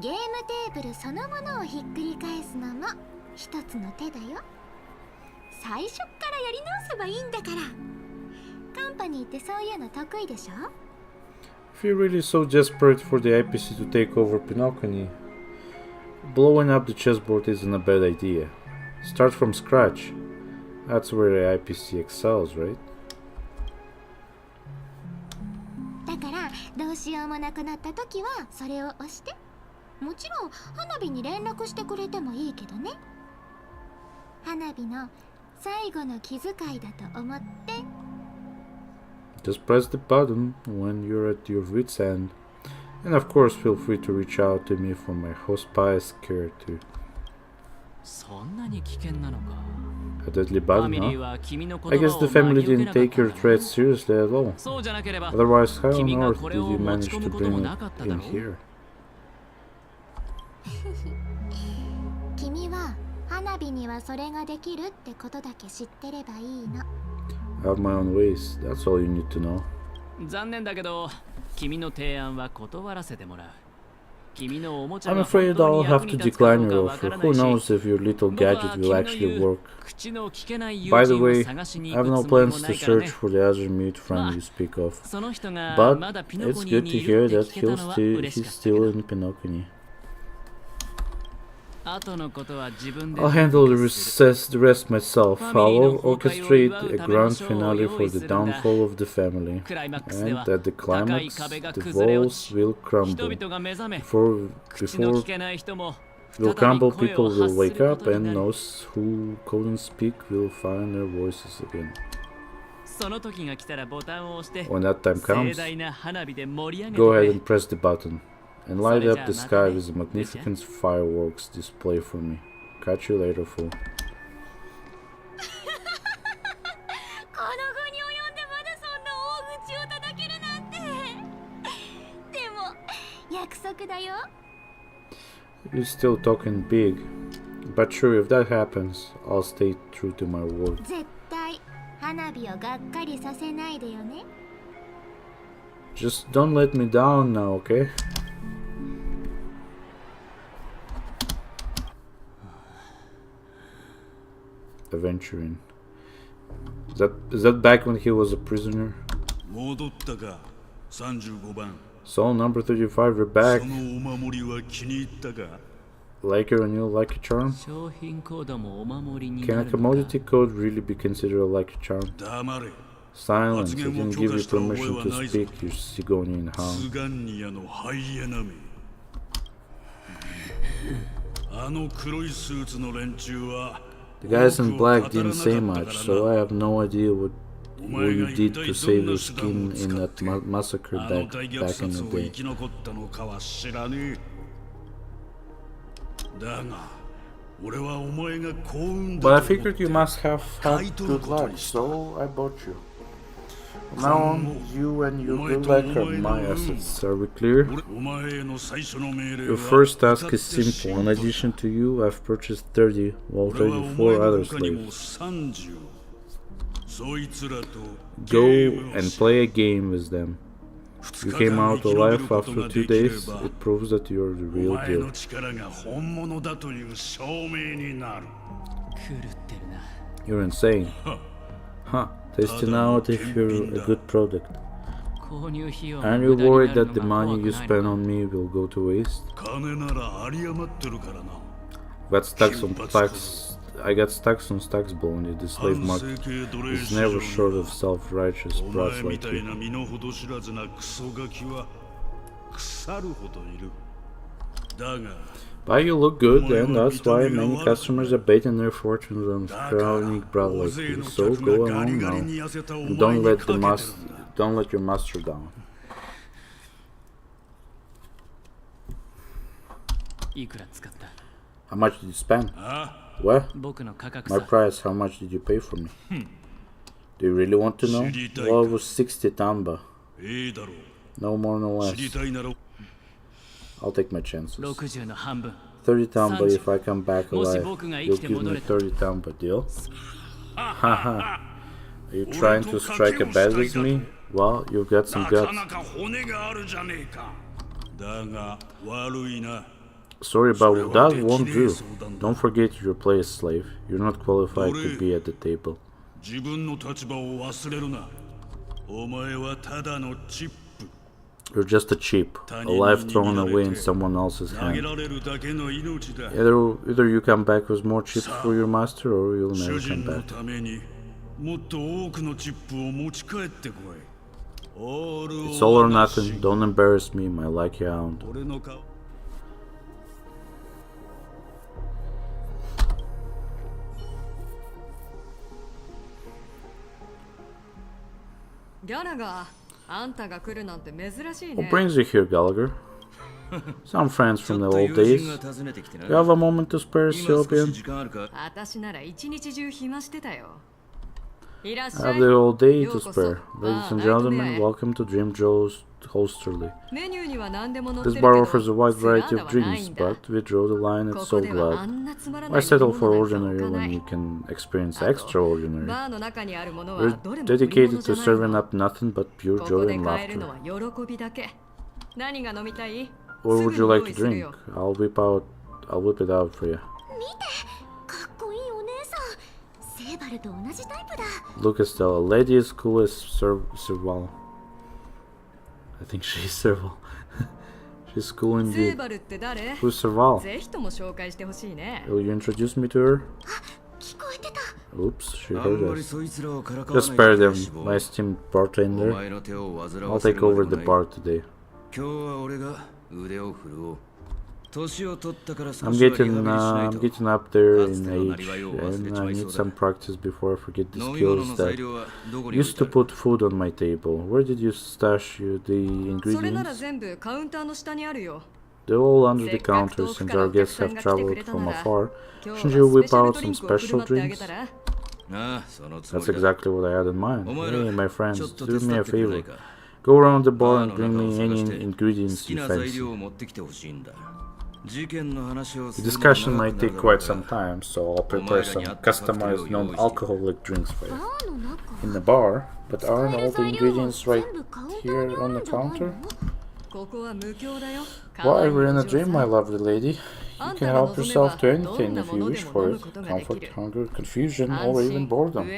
ゲームテーブルそのものをひっくり返すのも一つの手だよ。最初からやり直せばいいんだから。カンパニーってそういうの得意でしょ？ If you're really so desperate for the IPC to take over Penacony, blowing up the chessboard isn't a bad idea. Start from scratch. That's where the IPC excels, right? だからどうしようもなくなった時はそれを押して。もちろん花火に連絡してくれてもいいけどね。花火の最後の気遣いだと思って。Just press the button when you're at your wit's end. And of course feel free to reach out to me for my hospice care too. そんなに危険なのか。 A deadly button, huh? I guess the family didn't take your threats seriously at all. Otherwise, how on earth did you manage to bring it in here? 君は花火にはそれができるってことだけ知ってればいいの。I have my own ways. That's all you need to know. 残念だけど、君の提案は断らせてもらう。I'm afraid I'll have to decline your offer. Who knows if your little gadget will actually work. By the way, I have no plans to search for the other mute friend you speak of. But it's good to hear that he's still in Penacony. I'll handle the rest myself. I'll orchestrate a grand finale for the downfall of the family. And at the climax, the walls will crumble. Before will crumble, people will wake up, and those who couldn't speak will find their voices again. When that time comes, go ahead and press the button. And light up the sky with a magnificent fireworks display for me. Catch you later, fool. この後に及んでまだそんな大口を叩けるなんて。でも約束だよ。You're still talking big. But sure, if that happens, I'll stay true to my word. 絶対花火をがっかりさせないでよね。Just don't let me down now, okay? Aventurine. Is that back when he was a prisoner? So number 35, you're back. Like your new lucky charm? Can a commodity code really be considered a lucky charm? Silence, I didn't give you permission to speak, you Sigonian hound. The guys in black didn't say much, so I have no idea what you did to save your skin in that massacre back in the day. But I figured you must have had good luck, so I bought you. From now on, you and your good luck are my assets. Are we clear? Your first task is simple. In addition to you, I've purchased 30, while 34 other slaves. Go and play a game with them. You came out alive after 2 days. It proves that you're the real deal. You're insane. Huh. Tasting out if you're a good product. Aren't you worried that the money you spend on me will go to waste? I got stacks on stacks, Bologna. The slave market is never short of self-righteous brats like you. But you look good, and that's why many customers are betting their fortunes on a chronic brat like you. So go along now, and don't let your master down. How much did you spend? What? My price, how much did you pay for me? Do you really want to know? Well, it was 60 tamba. No more, no less. I'll take my chances. 30 tamba if I come back alive. You'll give me 30 tamba, deal? Haha. Are you trying to strike a bet with me? Well, you've got some guts. Sorry, but that won't do. Don't forget you're a player slave. You're not qualified to be at the table. You're just a chip, a life thrown away in someone else's hand. Either you come back with more chips for your master, or you'll never come back. It's all or nothing. Don't embarrass me, my lucky hound. What brings you here, Gallagher? Some friends from the old days. You have a moment to spare, Sylvian? I have the whole day to spare. Ladies and gentlemen, welcome to Dream Joe's Hostelry. This bar offers a wide variety of drinks, but we draw the line at so glad. Why settle for ordinary when you can experience extraordinary? We're dedicated to serving up nothing but pure joy and laughter. What would you like to drink? I'll whip it out for you. Look, Estelle, a lady as cool as Serval. I think she's Serval. She's cool indeed. Who's Serval? Will you introduce me to her? Oops, she heard us. Just spare them, my esteemed bartender. I'll take over the bar today. I'm getting up there in age, and I need some practice before I forget the skills that used to put food on my table. Where did you stash the ingredients? They're all under the counter, since our guests have traveled from afar. Shouldn't you whip out some special drinks? That's exactly what I had in mind. Hey, my friends, do me a favor. Go around the bar and bring me any ingredients you fancy. The discussion might take quite some time, so I'll prepare some customized non-alcoholic drinks for you. In the bar, but aren't all the ingredients right here on the counter? Why, we're in a dream, my lovely lady. You can help yourself to anything if you wish for it. Comfort, hunger, confusion, or even boredom.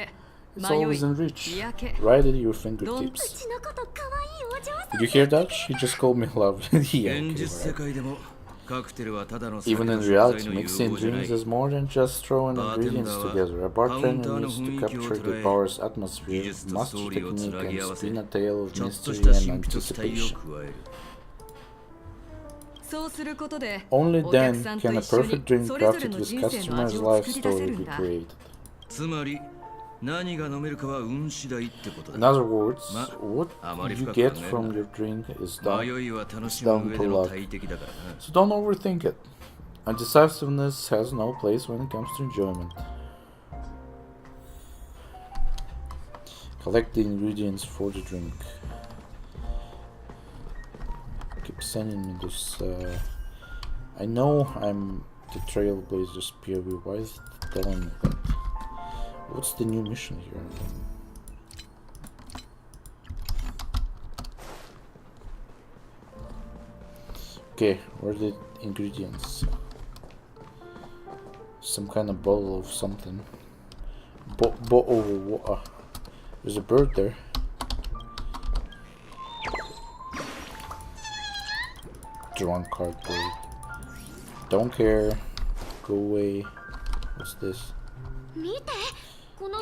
It's always in reach, right at your fingertips. Did you hear that? She just called me lovely. Yeah, okay, right. Even in reality, mixing drinks is more than just throwing ingredients together. A bartender needs to capture the bar's atmosphere, master technique, and spin a tale of mystery and anticipation. Only then can a perfect drink crafted with customer's life story be created. In other words, what you get from your drink is down to luck. So don't overthink it. Indecisiveness has no place when it comes to enjoyment. Collect the ingredients for the drink. Keep sending me this. I know I'm the Trailblazer's POV. Why is it telling me that? What's the new mission here? Okay, where are the ingredients? Some kind of bottle of something. Oh, there's a bird there. Drunkard bird. Don't care. Go away. What's this?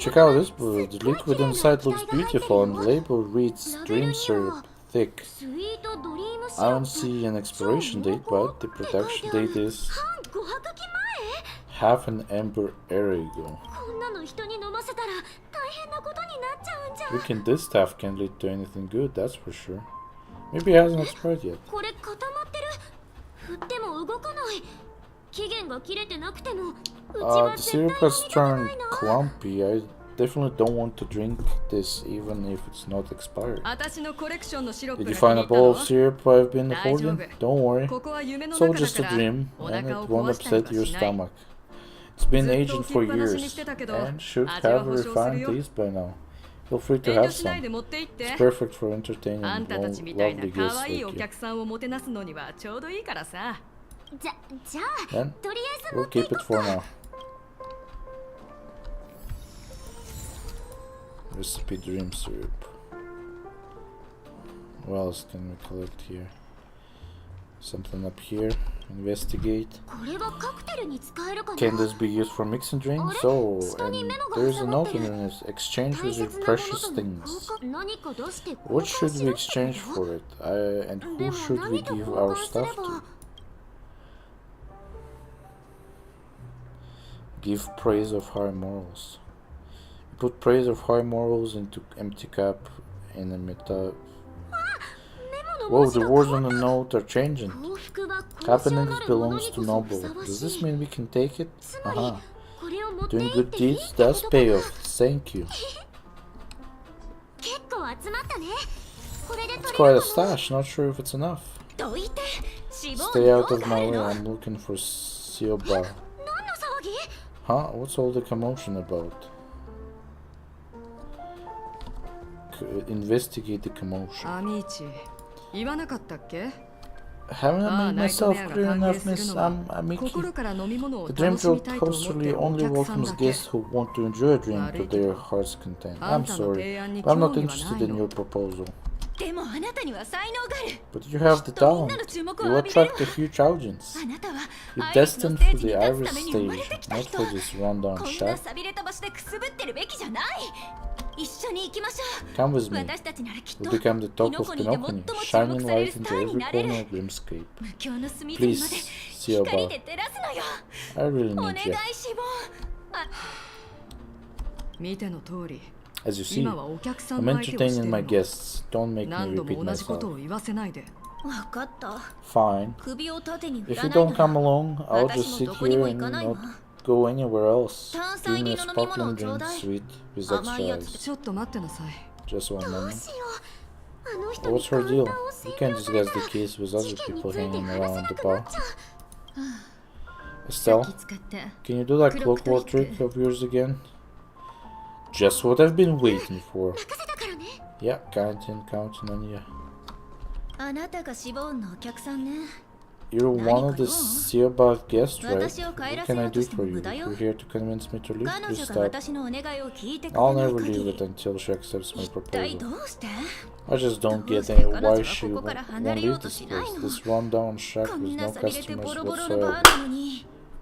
Check out this bird. The liquid inside looks beautiful and the label reads Dream Syrup Thick. I don't see an expiration date, but the production date is half an ember era ago. Drinking this stuff can't lead to anything good, that's for sure. Maybe it hasn't expired yet. The syrup has turned clumpy. I definitely don't want to drink this even if it's not expired. Did you find a bowl of syrup I've been holding? Don't worry. It's all just a dream and it won't upset your stomach. It's been aging for years and should have a refined taste by now. Feel free to have some. It's perfect for entertaining lovely guests like you. Then, we'll keep it for now. Recipe Dream Syrup. What else can we collect here? Something up here. Investigate. Can this be used for mixing drinks? Oh, and there's a note in it. Exchange with your precious things. What should we exchange for it? And who should we give our stuff to? Give praise of high morals. Put praise of high morals into empty cup in a meta. Whoa, the words on the note are changing. Happiness belongs to noble. Does this mean we can take it? Doing good deeds does pay off. Thank you. It's quite a stash, not sure if it's enough. Stay out of my way, I'm looking for Sioba. Huh? What's all the commotion about? Investigate the commotion. Haven't I made myself clear enough, Miss Amiki? The Dream Drop hostily only welcomes guests who want to enjoy a dream to their heart's content. I'm sorry, but I'm not interested in your proposal. But you have the talent. You attract a huge audience. You're destined for the Irish stage, not for this rundown shack. Come with me. We'll become the talk of Penacony, shining light into every corner of Grimscape. Please, Sioba. I really need you. As you see, I'm entertaining my guests. Don't make me repeat myself. Fine. If you don't come along, I'll just sit here and not go anywhere else. Give me a sparkling drink, sweet, with extra ice. Just one moment. What's her deal? You can't discuss the case with other people hanging around the bar. Estelle, can you do that clockwork trick of yours again? Just what I've been waiting for. Yeah, counting on you. You're one of the Sioba guests, right? What can I do for you? You're here to convince me to leave? Please stop. I'll never leave it until she accepts my proposal. I just don't get why she won't leave this place. This rundown shack with no customers whatsoever.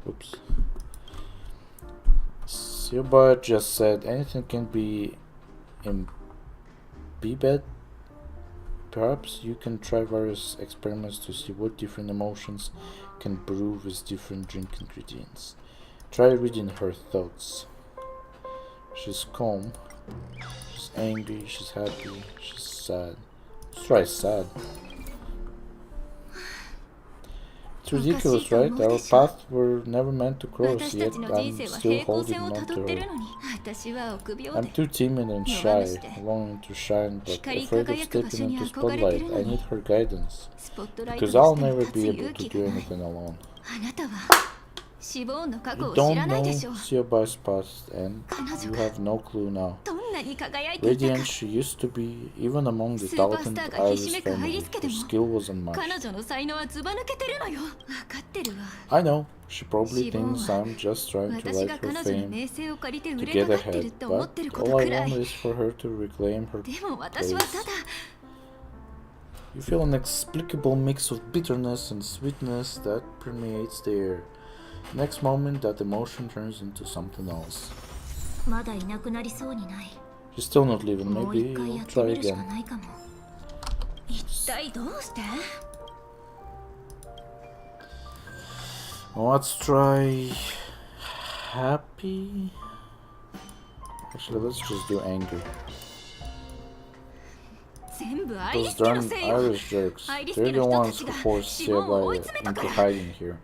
Oops. Sioba just said anything can be in B-bed. Perhaps you can try various experiments to see what different emotions can brew with different drink ingredients. Try reading her thoughts. She's calm, she's angry, she's happy, she's sad. Let's try sad. It's ridiculous, right? Our paths were never meant to cross, yet I'm still holding on to her. I'm too timid and shy, longing to shine, but afraid of stepping into spotlight. I need her guidance, because I'll never be able to do anything alone. You don't know Sioba's past, and you have no clue now. Radiant she used to be, even among the talented Irish family. Her skill was unmatched. I know, she probably thinks I'm just trying to ride her fame to get ahead, but all I want is for her to reclaim her place. You feel an inexplicable mix of bitterness and sweetness that permeates the air. Next moment, that emotion turns into something else. She's still not leaving. Maybe I'll try again. Let's try happy. Actually, let's just do angry. Those darn Irish jerks. They're the ones who forced Siabai into hiding here.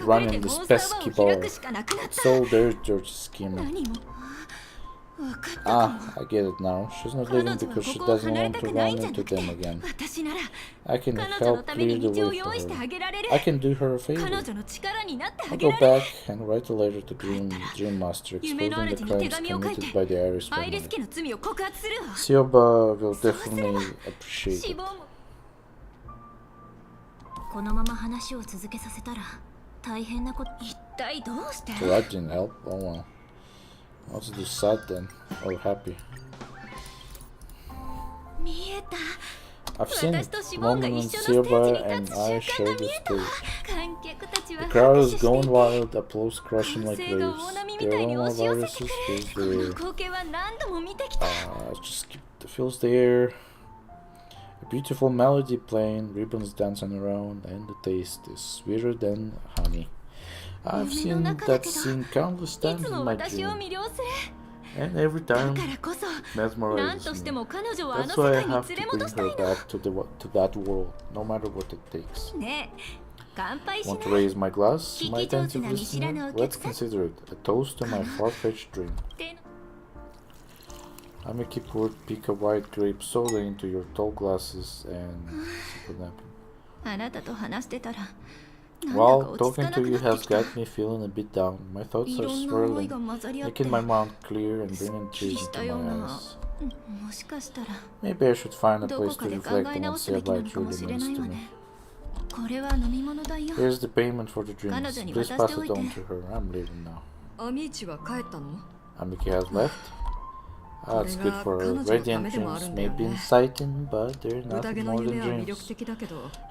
Running this pesky bar. It's all their dirty scheming. Ah, I get it now. She's not leaving because she doesn't want to run into them again. I can help clear the way for her. I can do her a favor. I'll go back and write a letter to Dream Master exposing the crimes committed by the Irish family. Sioba will definitely appreciate it. So that didn't help? Oh well. Let's do sad then, or happy. I've seen it. The moment when Sioba and I shared the stage. The crowd is going wild, applause crushing like waves. The aroma of viruses fills the air. Just fills the air. A beautiful melody playing, ribbons dancing around, and the taste is sweeter than honey. I've seen that scene countless times in my dream, and every time mesmerizes me. That's why I have to bring her back to that world, no matter what it takes. Want to raise my glass, my attentive listener? Let's consider it a toast to my far-fetched dream. I may keep word, pick a white grape soda into your tall glasses and sip a napkin. Well, talking to you has got me feeling a bit down. My thoughts are swirling, making my mind clear and bringing tears into my eyes. Maybe I should find a place to reflect on what Siabai truly means to me. Here's the payment for the drinks. Please pass it on to her. I'm leaving now. Amiki has left. It's good for her. Radiant dreams may be inciting, but they're nothing more than dreams.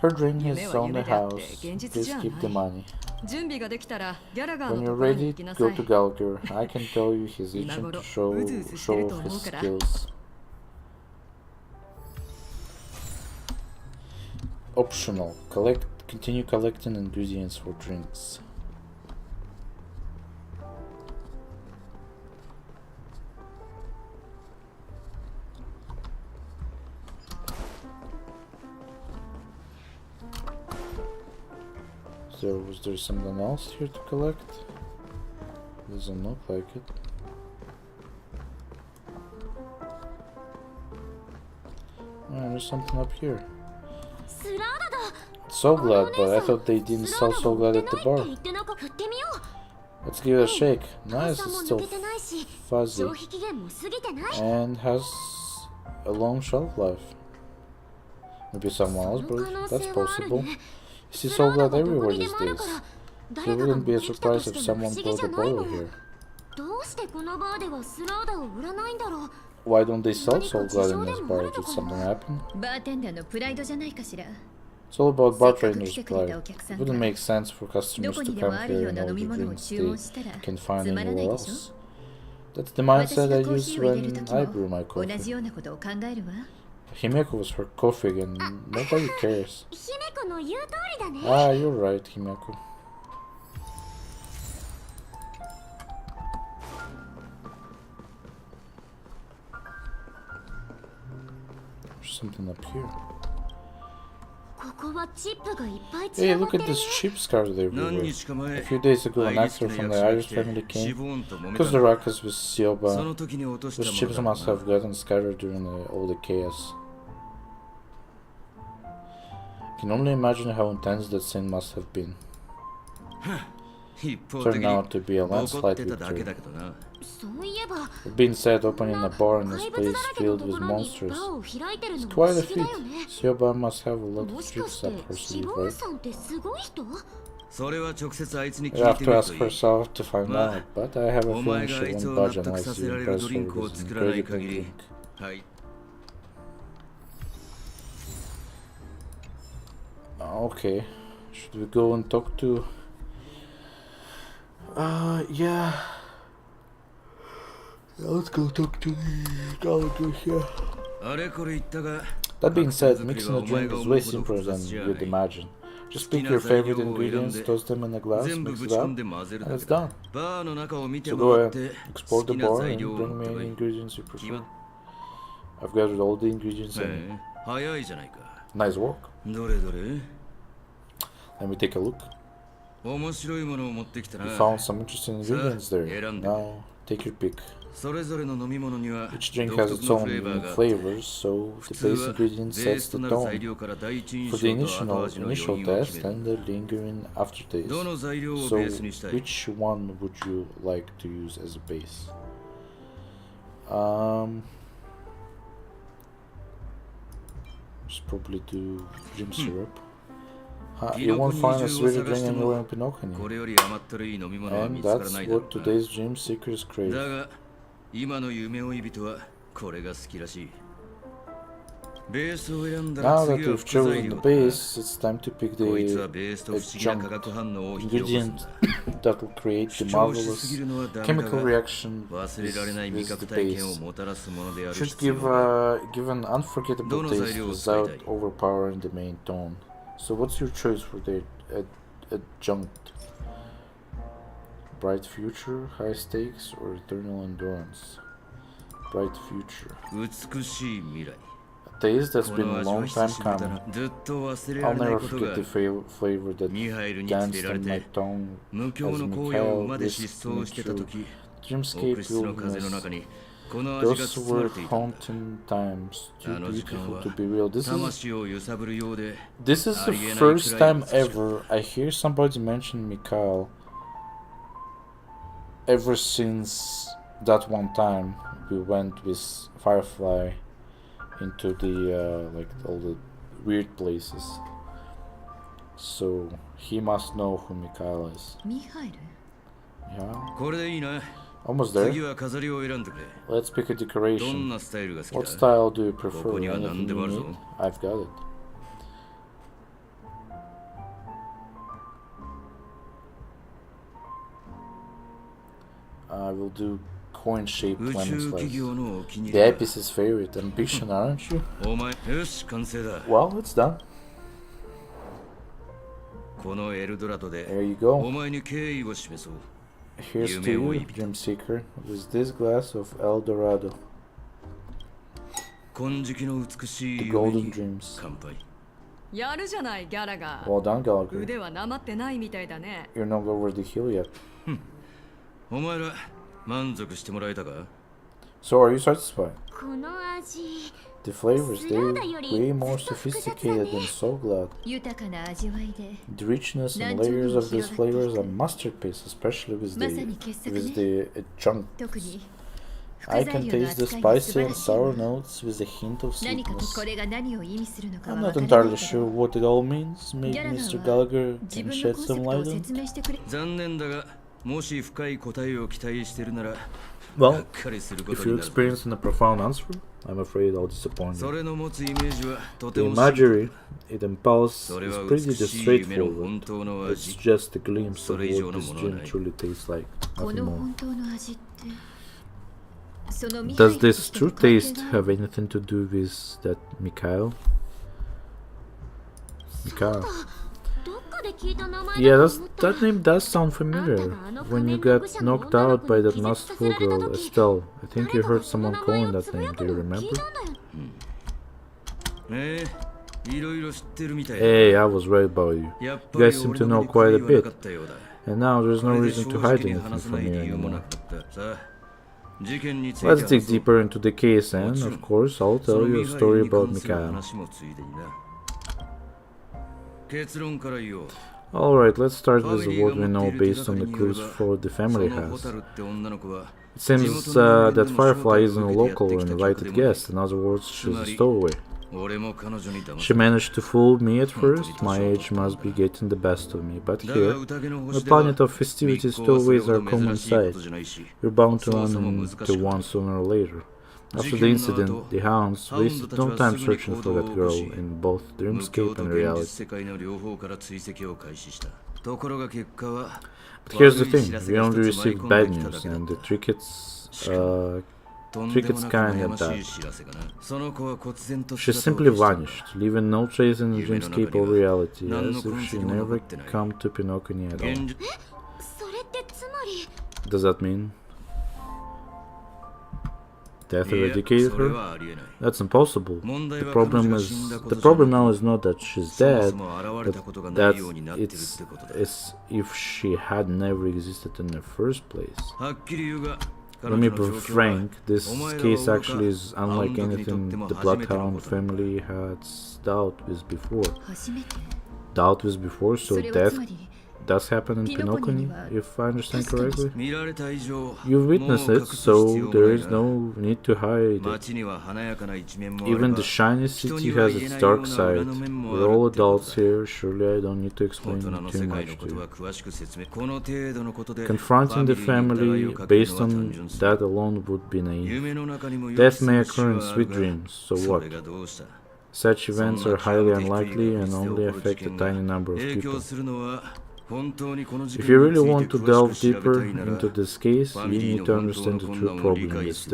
Her dream is on the house. Please keep the money. When you're ready, go to Gallagher. I can tell you he's itching to show off his skills. Optional. Continue collecting ingredients for drinks. So was there something else here to collect? Doesn't look like it. Oh, there's something up here. So glad, but I thought they didn't sell so glad at the bar. Let's give it a shake. Nice, it's still fuzzy and has a long shelf life. Maybe someone else brewed. That's possible. You see so glad everywhere these days. So it wouldn't be a surprise if someone brought a bottle here. Why don't they sell so glad in this bar? Did something happen? It's all about bartender's pride. It wouldn't make sense for customers to come here and order drinks they can find anywhere else. That's the mindset I use when I brew my coffee. Himeko was her coffee again. Nobody cares. Ah, you're right, Himeko. There's something up here. Hey, look at this chip scars everywhere. A few days ago, an actor from the Irish family came because the ruckus with Sioba. Those chips must have gotten scattered during all the chaos. I can only imagine how intense that scene must have been. turned out to be a landslide victory. そういえば With being said, opening a bar in this place filled with monsters. It's quite a feat. Sioba must have a lot of tricks up her sleeve, right? さんってすごい人 You have to ask herself to find out, but I have a feeling she won't budge unless you impress her with this incredible drink. Okay, should we go and talk to... yeah. Let's go talk to the Gallagher here. That being said, mixing a drink is way simpler than you'd imagine. Just pick your favorite ingredients, toss them in a glass, mix it up, and it's done. So go ahead, explore the bar and bring me any ingredients you prefer. I've gathered all the ingredients and... Nice work. Let me take a look. You found some interesting ingredients there. Now, take your pick. Each drink has its own unique flavors, so the base ingredient sets the tone for the initial test and the lingering aftertaste. So, which one would you like to use as a base? Just probably do gym syrup. You won't find a sweeter drink anywhere in Penacony. And that's what today's gym seekers crave. Now that you've chosen the base, it's time to pick the adjunct ingredient that will create the marvelous chemical reaction with the base. Should give an unforgettable taste without overpowering the main tone. So what's your choice for the adjunct? Bright future, high stakes, or eternal endurance? Bright future. A taste that's been a long time coming. I'll never forget the flavor that danced on my tongue as Mikhail whisked me through dreamscape wilderness. Those were haunting times, too beautiful to be real. This is the first time ever I hear somebody mention Mikhail. Ever since that one time we went with Firefly into the like all the weird places. So he must know who Mikhail is. Yeah. Almost there. Let's pick a decoration. What style do you prefer? Anything you need? I've got it. I will do coin-shaped lemon slice. The Apis' favorite ambition, aren't you? Well, it's done. There you go. Here's to you, Dream Seeker, with this glass of El Dorado. The golden dreams. Well done, Gallagher. You're not over the hill yet. So are you satisfied? The flavors, they're way more sophisticated than so glad. The richness and layers of these flavors are masterpiece, especially with the adjunct. I can taste the spicy and sour notes with a hint of sweetness. I'm not entirely sure what it all means. Maybe Mr. Gallagher can shed some light on it. Well, if you're experiencing a profound answer, I'm afraid I'll disappoint you. The imagery it impels is pretty straightforward. It's just a glimpse of what this gin truly tastes like, nothing more. Does this true taste have anything to do with that Mikhail? Mikhail. Yeah, that name does sound familiar. When you got knocked out by that masterful girl, Estelle, I think you heard someone calling that name. Do you remember? Hey, I was right about you. You guys seem to know quite a bit. And now there's no reason to hide anything from me anymore. Let's dig deeper into the case and, of course, I'll tell you a story about Mikhail. Alright, let's start with what we know based on the clues for the family has. It seems that Firefly isn't a local or invited guest, in other words, she's a stowaway. She managed to fool me at first, my age must be getting the best of me, but here, on the planet of festivities, stowaways are common sight. You're bound to run into one sooner or later. After the incident, the hounds wasted no time searching for that girl in both dreamscape and reality. But here's the thing, we only received bad news, and the tricket's kinda bad. She simply vanished, leaving no trace in the dreamscape or reality, as if she never come to Penacony at all. Does that mean death eradicated her? That's impossible. The problem now is not that she's dead, but that it's as if she had never existed in the first place. Let me be frank, this case actually is unlike anything the Bloodhound family had dealt with before. So death does happen in Penacony, if I understand correctly. You've witnessed it, so there is no need to hide it. Even the shiny city has its dark side. We're all adults here, surely I don't need to explain too much to you. Confronting the family based on that alone would be naive. Death may occur in sweet dreams, so what? Such events are highly unlikely and only affect a tiny number of people. If you really want to delve deeper into this case, you need to understand the true problem with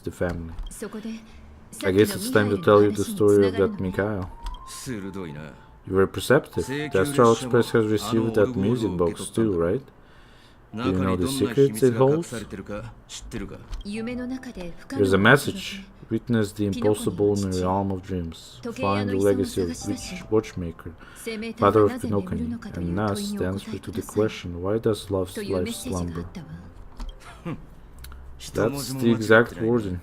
the family. I guess it's time to tell you the story of that Mikhail. You were perceptive. The Astral Express has received that music box too, right? Do you know the secrets it holds? There's a message. Witness the impossible in the realm of dreams. Find the legacy of Watchmaker, father of Penacony, and thus the answer to the question, why does life slumber? That's the exact wording.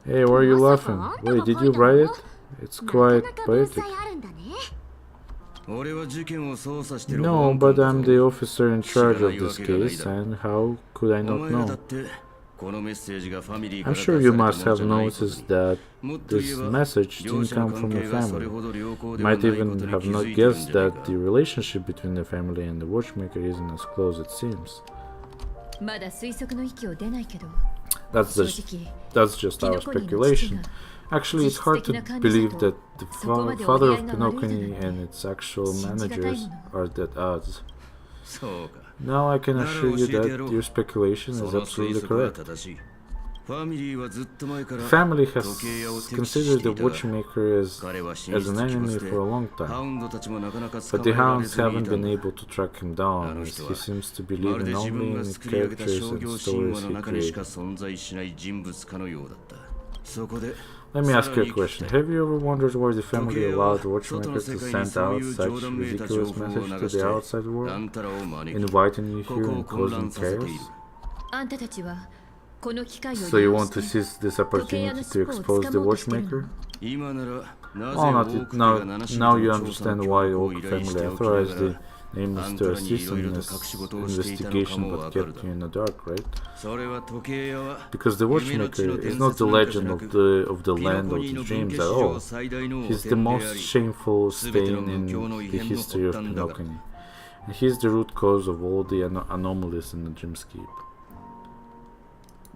Hey, why are you laughing? Wait, did you write it? It's quite poetic. No, but I'm the officer in charge of this case, and how could I not know? I'm sure you must have noticed that this message didn't come from the family. You might even have not guessed that the relationship between the family and the Watchmaker isn't as close as it seems. That's just our speculation. Actually, it's hard to believe that the father of Penacony and its actual managers are at odds. Now I can assure you that your speculation is absolutely correct. The family has considered the Watchmaker as an enemy for a long time, but the hounds haven't been able to track him down, as he seems to be living only in the characters and stories he created. Let me ask you a question. Have you ever wondered why the family allowed the Watchmaker to send out such ridiculous message to the outside world, inviting you here and causing chaos? So you want to seize this opportunity to expose the Watchmaker? Well, now you understand why the Oak family authorized the nameless to assist in this investigation but kept you in the dark, right? Because the Watchmaker is not the legend of the land of the dreams at all. He's the most shameful stain in the history of Penacony. And he's the root cause of all the anomalies in the dreamscape.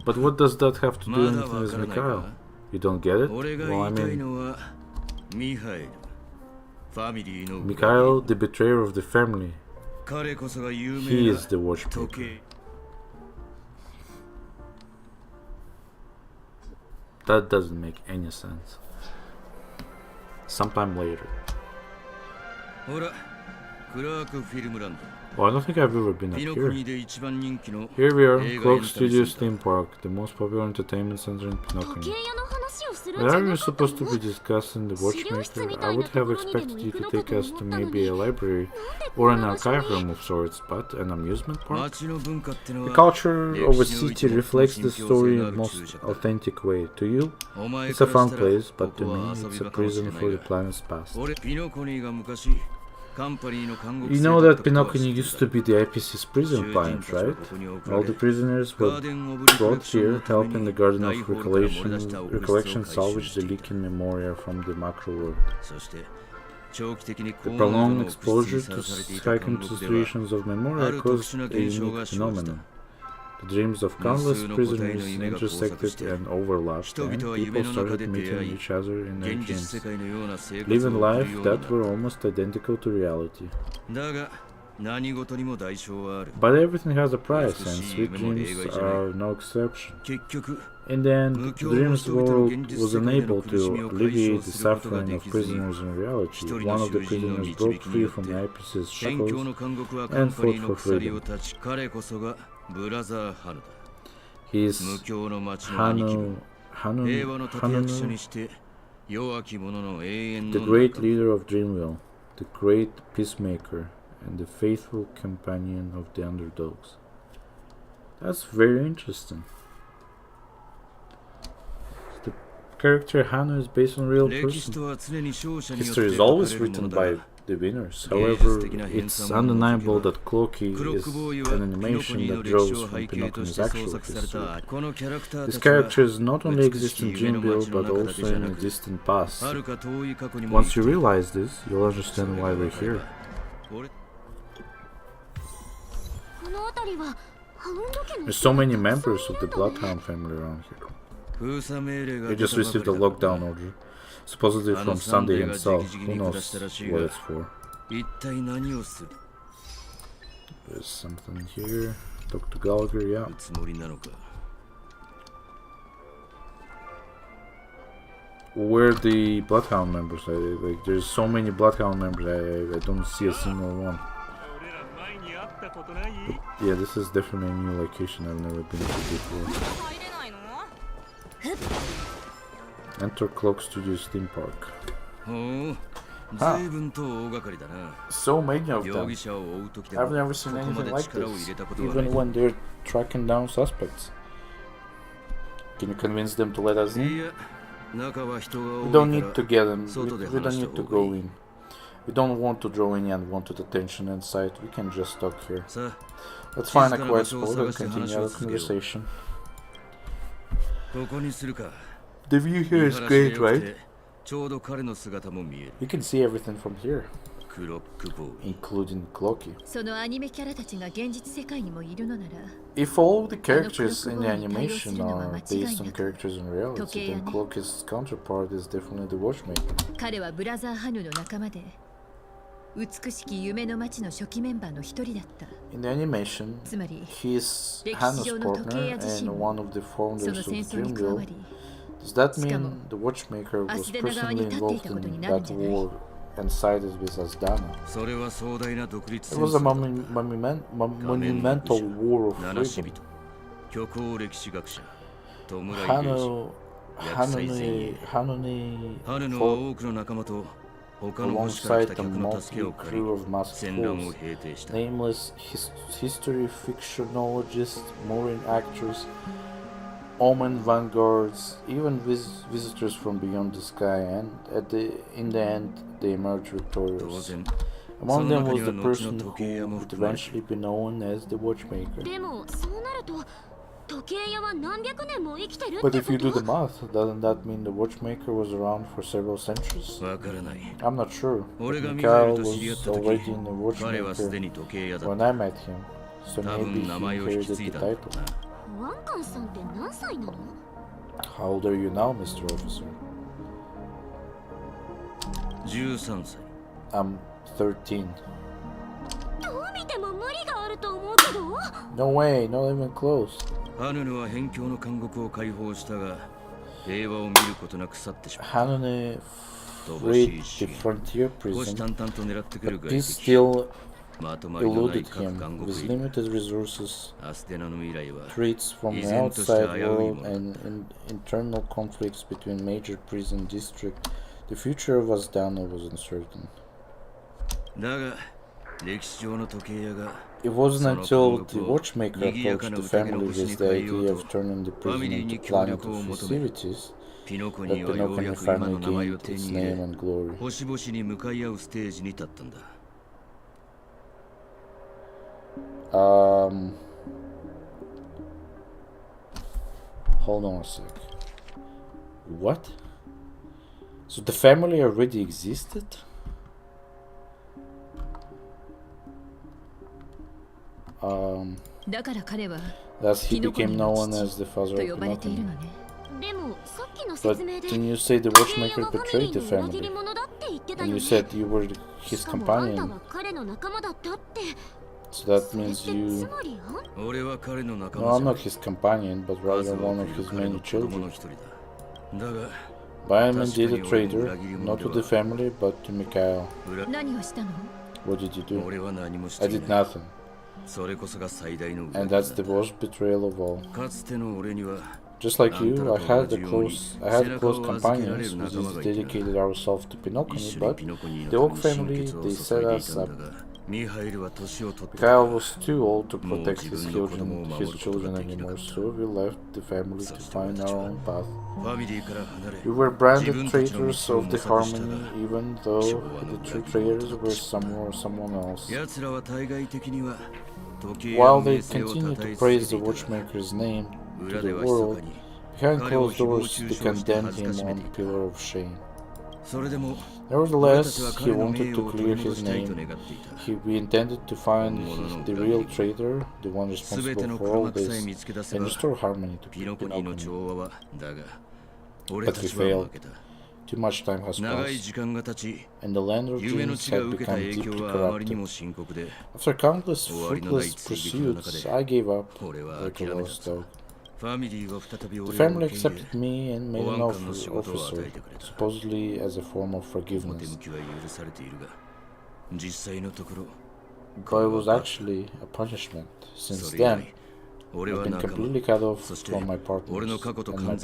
But what does that have to do anything with Mikhail? You don't get it? Well, I mean, Mikhail, the betrayer of the family. He is the Watchmaker. That doesn't make any sense. Sometime later. Oh, I don't think I've ever been up here. Here we are, Cloak Studios theme park, the most popular entertainment center in Penacony. Are we supposed to be discussing the watchmaker? I would have expected you to take us to maybe a library or an archive room of sorts, but an amusement park? The culture of a city reflects the story in the most authentic way. To you, it's a fun place, but to me, it's a prison for the planet's past. You know that Penacony used to be the IPC's prison planet, right? All the prisoners were brought here, helping the Garden of Recollection salvage the leaking memoria from the macro world. The prolonged exposure to high concentrations of memoria caused a unique phenomenon. The dreams of countless prisoners intersected and overlapped, and people started meeting each other in their dreams, living life that were almost identical to reality. But everything has a price, and sweet dreams are no exception. In the end, the dreams world was unable to alleviate the suffering of prisoners in reality. One of the prisoners broke free from the IPC's shackles and fought for freedom. He is Hanunu, the great leader of Dreamville, the great peacemaker, and the faithful companion of the underdogs. That's very interesting. The character Hanu is based on a real person. History is always written by the winners. However, it's undeniable that Cloaky is an animation that draws from Penacony's actual history. This character not only exists in Dreamville, but also in a distant past. Once you realize this, you'll understand why we're here. There's so many members of the Bloodhound family around here. They just received a lockdown order, supposedly from Sunday himself. Who knows what it's for? There's something here. Dr. Gallagher, yeah. Where are the Bloodhound members? Like, there's so many Bloodhound members, I don't see a single one. But yeah, this is definitely a new location I've never been to before. Enter Cloak Studios theme park. Huh. So many of them. I've never seen anything like this, even when they're tracking down suspects. Can you convince them to let us in? We don't need to get them, we don't need to go in. We don't want to draw any unwanted attention inside, we can just talk here. Let's find a quiet spot and continue our conversation. The view here is great, right? You can see everything from here, including Cloaky. If all the characters in the animation are based on characters in reality, then Cloaky's counterpart is definitely the Watchmaker. In the animation, he is Hanu's partner and one of the founders of Dreamville. Does that mean the Watchmaker was personally involved in that war and sided with Asdana? It was a monumental war of freedom. Hanuni fought alongside the motley crew of masked fools, nameless history fictionologists, marine actors, omen vanguards, even visitors from beyond the sky, and in the end they emerged victorious. Among them was the person who would eventually be known as the Watchmaker. But if you do the math, doesn't that mean the Watchmaker was around for several centuries? I'm not sure. Mikhail was already in the Watchmaker when I met him, so maybe he inherited the title. How old are you now, Mr. Officer? I'm 13. No way, not even close. Hanune freed the frontier prison, but peace still eluded him. With limited resources, threats from the outside world, and internal conflicts between major prison districts, the future of Asdana was uncertain. It wasn't until the watchmaker approached the family with the idea of turning the prison into a planet of festivities that Penacony finally gained its name and glory. Hold on a sec. What? So the family already existed? Thus he became known as the father of Penacony. But didn't you say the watchmaker betrayed the family? And you said you were his companion. So that means you... No, I'm not his companion, but rather one of his many children. But I am indeed a traitor, not to the family, but to Mikhail. What did you do? I did nothing. And that's the worst betrayal of all. Just like you, I had close companions. We dedicated ourselves to Penacony, but the Oak family, they set us up. Mikhail was too old to protect his children anymore, so we left the family to find our own path. We were branded traitors of the harmony, even though the true traitors were someone else. While they continued to praise the watchmaker's name to the world, behind closed doors they condemned him on the pillar of shame. Nevertheless, he wanted to clear his name. We intended to find the real traitor, the one responsible for all this, and restore harmony to Penacony. But we failed. Too much time has passed, and the land of dreams had become deeply corrupted. After countless fruitless pursuits, I gave up like a lost dog. The family accepted me and made an officer, supposedly as a form of forgiveness. But it was actually a punishment. Since then, I've been completely cut off from my partners and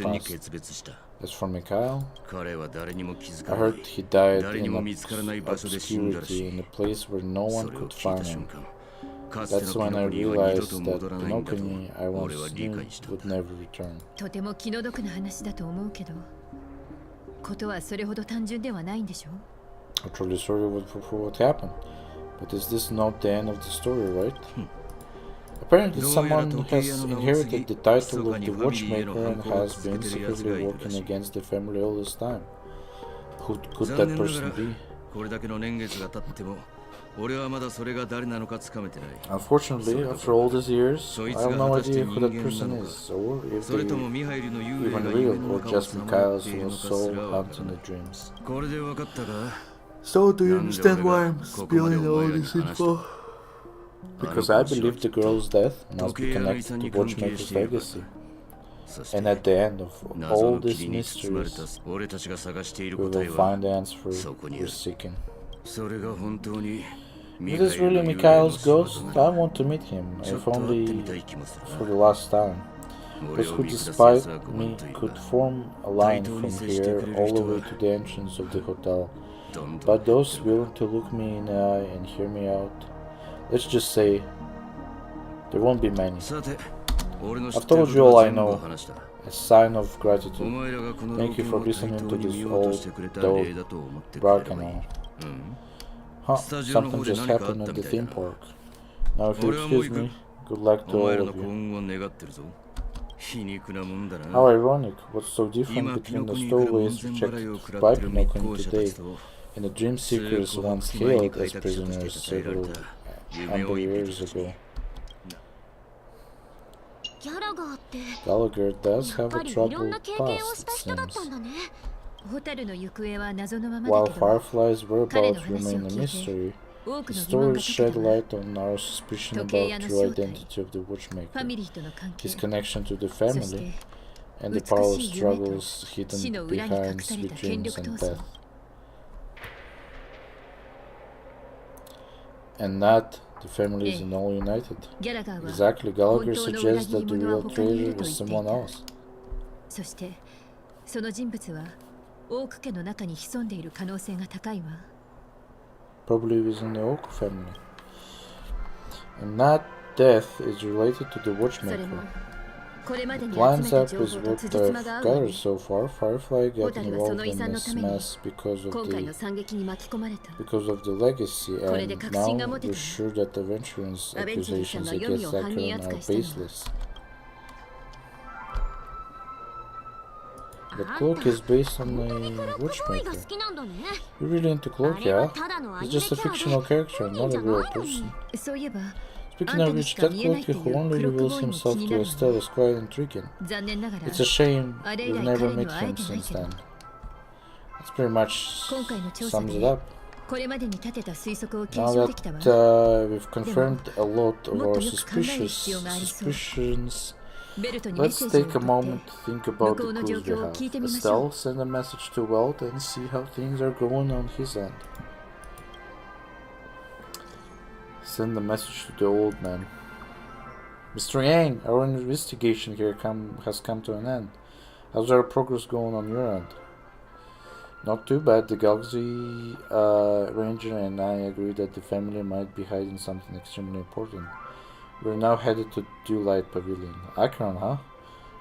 my past. As for Mikhail, I heard he died in obscurity in a place where no one could find him. That's when I realized that Penacony I once knew would never return. I'm truly sorry for what happened, but is this not the end of the story, right? Apparently someone has inherited the title of the watchmaker and has been secretly working against the family all this time. Who could that person be? Unfortunately, after all these years, I have no idea who that person is, or if they even real, or just Mikhail's soul haunting the dreams. So do you understand why I'm spilling all this info? Because I believe the girl's death must be connected to Watchmaker's legacy. And at the end of all these mysteries, we will find the answer we're seeking. If it is really Mikhail's ghost, I want to meet him, if only for the last time. Those who despite me could form a line from here all the way to the entrance of the hotel. But those willing to look me in the eye and hear me out, let's just say, there won't be many. I've told you all I know, a sign of gratitude. Thank you for listening to this old dog bark and all. Huh, something just happened at the theme park. Now if you excuse me, good luck to all of you. How ironic, what's so different between the stowaways rejected by Penacony today and the dream seekers once hailed as prisoners several years ago? Gallagher does have a troubled past, it seems. While Firefly's whereabouts remain a mystery, the stories shed light on our suspicion about the true identity of the Watchmaker, his connection to the family, and the power struggles hidden behind sweet dreams and death. And that The families are all united. Exactly, Gallagher suggests that the real treasure is someone else. そしてその人物はオーク家の中に潜んでいる可能性が高いわ。 Probably within the Oak family. And that death is related to the watchmaker. It lines up with what I've gathered so far. Firefly got involved in this mess because of the legacy, and now we're sure that Aventurine's accusations against Aventurine are baseless. The cloak is based on the watchmaker. You're really into cloak, yeah? He's just a fictional character, not a real person. Speaking of which, that cloak only reveals himself to Estelle is quite intriguing. It's a shame we've never met him since then. That's pretty much sums it up. Now that we've confirmed a lot of our suspicions, let's take a moment to think about the clues we have. Estelle, send a message to Walt and see how things are going on his end. Send a message to the old man. Mr. Yang, our investigation here has come to an end. How's our progress going on your end? Not too bad. The Galaxy Ranger and I agree that the family might be hiding something extremely important. We're now headed to Dewlight Pavilion. Acheron, huh?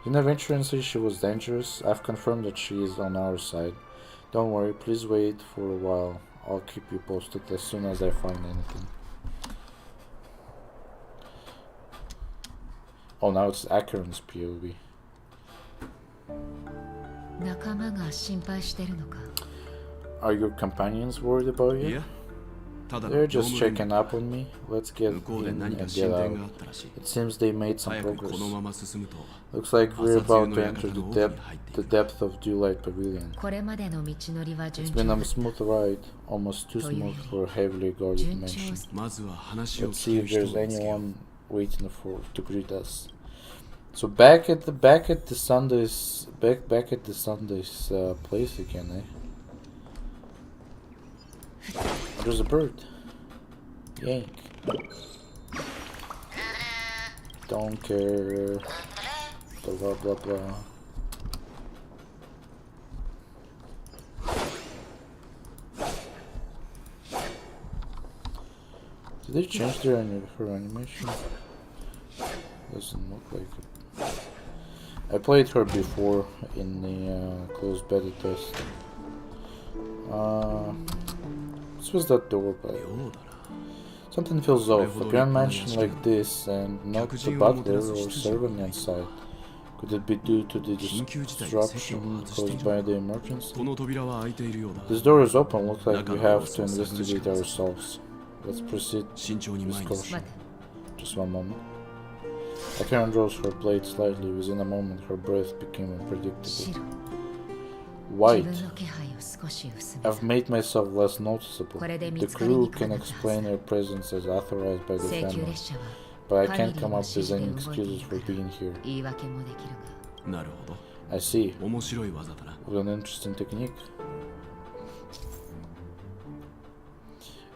Didn't Aventurine say she was dangerous? I've confirmed that she is on our side. Don't worry, please wait for a while. I'll keep you posted as soon as I find anything. Oh, now it's Acheron's POV. Are your companions worried about you? They're just checking up on me. Let's get in and get out. It seems they made some progress. Looks like we're about to enter the depth of Dewlight Pavilion. It's been a smooth ride, almost too smooth for a heavily guarded mansion. Let's see if there's anyone waiting to greet us. So back at the Sunday's place again, eh? There's a bird. Yank. Don't care. Blah blah blah. Did they change her animation? Doesn't look like it. I played her before in the closed beta test. This was that door, but something feels off. A grand mansion like this, and not the butler or servant inside. Could it be due to the disruption caused by the emergency? This door is open. Looks like we have to investigate ourselves. Let's proceed with caution. Just one moment. Acheron rose her blade slightly. Within a moment, her breath became unpredictable. White. I've made myself less noticeable. The crew can explain her presence as authorized by the family, but I can't come up with any excuses for being here. I see. What an interesting technique.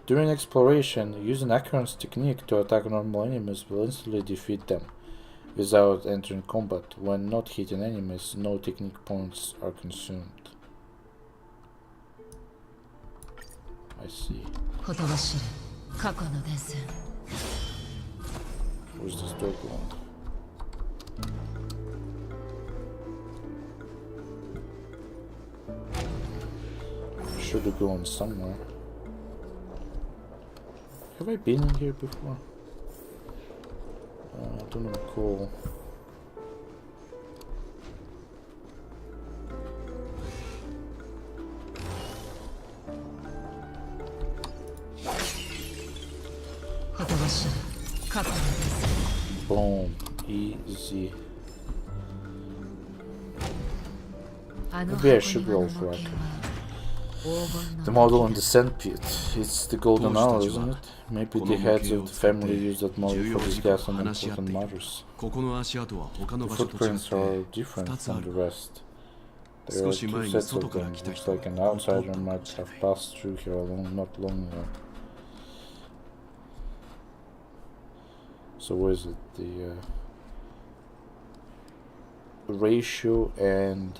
During exploration, using Acheron's technique to attack normal enemies will instantly defeat them without entering combat. When not hitting enemies, no technique points are consumed. I see. Where's this door going? Should be going somewhere. Have I been in here before? I don't recall. Boom. Easy. Maybe I should roll for it. The model in the sandpit. It's the golden hour, isn't it? Maybe the heads of the family use that model for discuss on important matters. The footprints are different from the rest. There are two sets of them. Looks like an outsider might have passed through here not long ago. So what is it? The ratio and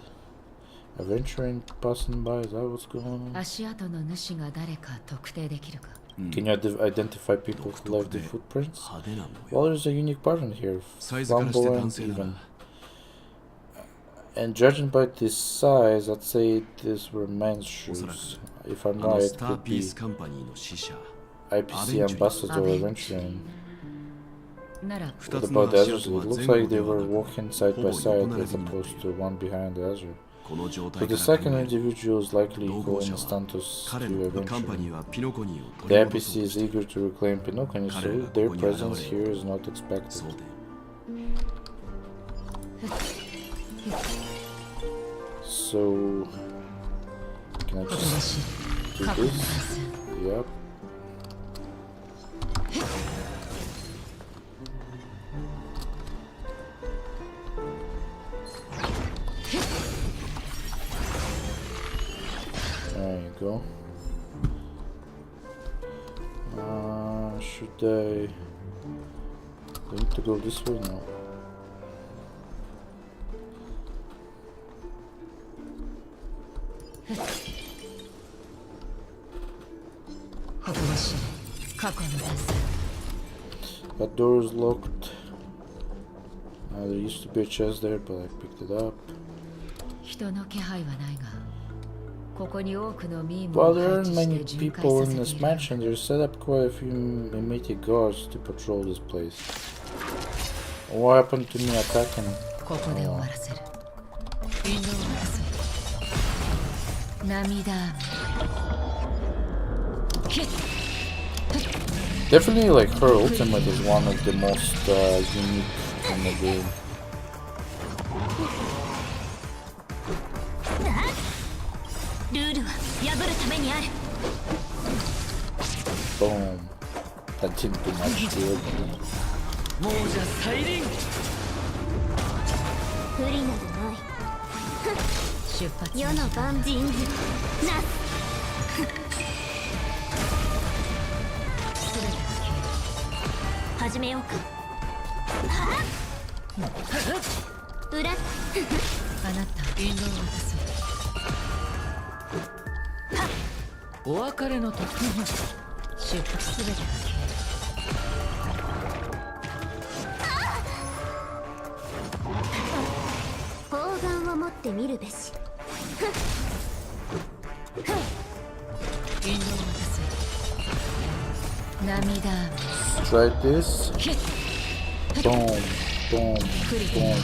Aventurine passing by, is that what's going on? 足跡の主が誰か特定できるか Can you identify people who left the footprints? Well, there's a unique pattern here, flamboyant even. And judging by this size, I'd say these were men's shoes. If I'm right, it could be IPC ambassador Aventurine. なら What about the others? It looks like they were walking side by side as opposed to one behind the other. So the second individual is likely equal in status to Aventurine. The IPC is eager to reclaim Penacony, so their presence here is not expected. So, can I just do this? Yep. There you go. Should I need to go this way now? That door is locked. There used to be a chest there, but I picked it up. While there aren't many people in this mansion, there's set up quite a few mimetic guards to patrol this place. What happened to me attacking? Definitely, like, her ultimate is one of the most unique in the game. Boom. That didn't do much to it. Try this. Boom, boom, boom.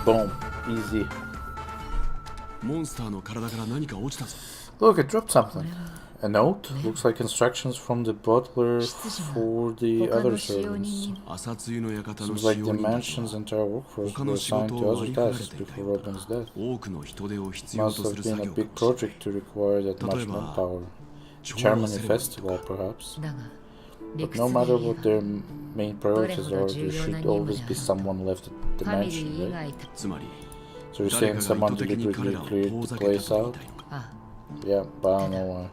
Boom, easy. Look, it dropped something. A note? Looks like instructions from the butler for the other servants. Seems like the mansion's entire workforce were assigned to other tasks before Robin's death. Must have been a big project to require that much manpower. Germany festival, perhaps. But no matter what their main priorities are, there should always be someone left at the mansion, right? So you're saying someone deliberately cleared the place out? Yeah, but I don't know why.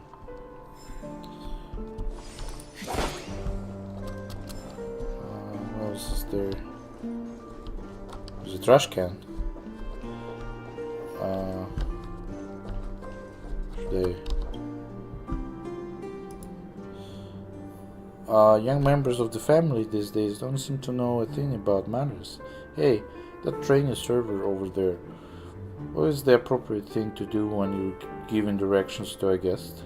What else is there? There's a trash can. Young members of the family these days don't seem to know a thing about manners. Hey, that trainee server over there. What is the appropriate thing to do when you're giving directions to a guest?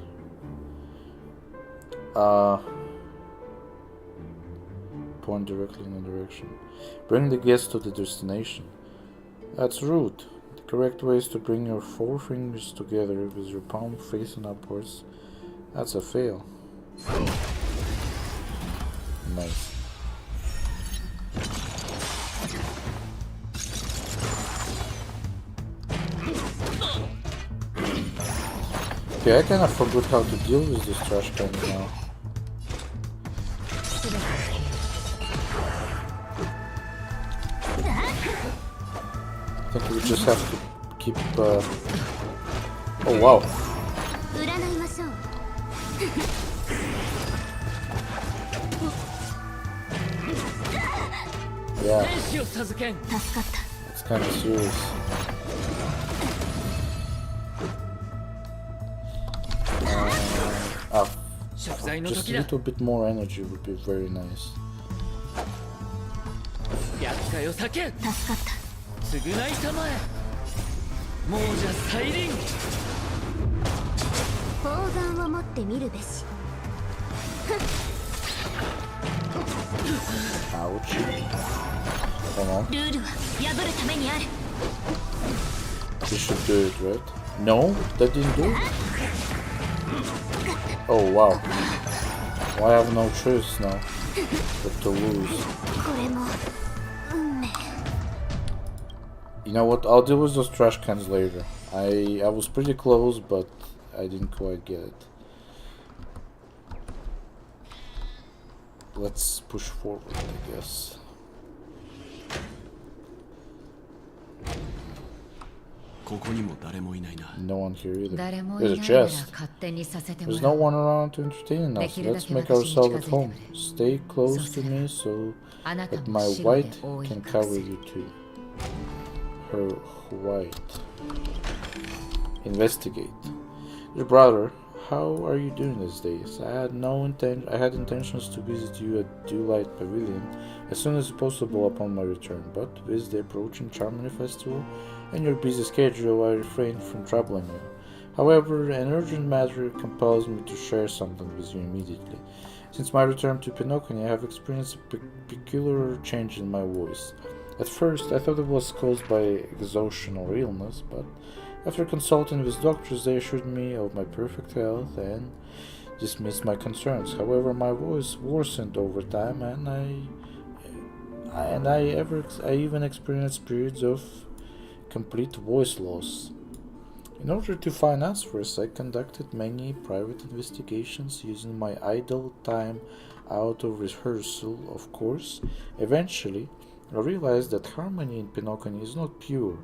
Point directly in the direction. Bring the guest to the destination. That's rude. The correct way is to bring your four fingers together with your palm facing upwards. That's a fail. Nice. Okay, I kind of forgot how to deal with this trash can now. I think we just have to keep... Oh wow. Yeah. It's kind of serious. Just a little bit more energy would be very nice. Ouch. Hold on. You should do it, right? No? That didn't do it? Oh wow. Well, I have no choice now but to lose. You know what? I'll deal with those trash cans later. I was pretty close, but I didn't quite get it. Let's push forward, I guess. No one here either. There's a chest. There's no one around to entertain us. Let's make ourselves at home. Stay close to me so that my white can cover you too. Her white. Investigate. Your brother, how are you doing these days? I had intentions to visit you at Dewlight Pavilion as soon as possible upon my return, but with the approaching Charmony Festival and your busy schedule, I refrained from troubling you. However, an urgent matter compels me to share something with you immediately. Since my return to Penacony, I have experienced a peculiar change in my voice. At first, I thought it was caused by exhaustion or illness, but after consulting with doctors, they assured me of my perfect health and dismissed my concerns. However, my voice worsened over time, and I even experienced periods of complete voice loss. In order to find answers, I conducted many private investigations using my idle time out of rehearsal, of course. Eventually, I realized that harmony in Penacony is not pure.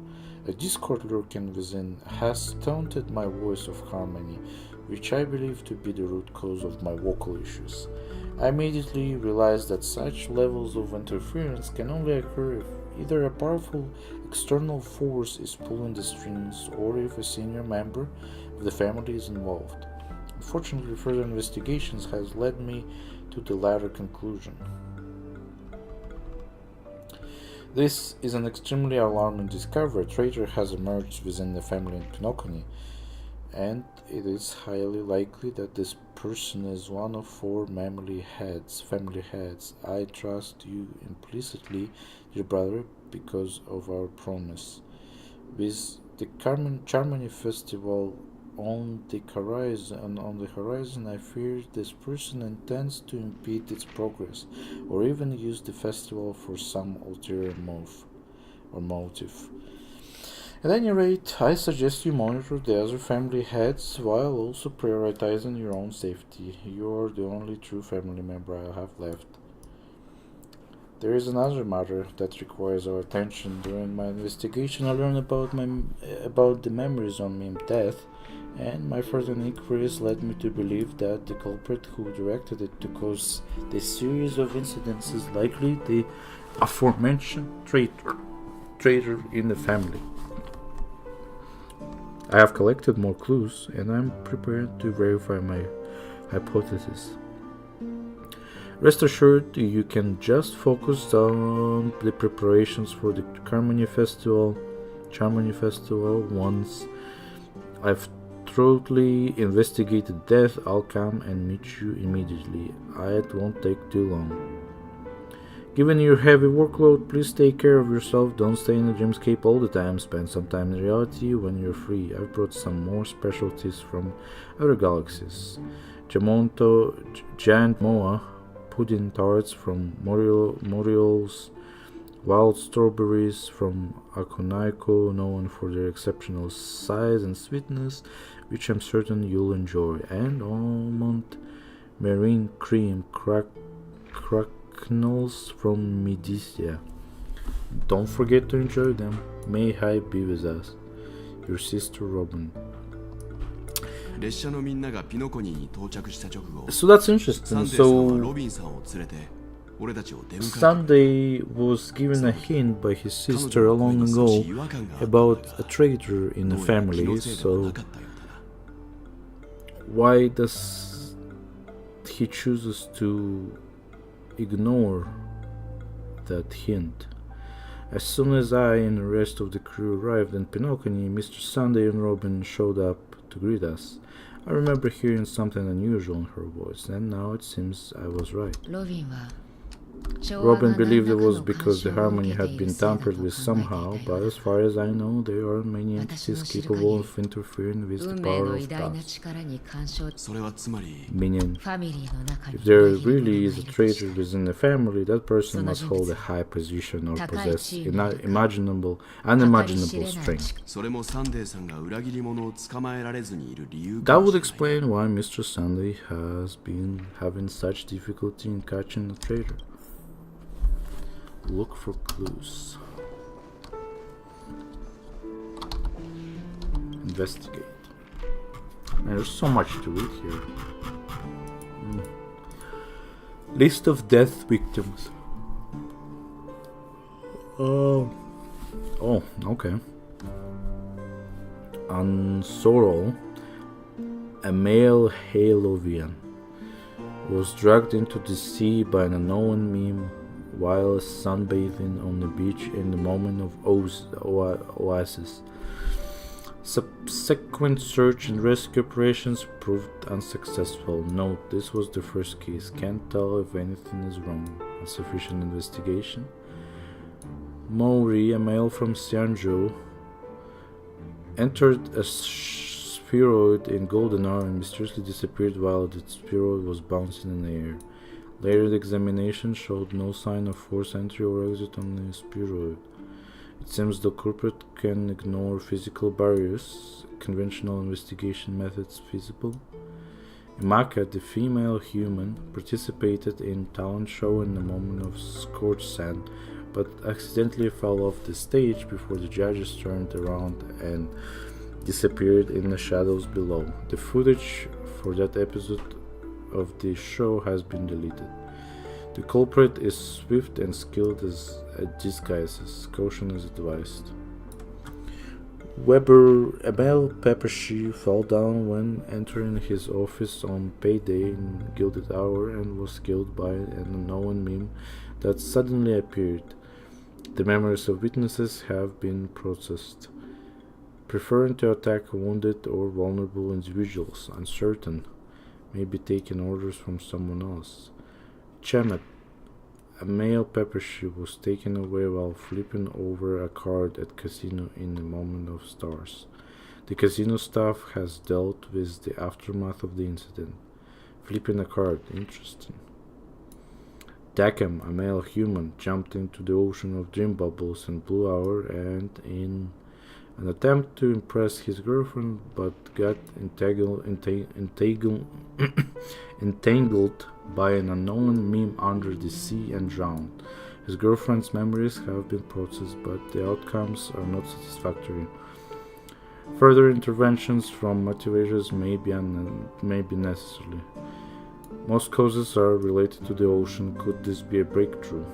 A discord lurking within has taunted my voice of harmony, which I believe to be the root cause of my vocal issues. I immediately realized that such levels of interference can only occur if either a powerful external force is pulling the strings or if a senior member of the family is involved. Unfortunately, further investigations has led me to the latter conclusion. This is an extremely alarming discovery. A traitor has emerged within the family in Penacony, and it is highly likely that this person is one of 4 family heads. I trust you implicitly, dear brother, because of our promise. With the Charmony Festival on the horizon, I fear this person intends to impede its progress, or even use the festival for some ulterior motive. At any rate, I suggest you monitor the other family heads while also prioritizing your own safety. You are the only true family member I have left. There is another matter that requires our attention. During my investigation, I learned about the memories on meme death, and my further inquiries led me to believe that the culprit who directed it to cause this series of incidents is likely the aforementioned traitor in the family. I have collected more clues, and I'm prepared to verify my hypothesis. Rest assured, you can just focus on the preparations for the Charmony Festival once I've thoroughly investigated death. I'll come and meet you immediately. It won't take too long. Given your heavy workload, please take care of yourself. Don't stay in the dreamscape all the time. Spend some time in reality when you're free. I've brought some more specialties from other galaxies. Giant Moa pudding tarts from Moriol's Wild strawberries from Akonaiko, known for their exceptional size and sweetness, which I'm certain you'll enjoy, and almond marine cream cracknels from Medisia. Don't forget to enjoy them. May High be with us. Your sister Robin. So that's interesting. So Sunday was given a hint by his sister long ago about a traitor in the family, so why does he chooses to ignore that hint? As soon as I and the rest of the crew arrived in Penacony, Mr. Sunday and Robin showed up to greet us. I remember hearing something unusual in her voice, and now it seems I was right. Robin believed it was because the harmony had been tampered with somehow, but as far as I know, there are many entities capable of interfering with the power of past. Meaning, if there really is a traitor within the family, that person must hold a high position or possess unimaginable strength. That would explain why Mr. Sunday has been having such difficulty in catching a traitor. Look for clues. Investigate. Man, there's so much to read here. List of death victims. Oh, okay. Ansoro, a male Halovian, was dragged into the sea by an unknown meme while sunbathing on the beach in the moment of oasis. Subsequent search and rescue operations proved unsuccessful. Note, this was the first case. Can't tell if anything is wrong. Insufficient investigation. Mori, a male from Xianzhou, entered a spheroid in golden hour and mysteriously disappeared while the spheroid was bouncing in the air. Later, the examination showed no sign of forced entry or exit on the spheroid. It seems the culprit can ignore physical barriers, conventional investigation methods feasible. Imaka, the female human, participated in talent show in the moment of scorched sand, but accidentally fell off the stage before the judges turned around and disappeared in the shadows below. The footage for that episode of the show has been deleted. The culprit is swift and skilled at disguises. Caution is advised. Weber, a male papacy, fell down when entering his office on payday in gilded hour and was killed by an unknown meme that suddenly appeared. The memories of witnesses have been processed. Preferring to attack wounded or vulnerable individuals, uncertain, may be taking orders from someone else. Chemet, a male papacy, was taken away while flipping over a card at casino in the moment of stars. The casino staff has dealt with the aftermath of the incident. Flipping a card, interesting. Dakem, a male human, jumped into the ocean of dream bubbles and blue hour and in an attempt to impress his girlfriend, but got entangled by an unknown meme under the sea and drowned. His girlfriend's memories have been processed, but the outcomes are not satisfactory. Further interventions from motivators may be necessary. Most causes are related to the ocean. Could this be a breakthrough?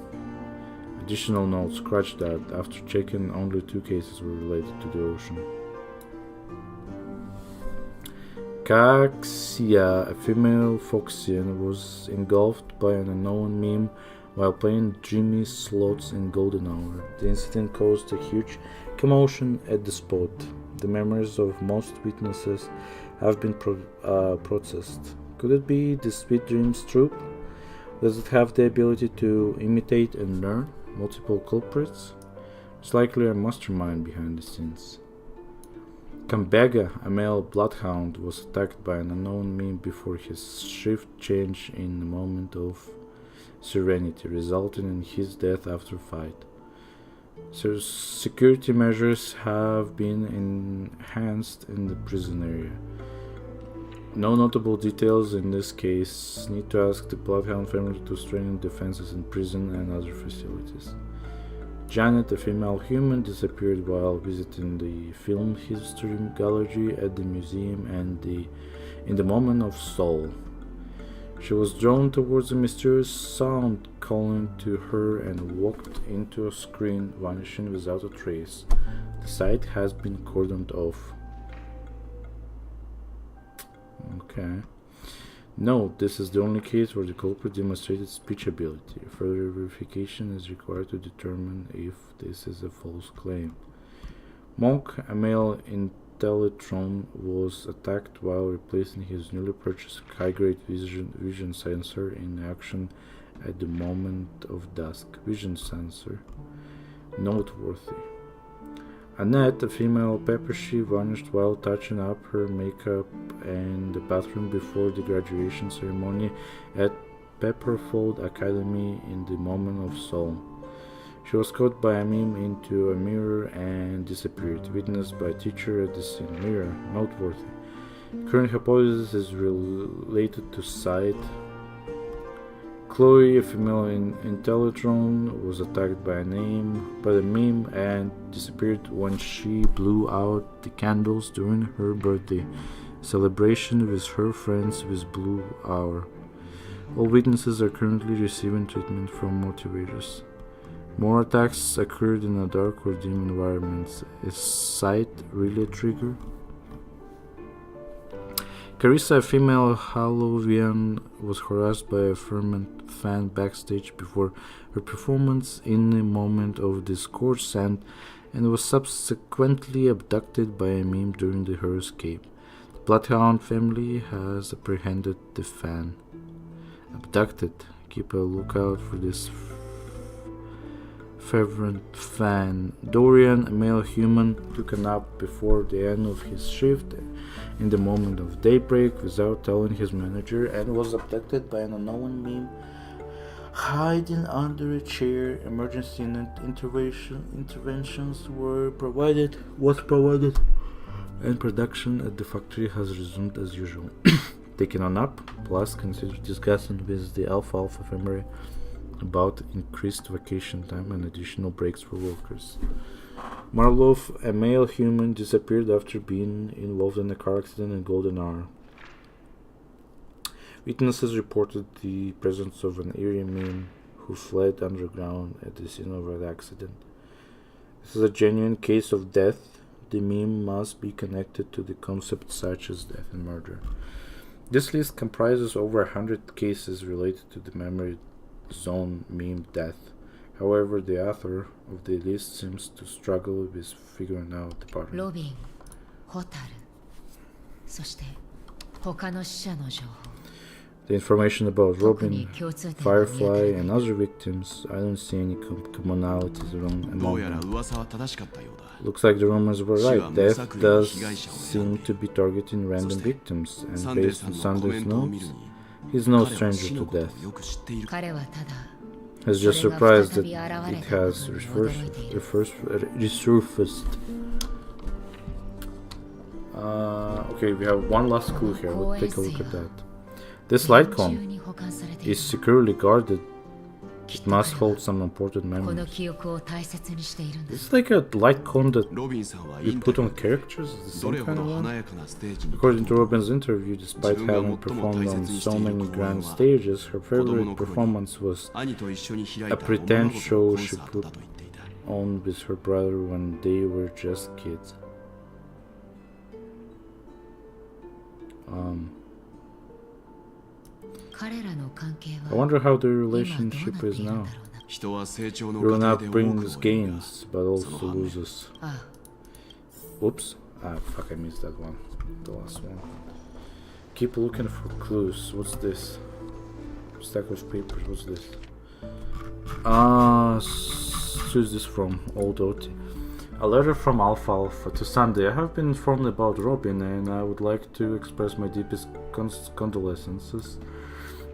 Additional note, scratch that. After checking, only 2 cases were related to the ocean. Kaxia, a female Foxian, was engulfed by an unknown meme while playing dreamy slots in golden hour. The incident caused a huge commotion at the spot. The memories of most witnesses have been processed. Could it be the Sweet Dreams troupe? Does it have the ability to imitate and learn multiple culprits? It's likely a mastermind behind the scenes. Kambega, a male bloodhound, was attacked by an unknown meme before his shift changed in a moment of serenity, resulting in his death after fight. So security measures have been enhanced in the prison area. No notable details in this case. Need to ask the Bloodhound family to strengthen defenses in prison and other facilities. Janet, a female human, disappeared while visiting the film history gallery at the museum and in the moment of Soul. She was drawn towards a mysterious sound calling to her and walked into a screen, vanishing without a trace. The site has been cordoned off. Okay. Note, this is the only case where the culprit demonstrated speech ability. Further verification is required to determine if this is a false claim. Monk, a male Intellitron, was attacked while replacing his newly purchased high-grade vision sensor in action at the moment of dusk. Vision sensor. Noteworthy. Annette, a female Peppershe, vanished while touching up her makeup in the bathroom before the graduation ceremony at Pepperfold Academy in the moment of Soul. She was caught by a meme into a mirror and disappeared, witnessed by a teacher at the scene. Mirror, noteworthy. Current hypothesis is related to sight. Chloe, a female Intellitron, was attacked by the meme and disappeared when she blew out the candles during her birthday celebration with her friends with Blue Hour. All witnesses are currently receiving treatment from motivators. More attacks occurred in a dark or dim environment. Is sight really a trigger? Carissa, a female Halloween, was harassed by a ferment fan backstage before her performance in a moment of discord and was subsequently abducted by a meme during her escape. The Bloodhound family has apprehended the fan. Abducted. Keep a lookout for this fervent fan. Dorian, a male human, took a nap before the end of his shift in the moment of daybreak without telling his manager and was abducted by an unknown meme hiding under a chair. Emergency interventions were provided, and production at the factory has resumed as usual. Taking a nap, plus consider discussing with the Alpha family about increased vacation time and additional breaks for workers. Marlov, a male human, disappeared after being involved in a car accident in Golden Hour. Witnesses reported the presence of an eerie meme who fled underground at the scene of an accident. This is a genuine case of death. The meme must be connected to the concepts such as death and murder. This list comprises over 100 cases related to the memory zone meme death. However, the author of the list seems to struggle with figuring out the pattern. ロビン、ホタル、そして他の死者の情報。 The information about Robin, Firefly, and other victims, I don't see any commonalities among them. Looks like the rumors were right. Death does seem to be targeting random victims, and based on Sunday's notes, he's no stranger to death. He's just surprised that it has resurfaced. Okay, we have one last clue here. Let's take a look at that. This light cone is securely guarded. It must hold some important memories. It's like a light cone that you put on characters. Is the same kind of one? According to Robin's interview, despite having performed on so many grand stages, her favorite performance was a pretend show she put on with her brother when they were just kids. I wonder how their relationship is now. Grown up brings gains, but also loses. Oops. Fuck, I missed that one. The last one. Keep looking for clues. What's this? Stack of papers. What's this? Who's this from? Old Oti. A letter from Alpha to Sunday. I have been informed about Robin and I would like to express my deepest condolences.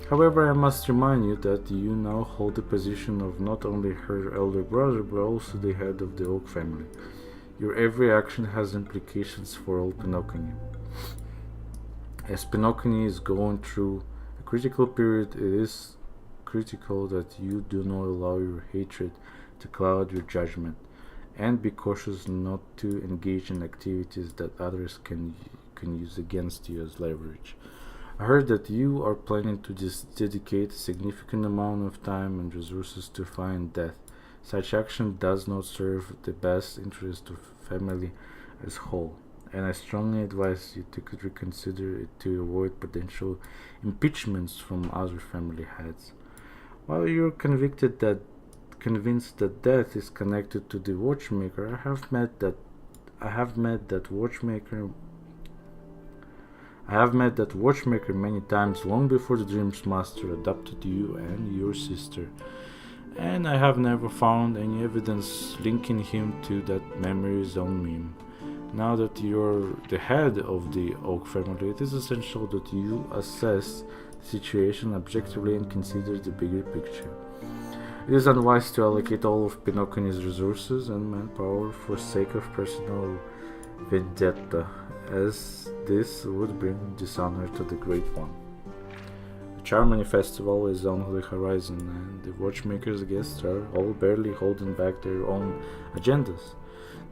However, I must remind you that you now hold the position of not only her elder brother, but also the head of the Oak family. Your every action has implications for all Penacony. As Penacony is going through a critical period, it is critical that you do not allow your hatred to cloud your judgment, and be cautious not to engage in activities that others can use against you as leverage. I heard that you are planning to dedicate a significant amount of time and resources to find death. Such action does not serve the best interest of family as whole, and I strongly advise you to reconsider it to avoid potential impeachments from other family heads. While you're convinced that death is connected to the watchmaker, I have met that watchmaker many times long before the Dreams Master adopted you and your sister, and I have never found any evidence linking him to that memory's own meme. Now that you're the head of the Oak family, it is essential that you assess the situation objectively and consider the bigger picture. It is unwise to allocate all of Penacony's resources and manpower for sake of personal vendetta, as this would bring dishonor to the Great One. The Charmony Festival is on the horizon, and the watchmakers' guests are all barely holding back their own agendas.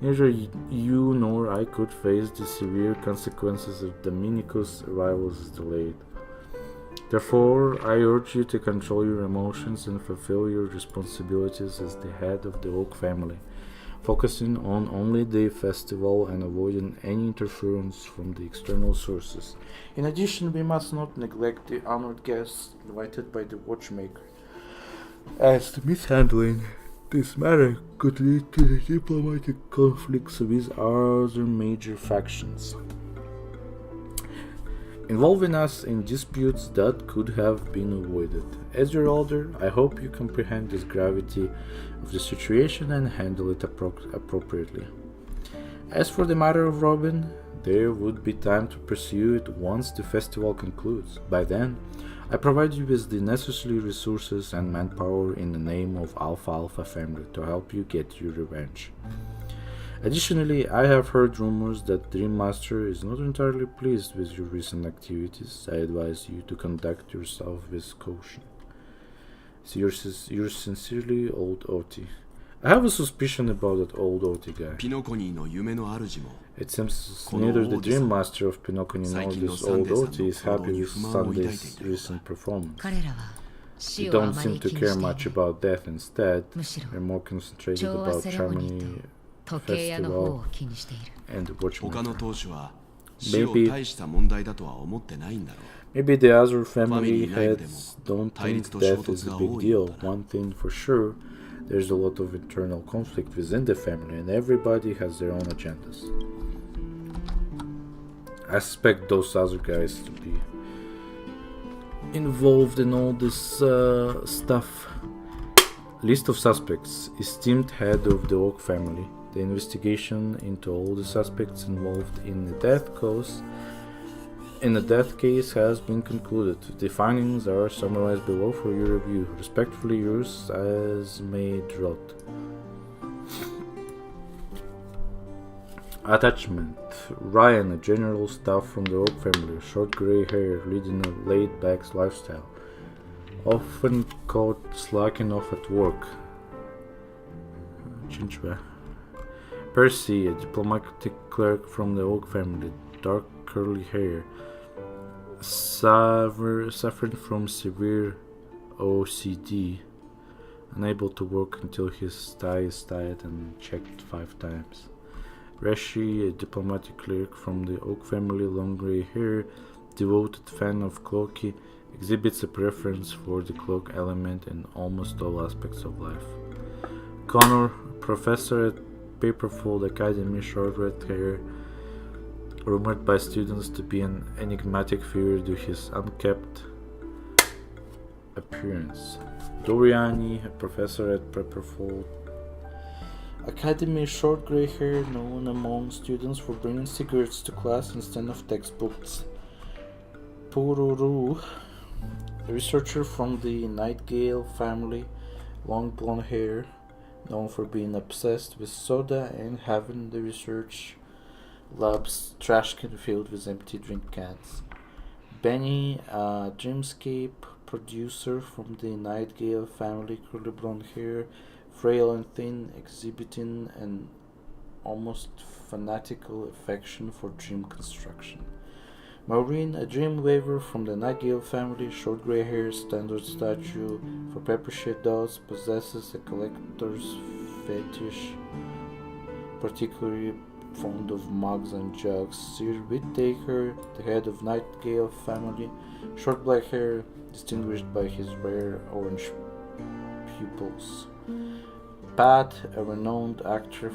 Neither you nor I could face the severe consequences of Dominico's arrival as delayed. Therefore, I urge you to control your emotions and fulfill your responsibilities as the head of the Oak family, focusing on only the festival and avoiding any interference from the external sources. In addition, we must not neglect the honored guests invited by the watchmaker, as the mishandling this matter could lead to the diplomatic conflicts with other major factions, involving us in disputes that could have been avoided. As your elder, I hope you comprehend the gravity of the situation and handle it appropriately. As for the matter of Robin, there would be time to pursue it once the festival concludes. By then, I provide you with the necessary resources and manpower in the name of Alpha family to help you get your revenge. Additionally, I have heard rumors that Dream Master is not entirely pleased with your recent activities. I advise you to conduct yourself with caution. Yours sincerely, Old Oti. I have a suspicion about that old Oti guy. It seems neither the Dream Master of Penacony nor this old Oti is happy with Sunday's recent performance. They don't seem to care much about death. Instead, they're more concentrated about Charmony Festival and the Watchmaker. Maybe the other family heads don't think death is a big deal. One thing for sure, there's a lot of internal conflict within the family, and everybody has their own agendas. I suspect those other guys to be involved in all this stuff. List of suspects. Esteemed head of the Oak family. The investigation into all the suspects involved in the death case has been concluded. The findings are summarized below for your review. Respectfully yours, as Maid Rot. Attachment. Ryan, a general staff from the Oak family, short grey hair, leading a laid-back lifestyle, often caught slacking off at work. Percy, a diplomatic clerk from the Oak family, dark curly hair, suffering from severe OCD, unable to work until his tie is tied and checked 5 times. Rashi, a diplomatic clerk from the Oak family, long grey hair, devoted fan of cloaky, exhibits a preference for the cloak element in almost all aspects of life. Connor, professor at Paperfold Academy, short red hair, rumored by students to be an enigmatic figure due to his unkempt appearance. Doriani, a professor at Paperfold Academy, short grey hair, known among students for bringing cigarettes to class instead of textbooks. Pururu, A researcher from the Nightingale family, long blonde hair, known for being obsessed with soda and having the research lab's trash can filled with empty drink cans. Benny, a dreamscape producer from the Nightingale family, curly blonde hair, frail and thin, exhibiting an almost fanatical affection for dream construction. Maureen, a dream weaver from the Nightingale family, short grey hair, standard statue for pepper-shaped dolls, possesses a collector's fetish, particularly fond of mugs and jugs. Sir Whittaker, the head of Nightingale family, short black hair, distinguished by his rare orange pupils. Pat, a renowned actor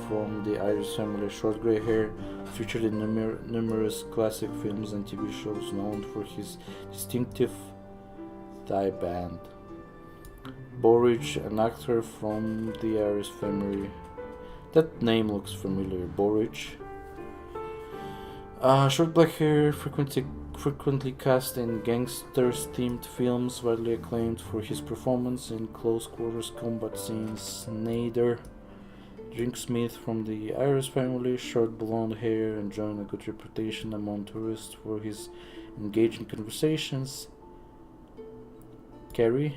from the Irish family, short grey hair, featured in numerous classic films and TV shows, known for his distinctive thigh band. Borridge, an actor from the Irish family. That name looks familiar. Borridge. Short black hair, frequently cast in gangsters-themed films, widely acclaimed for his performance in close-quarters combat scenes. Nader, drinksmith from the Irish family, short blonde hair, enjoying a good reputation among tourists for his engaging conversations. Carrie,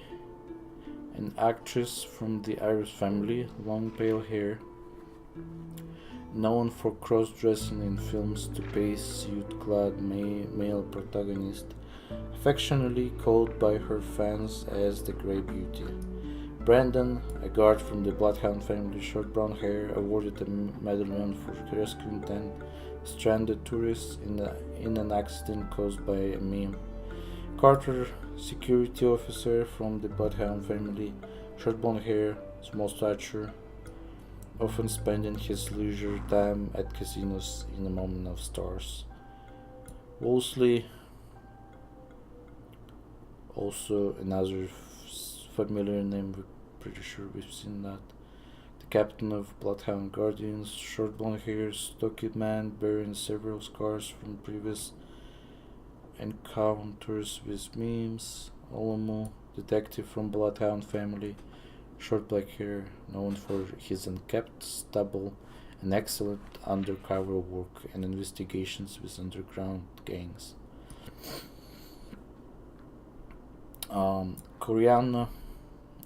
an actress from the Irish family, long pale hair, known for cross-dressing in films to pay suit-clad male protagonist, affectionately called by her fans as the Grey Beauty. Brandon, a guard from the Bloodhound family, short brown hair, awarded a medallion for rescuing 10 stranded tourists in an accident caused by a meme. Carter, security officer from the Bloodhound family, short blonde hair, small stature, often spending his leisure time at casinos in a moment of stars. Wolseley, also another familiar name, we're pretty sure we've seen that. The captain of Bloodhound Guardians, short blonde hair, stocky man bearing several scars from previous encounters with memes. Olomo, detective from Bloodhound family, short black hair, known for his unkempt stubble and excellent undercover work and investigations with underground gangs. Coriana,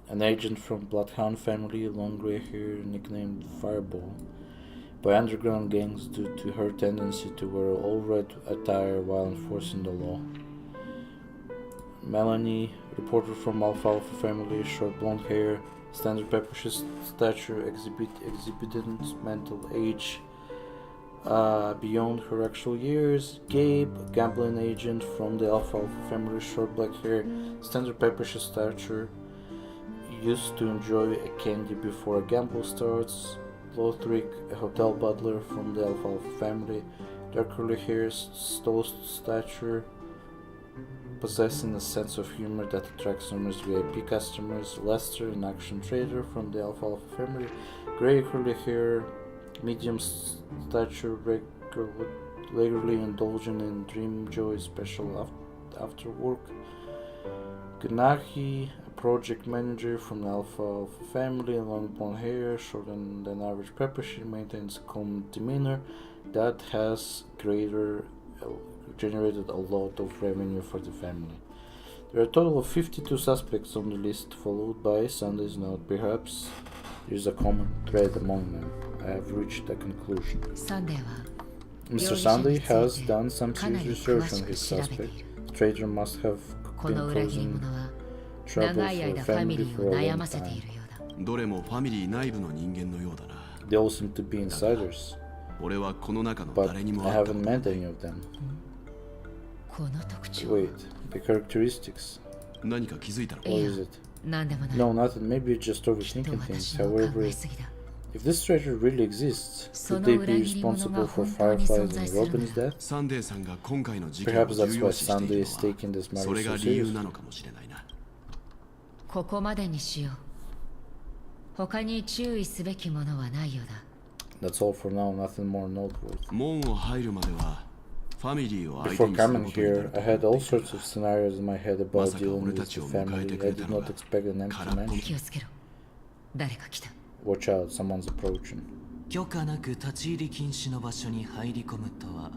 an agent from Bloodhound family, long grey hair, nicknamed Fireball by underground gangs due to her tendency to wear all red attire while enforcing the law. Melanie, reporter from Alfalfa family, short blonde hair, standard pepper-shaped stature, exhibiting mental age beyond her actual years. Gabe, gambling agent from the Alfalfa family, short black hair, standard pepper-shaped stature, used to enjoy a candy before a gamble starts. Lothric, a hotel butler from the Alfalfa family, dark curly hair, tall stature, possessing a sense of humor that attracts numerous VIP customers. Lester, an action trader from the Alfalfa family, grey curly hair, medium stature, regularly indulging in Dream Joy special after work. Ganahi, a project manager from the Alfalfa family, long blonde hair, shorter than average pepper. She maintains a calm demeanor that has generated a lot of revenue for the family. There are a total of 52 suspects on the list, followed by Sunday's note. Perhaps there is a common thread among them. I have reached a conclusion. Mr. Sunday has done some serious research on his suspect. The trader must have been causing trouble for the family for a long time. They all seem to be insiders, but I haven't met any of them. Wait, the characteristics. What is it? No, nothing. Maybe you're just overthinking things. However, if this treasure really exists, could they be responsible for Firefly's and Robin's death? Perhaps that's why Sunday is taking this matter so seriously. That's all for now, nothing more noteworthy. Before coming here, I had all sorts of scenarios in my head about dealing with the family. I did not expect an empty mansion. Watch out, someone's approaching. 許可なく立ち入り禁止の場所に入り込むとは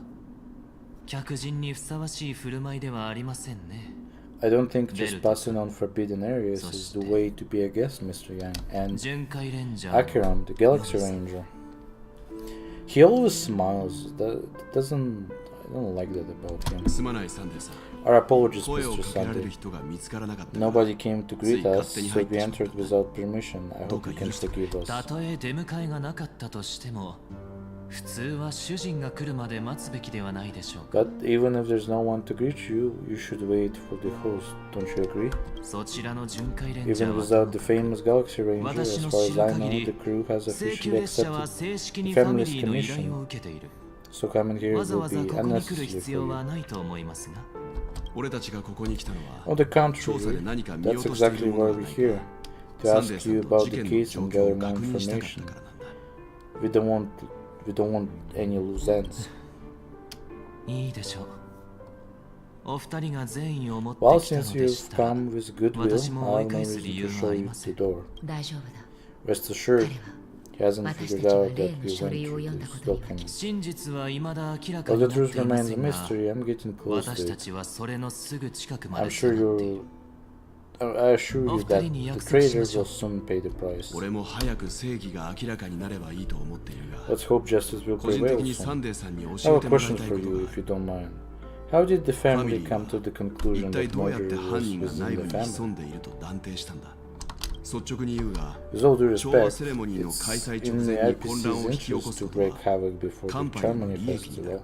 客人にふさわしい振る舞いではありませんね。 I don't think just passing on forbidden areas is the way to be a guest, Mr. Yang. And Aventurine, the Galaxy Ranger. He always smiles. That doesn't... I don't like that about him. Our apologies, Mr. Sunday. Nobody came to greet us, so we entered without permission. I hope you can forgive us. たとえ出迎えがなかったとしても、普通は主人が来るまで待つべきではないでしょうか。 But even if there's no one to greet you, you should wait for the host. Don't you agree? そちらの巡回レンジャ Even ー without the famous Galaxy Ranger, as far as I know, the crew has 正規 officially 列車は accepted 正式にファミ family's リーの依頼を commission. 受けている。 So coming here わざ will わざ be ここに来る unnecessary 必 for 要は you. ないと思いますが。 On the contrary, that's exactly why we're here. To ask you about the case and gather more information. We don't want any loose ends. いいでしょう。お二人が善意を持って Well, きた since ので you've したら、 come with goodwill, 私も追 I い have no 返す reason 理 to 由は show あり you ませ the ん。 door. 大丈夫だ。 Rest assured, he hasn't 私 figured たちは out 例 that の we 書 went 類を through 読んだこ this とに document. 真実は未だ明らか Well, にな the って truth いま remains せ a んが、 mystery. I'm getting close 私 to た it. ちはそれのすぐ近くま I'm で sure 迫っている。 I assure you that the trader will soon pay the price. 俺も早く正義が明らかになればいいと思っているが、 Let's hope justice will 個人的 prevail にサン soon. デーさんに I 教 have え a てもらい question たい for こと you, が if you don't mind. How did the family come to the 一 conclusion 体 that どうやって murder 犯 was 人が within 内部 the に潜 family? んでいると断定したんだ。率直に言うが、 With all due 調和 respect, セレモニーの開 it's 催 in 直 the 前に混乱 IPC's を引き起こ interest す to ことは break havoc before カン the パニーの Germany 利益にな festival, る。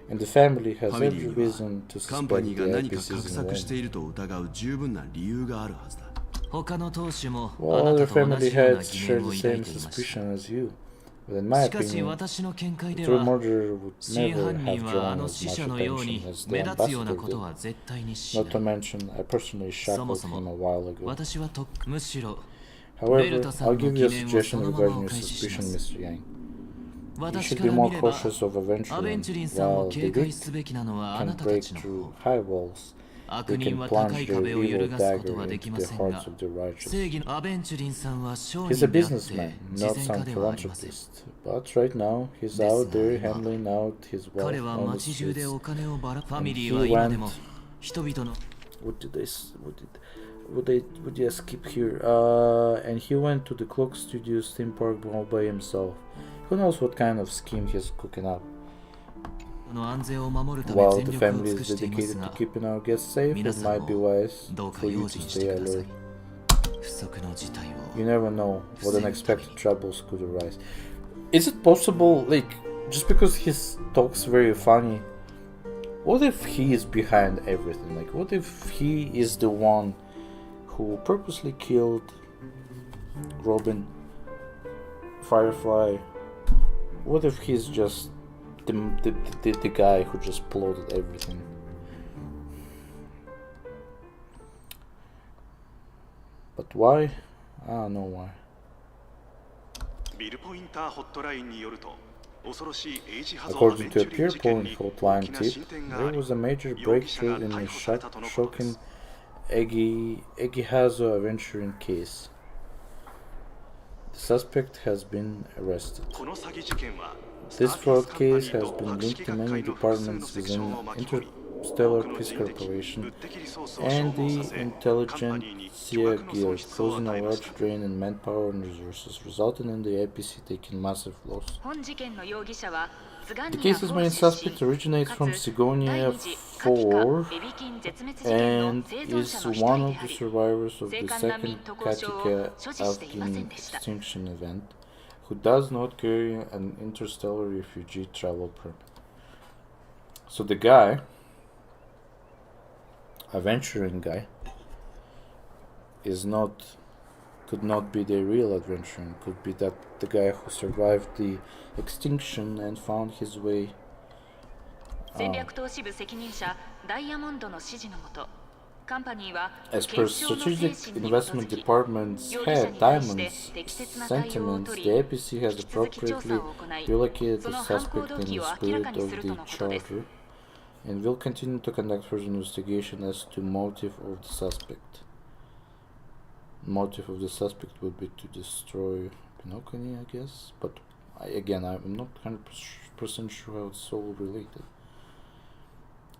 and the family フ has ァミリ every ーには reason to カンパ suspect ニ the ーが何か IPC's 画 in 策してい wrong. ると疑う十分な理由があるはずだ。他の当主もあ Well, な other たと同 family じような heads 疑 share 念を the 抱 same いていました。 suspicion as you, but in my しかし opinion, 私の見解 the で true は、 murderer would 真 never 犯 have 人はあ drawn の as 死 much 者のように attention as 目 the 立つような ambassador こと did. は絶対にし Not な to い。 mention, I personally そも shackled そも him a while ago. 私はむしろ However, さん I'll の give 疑 you a 念を suggestion そのまま regarding お your 返ししま suspicion, す。 Mr. Yang. You 私 should か be ら more 見れば、 cautious of アベン Aventurine. チュリンさんを While 警 the 戒 weak すべきなのはあ can なたた break ちの through 方。 high walls, 悪 they 人 can は高 plunge い their 壁を揺る evil がすこと dagger はでき into ま the せんが、 hearts of the righteous. 正義のアベンチュリンさんは商 He's 人 a であって businessman, 慈 not 善 some 家ではありません。 philanthropist. But right now, he's out there Yes, handling out his wealth 彼は on the 街中で streets. お金をばら、ファミリー he は今でも went- 人々の What did they? Would they skip here? And he went to the Clock Studios theme park all by himself. Who knows what kind of scheme he's cooking up? の安全を守るため While 全 the 力を family 尽く is しています dedicated が to、keeping our guests safe, it 皆さん might be も wise どうか for you 用 to 心して stay ください。 alert. 不測の事態を You never know what unexpected troubles could arise. Is it possible, like, just because he talks very funny, what if he is behind everything? Like, what if he is the one who purposely killed Robin, Firefly? What if he's just the guy who just plotted everything? But why? I don't know why. ビルポインターホットラインによると、恐ろしいエイジハゾー According to a アベンチュリン Peer 事件 Point に hotline 大きな tip, 進展があ there り、 was a major 容疑者が breakthrough in 逮 the 捕されたとのことで shocking す。 Egihazo Aventurine case. The suspect has been arrested. この詐欺事件は、 This スター fraud ピース case カンパニ has been ーと博 linked 識 to 学 many 会の複数の departments セクション within を巻き込み、 Interstellar 多くの人 Peace 的、 Corporation 物的リソースを消 and 耗 the させ、カンパニーに巨 intelligentsia 額の損 guild, 失を causing 与 a えま large した。 drain in manpower and resources, resulting in the APC taking massive loss. 本事件の容疑者は The case's main suspect originates from Sigonia 4 and is one of the survivors of the second Katika Afghan extinction event, who does not carry an interstellar refugee travel permit. So the guy, Aventurine guy, could not be the real Aventurine. Could be that the guy who survived the extinction and found his way. 戦略投資部責任者ダイヤモンドの指示のもと、カンパニーは As per Strategic Investment Department's head, Diamond's sentiments, the APC has appropriately relocated the suspect in the spirit of the charter And will continue to conduct further investigation as to motive of the suspect. Motive of the suspect would be to destroy Penacony, I guess. But I'm not 100% sure how it's all related.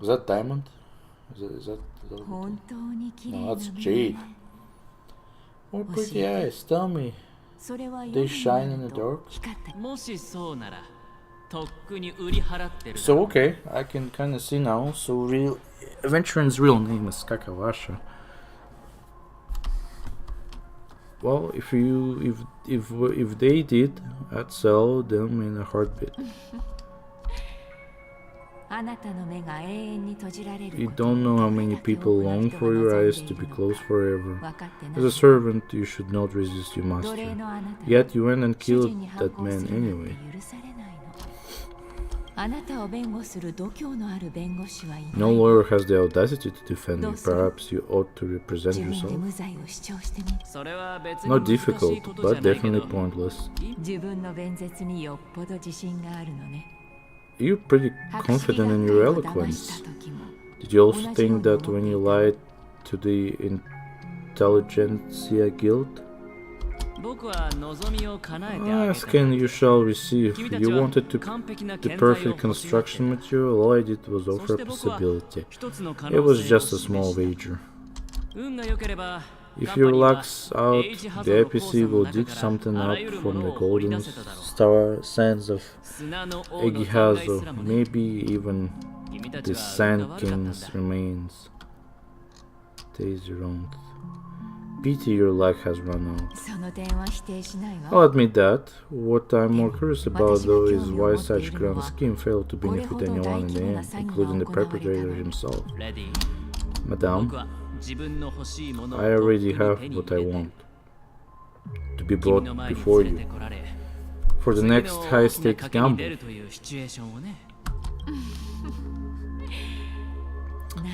Is that diamond? Is that no, that's jade. Oh, pretty eyes, tell me. They shine in the dark? So okay, I can kinda see now. So Aventurine's real name is Kakawasha. Well, if they did, I'd sell them in a heartbeat. You don't know how many people long for your eyes to be closed forever. As a servant, you should not resist your master. Yet you went and killed that man anyway. No lawyer has the audacity to defend you. Perhaps you ought to represent yourself. Not difficult, but definitely pointless. You're pretty confident in your eloquence. Did you also think that when you lied to the Intelligentsia Guild? Ask and you shall receive. You wanted the perfect construction material. All I did was offer a possibility. It was just a small wager. If your luck's out, the APC will dig something up from the golden sands of Egihazo, maybe even the Sand King's remains. Daisy wrong. Pity your luck has run out. I'll admit that. What I'm more curious about though is why such grand scheme failed to benefit anyone in the end, including the perpetrator himself. Madame, I already have what I want. To be brought before you. For the next high-stakes gamble.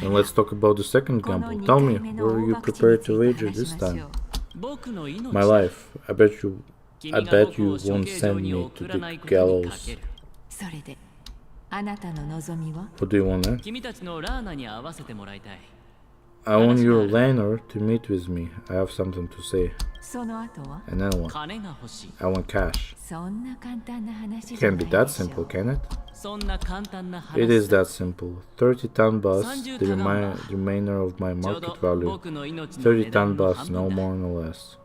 And let's talk about the second gamble. Tell me, were you prepared to wager this time? My life. I bet you won't send me to the gallows. What do you want then? I want your Lanor to meet with me. I have something to say. And then what? I want cash. Can't be that simple, can it? It is that simple. 30 ton bus, the remainder of my market value. 30 ton bus, no more no less.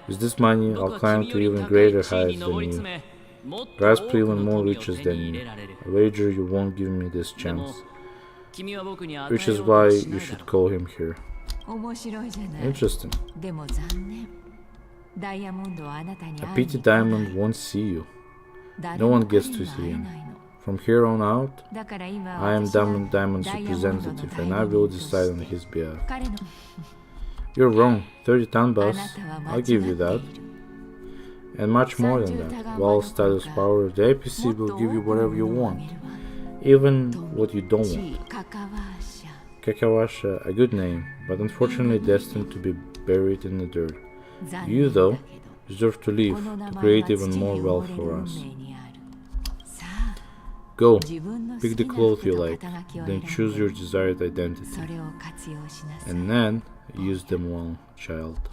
With this money, I'll climb to even greater heights than you. Grasp even more riches than you. I wager you won't give me this chance. Which is why you should call him here. Interesting. A pity Diamond won't see you. No one gets to see him. From here on out, I am Diamond's representative and I will decide on his behalf. You're wrong. 30 ton boss. I'll give you that. And much more than that. While status power, the APC will give you whatever you want. Even what you don't want. Kakawasha, a good name, but unfortunately destined to be buried in the dirt. You, though, deserve to live, to create even more wealth for us. Go, pick the clothes you like, then choose your desired identity. And then, use them well, child.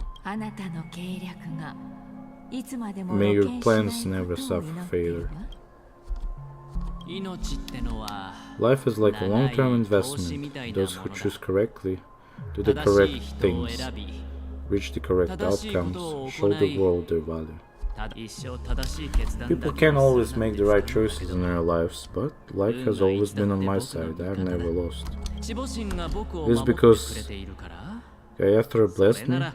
May your plans never suffer failure. Life is like a long-term investment. Those who choose correctly, do the correct things, reach the correct outcomes, show the world their value. People can't always make the right choices in their lives, but luck has always been on my side. I have never lost. It is because Gayatri blessed me.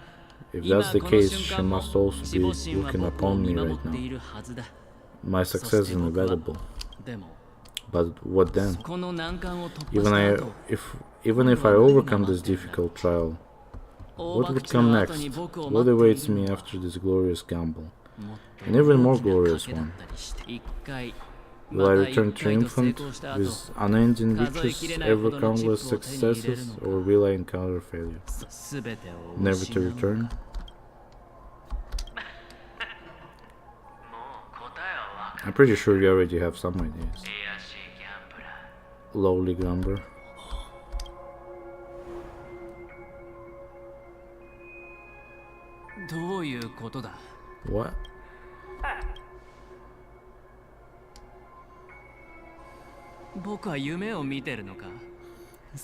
If that's the case, she must also be looking upon me right now. My success is inevitable. But what then? Even if I overcome this difficult trial, what would come next? What awaits me after this glorious gamble? An even more glorious one. Will I return triumphant with unending riches, ever countless successes, or will I encounter failure? Never to return? I'm pretty sure you already have some ideas. lowly grumber. What?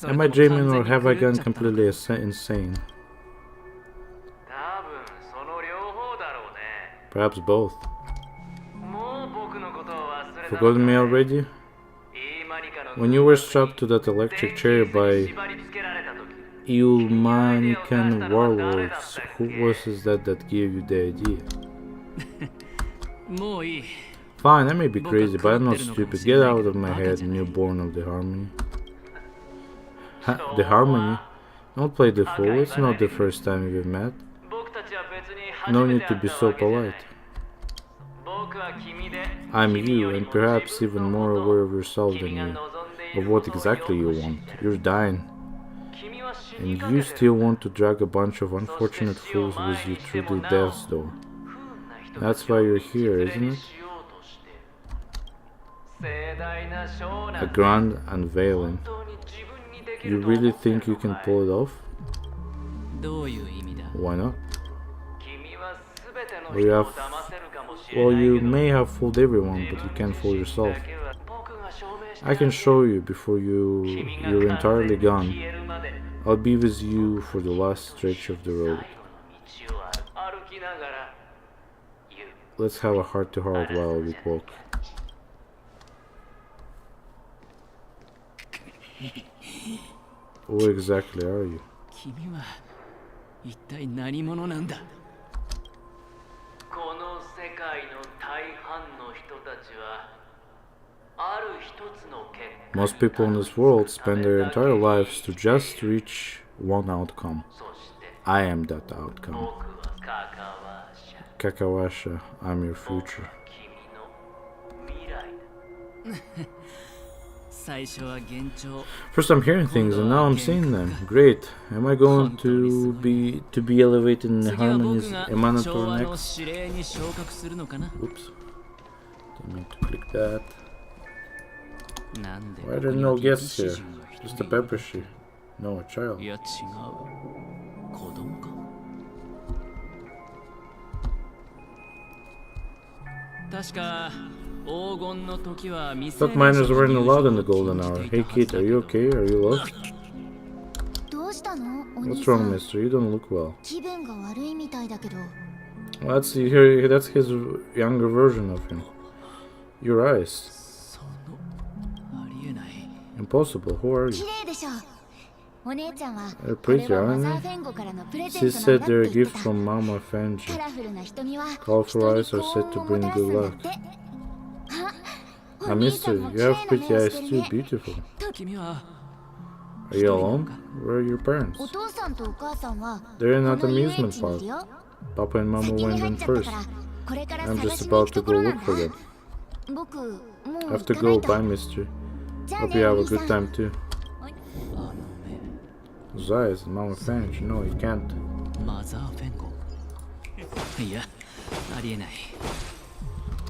Am I dreaming or have I gone completely insane? Perhaps both. Forgotten me already? When you were strapped to that electric chair by Eulmanican warlords, who was that gave you the idea? Fine, I may be crazy, but I'm not stupid. Get out of my head, newborn of the harmony. The harmony? Don't play the fool, it's not the first time we've met. No need to be so polite. I'm you, and perhaps even more aware of yourself than you. Of what exactly you want. You're dying. And you still want to drag a bunch of unfortunate fools with you through the death's door. That's why you're here, isn't it? A grand unveiling. You really think you can pull it off? Why not? Well, you may have fooled everyone, but you can't fool yourself. I can show you before you're entirely gone. I'll be with you for the last stretch of the road. Let's have a heart-to-heart while we walk. Who exactly are you? Most people in this world spend their entire lives to just reach one outcome. I am that outcome. Kakawasha, I'm your future. First I'm hearing things and now I'm seeing them. Great. Am I going to be elevated in the harmonies emanator next? Oops. Didn't mean to click that. Why are there no guests here? Just a pepper sheet. No, a child. Thought miners weren't allowed in the golden hour. Hey kid, are you okay? Are you lost? What's wrong, mister? You don't look well. Well, that's his younger version of him. Your eyes. Impossible. Who are you? They're pretty, aren't they? She said they're a gift from Mama Fenji. Colorful eyes are said to bring good luck. Ah, mister, you have pretty eyes too. Beautiful. Are you alone? Where are your parents? They're in that amusement park. Papa and Mama went in first. I'm just about to go look for them. I have to go. Bye, mister. Hope you have a good time too. Zayas and Mama Fench. No, you can't.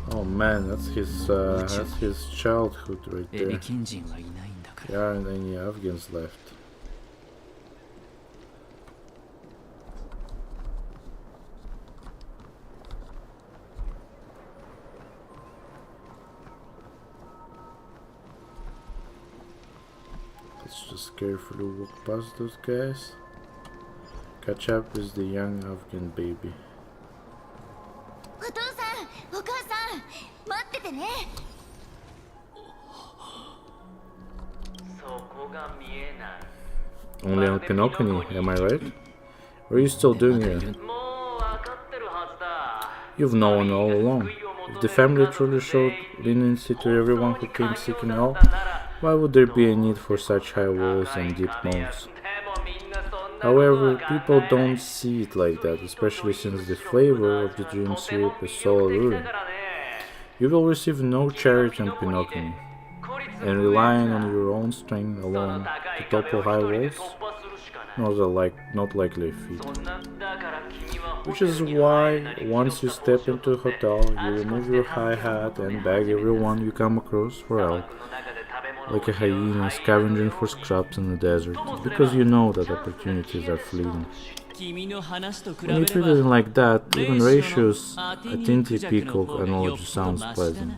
Oh man, that's his childhood right there. There aren't any Afghans left. Let's just carefully walk past those guys. Catch up with the young Afghan baby. Only on Penacony, am I right? What are you still doing here? You've known all along. If the family truly showed leniency to everyone who came seeking help, why would there be a need for such high walls and deep moats? However, people don't see it like that, especially since the flavor of the dream syrup is so alluring. You will receive no charity on Penacony, and relying on your own strength alone to topple high walls? Not likely a feat. Which is why, once you step into a hotel, you remove your high hat and beg everyone you come across for help. like a hyena scavenging for scraps in the desert, because you know that opportunities are fleeting. When you treat it like that, even ratios, a tinty peacock analogy sounds pleasant.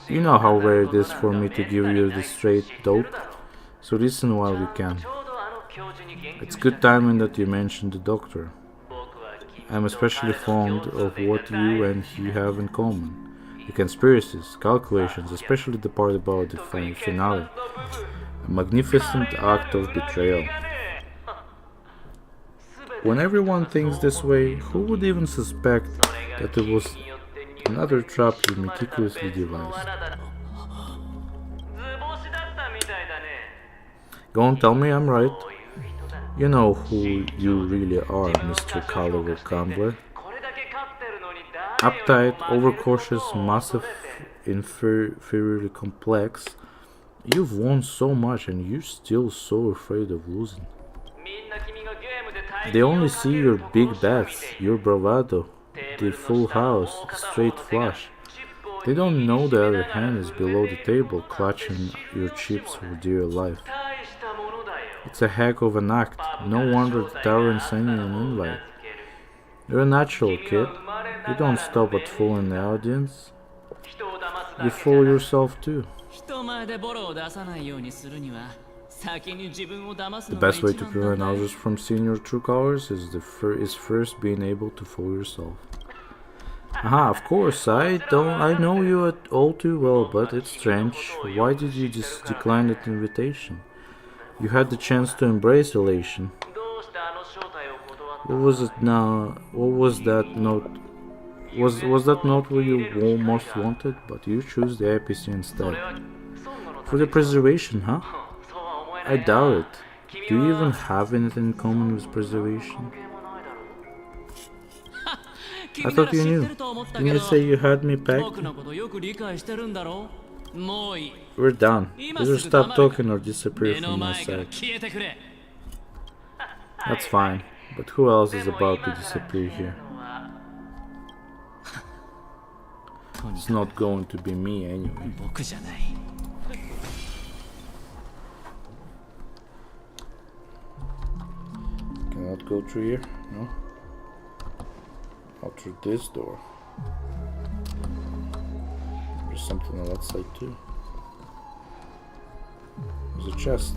You know how rare it is for me to give you the straight dope, so listen while we can. It's good timing that you mentioned the doctor. I'm especially fond of what you and he have in common. The conspiracies, calculations, especially the part about the finale. A magnificent act of betrayal. When everyone thinks this way, who would even suspect that it was another trap you meticulously devised? Go on, tell me I'm right. You know who you really are, Mr. Caliber Gambler. Uptight, overcautious, massive, inferiorly complex. You've won so much and you're still so afraid of losing. They only see your big bets, your bravado, the full house, the straight flush. They don't know the other hand is below the table, clutching your chips for dear life. It's a heck of an act. No wonder the Tyrant sent you an invite. You're a natural, kid. You don't stop at fooling the audience. You fool yourself too. The best way to prevent others from seeing your true colors is first being able to fool yourself. Aha, of course, I know you all too well, but it's strange. Why did you just decline that invitation? You had the chance to embrace elation. What was it now? What was that note? Was that not what you most wanted? But you chose the APC instead. For the preservation, huh? I doubt it. Do you even have anything in common with preservation? I thought you knew. Didn't you say you had me pegged? We're done. Either stop talking or disappear from my sight. That's fine. But who else is about to disappear here? It's not going to be me anyway. Cannot go through here? No? Out through this door. There's something on that side too. There's a chest.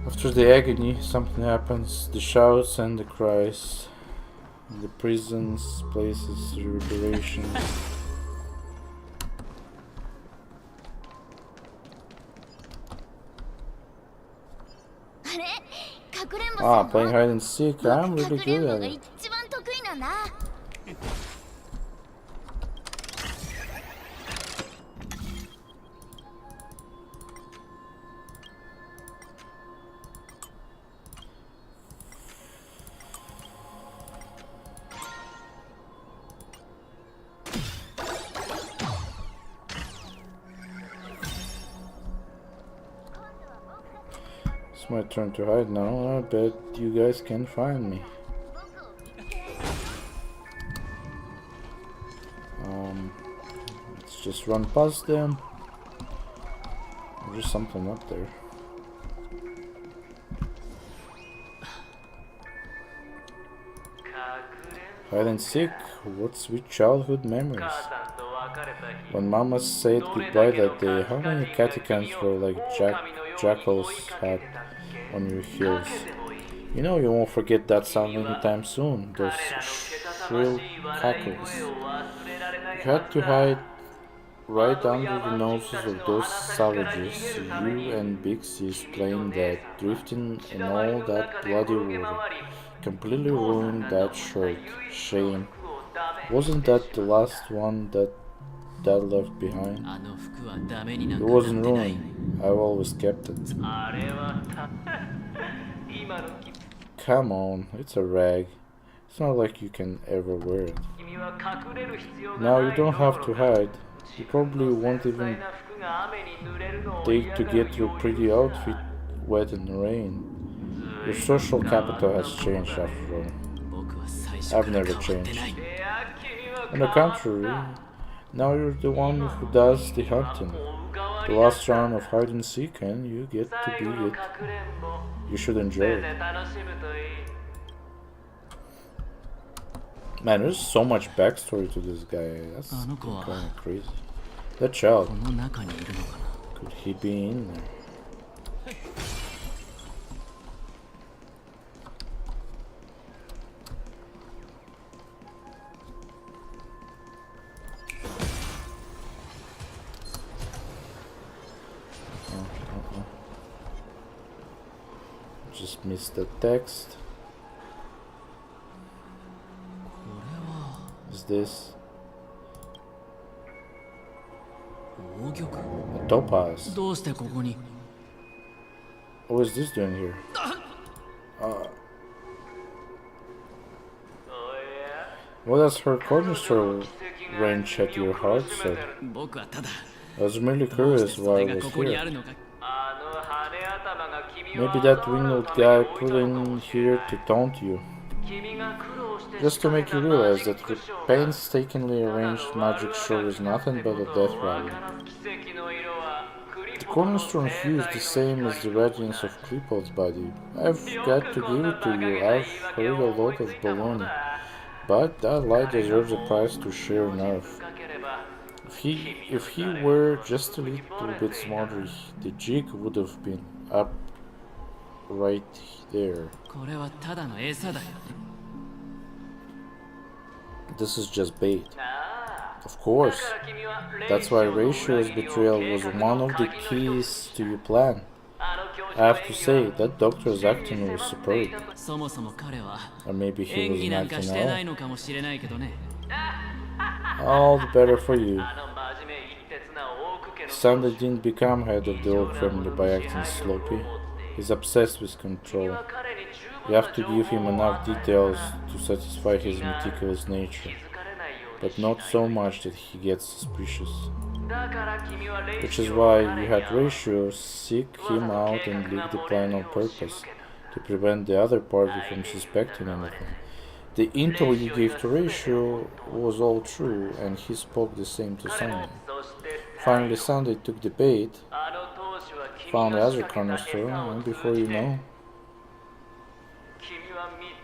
After the agony, something happens. The shouts and the cries. The prisons, places, reverberations. Playing hide and seek. I'm really good at it. It's my turn to hide now. I bet you guys can find me. Let's just run past them. There's something up there. Hide and seek. What sweet childhood memories. When Mama said goodbye that day, how many catecans were like jackals had on your heels? You know you won't forget that sound anytime soon. Those shrill cackles. You had to hide right under the noses of those savages. You and Big Sis playing that, drifting in all that bloody water. Completely ruined that shirt. Shame. Wasn't that the last one that Dad left behind? It wasn't ruined. I've always kept it. Come on, it's a rag. It's not like you can ever wear it. Now you don't have to hide. You probably won't even take to get your pretty outfit wet in the rain. Your social capital has changed after all. I've never changed. On the contrary, now you're the one who does the hunting. The last round of hide and seek, and you get to be it. You should enjoy it. Man, there's so much backstory to this guy. That's kind of crazy. That child. Could he be in there? Just missed the text. Is this a topaz? What is this doing here? What does her cornerstone wrench at your heart, sir? I was merely curious why I was here. Maybe that winged guy put in here to taunt you. Just to make you realize that your painstakingly arranged magic show is nothing but a death rally. The cornerstone hue is the same as the radiance of Creepod's body. I've got to give it to you, I've heard a lot of baloney. But that light deserves a price to sheer nerve. If he were just a little bit smarter, the jig would have been up right there. This is just bait. Of course. That's why Ratio's betrayal was one of the keys to your plan. I have to say, that doctor's acting was superb. Or maybe he was not to know. All the better for you. Sunday didn't become head of the old family by acting sloppy. He's obsessed with control. You have to give him enough details to satisfy his meticulous nature, but not so much that he gets suspicious. Which is why you had Ratio seek him out and leak the plan on purpose, to prevent the other party from suspecting anything. The intel you gave to Ratio was all true, and he spoke the same to Sunday. Finally, Sunday took the bait, found the other cornerstone, and before you know,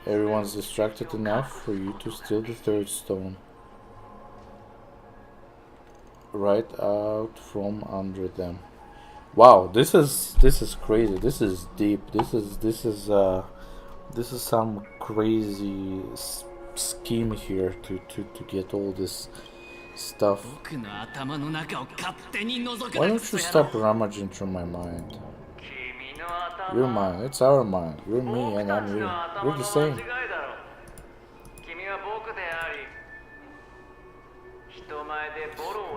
everyone's distracted enough for you to steal the third stone. Right out from under them. Wow, this is crazy. This is deep. This is some crazy scheme here to get all this stuff. Why don't you stop rummaging through my mind? You're mine, it's our mind. You're me and I'm you. We're the same.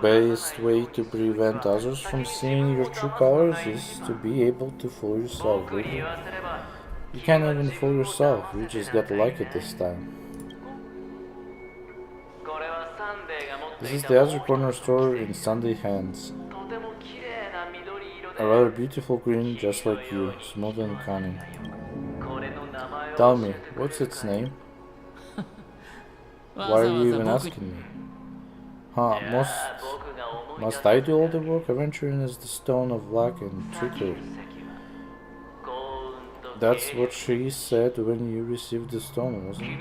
Best way to prevent others from seeing your true colors is to be able to fool yourself, really. You can't even fool yourself, you just got lucky this time. This is the other corner store in Sunday hands. A rather beautiful green, just like you, smooth and cunning. Tell me, what's its name? Why are you even asking me? Huh, must I do all the work? Aventurine is the stone of luck and trickery. That's what she said when you received the stone, wasn't it?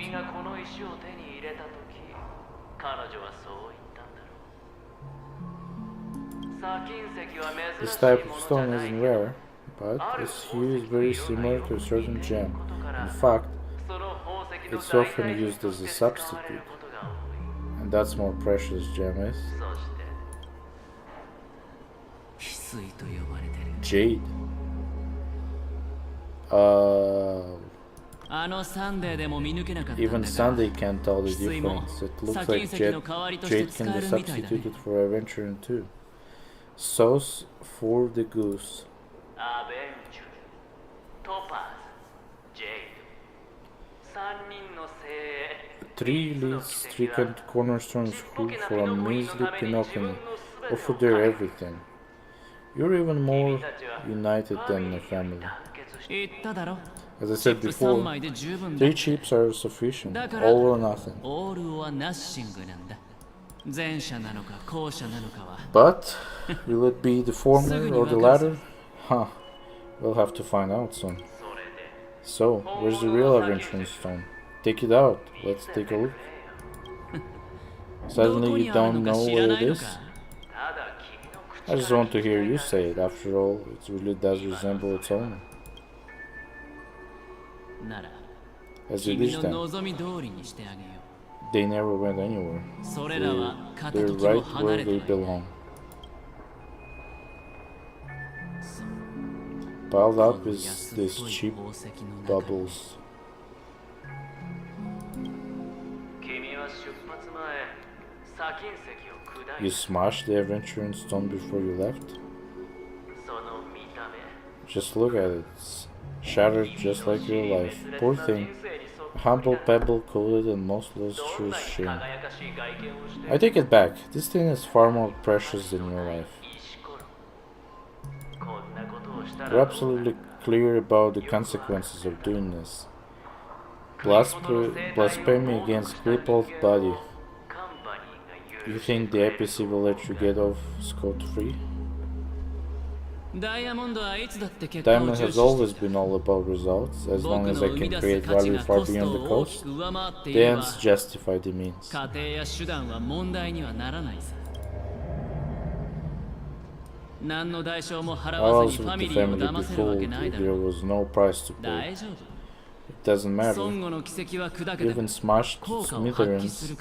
This type of stone isn't rare, but its hue is very similar to a certain gem. In fact, it's often used as a substitute. And that's more precious gem is. Jade. Even Sunday can't tell the difference. It looks like Jade can be substituted for Aventurine too. Sauce for the goose. Three lead-stricken cornerstones who, for a measly Penacony, offer their everything. You're even more united than a family. As I said before, 3 chips are sufficient, all or nothing. But will it be the former or the latter? Huh. We'll have to find out soon. So, where's the real Aventurine stone? Take it out. Let's take a look. Suddenly you don't know where it is? I just want to hear you say it. After all, it really does resemble its owner. As you wish then. They never went anywhere. They're right where they belong. Piled up is these cheap bubbles. You smashed the Aventurine stone before you left? Just look at it. It's shattered just like your life. Poor thing. A humble pebble coated in mossless shame. I take it back. This thing is far more precious than your life. You're absolutely clear about the consequences of doing this. Blasphemy against crippled body. You think the APC will let you get off scot-free? Diamond has always been all about results. As long as I can create value far beyond the cost, the ends justify the means. How else would the family be fooled if there was no price to pay? It doesn't matter. Even smashed smithereens,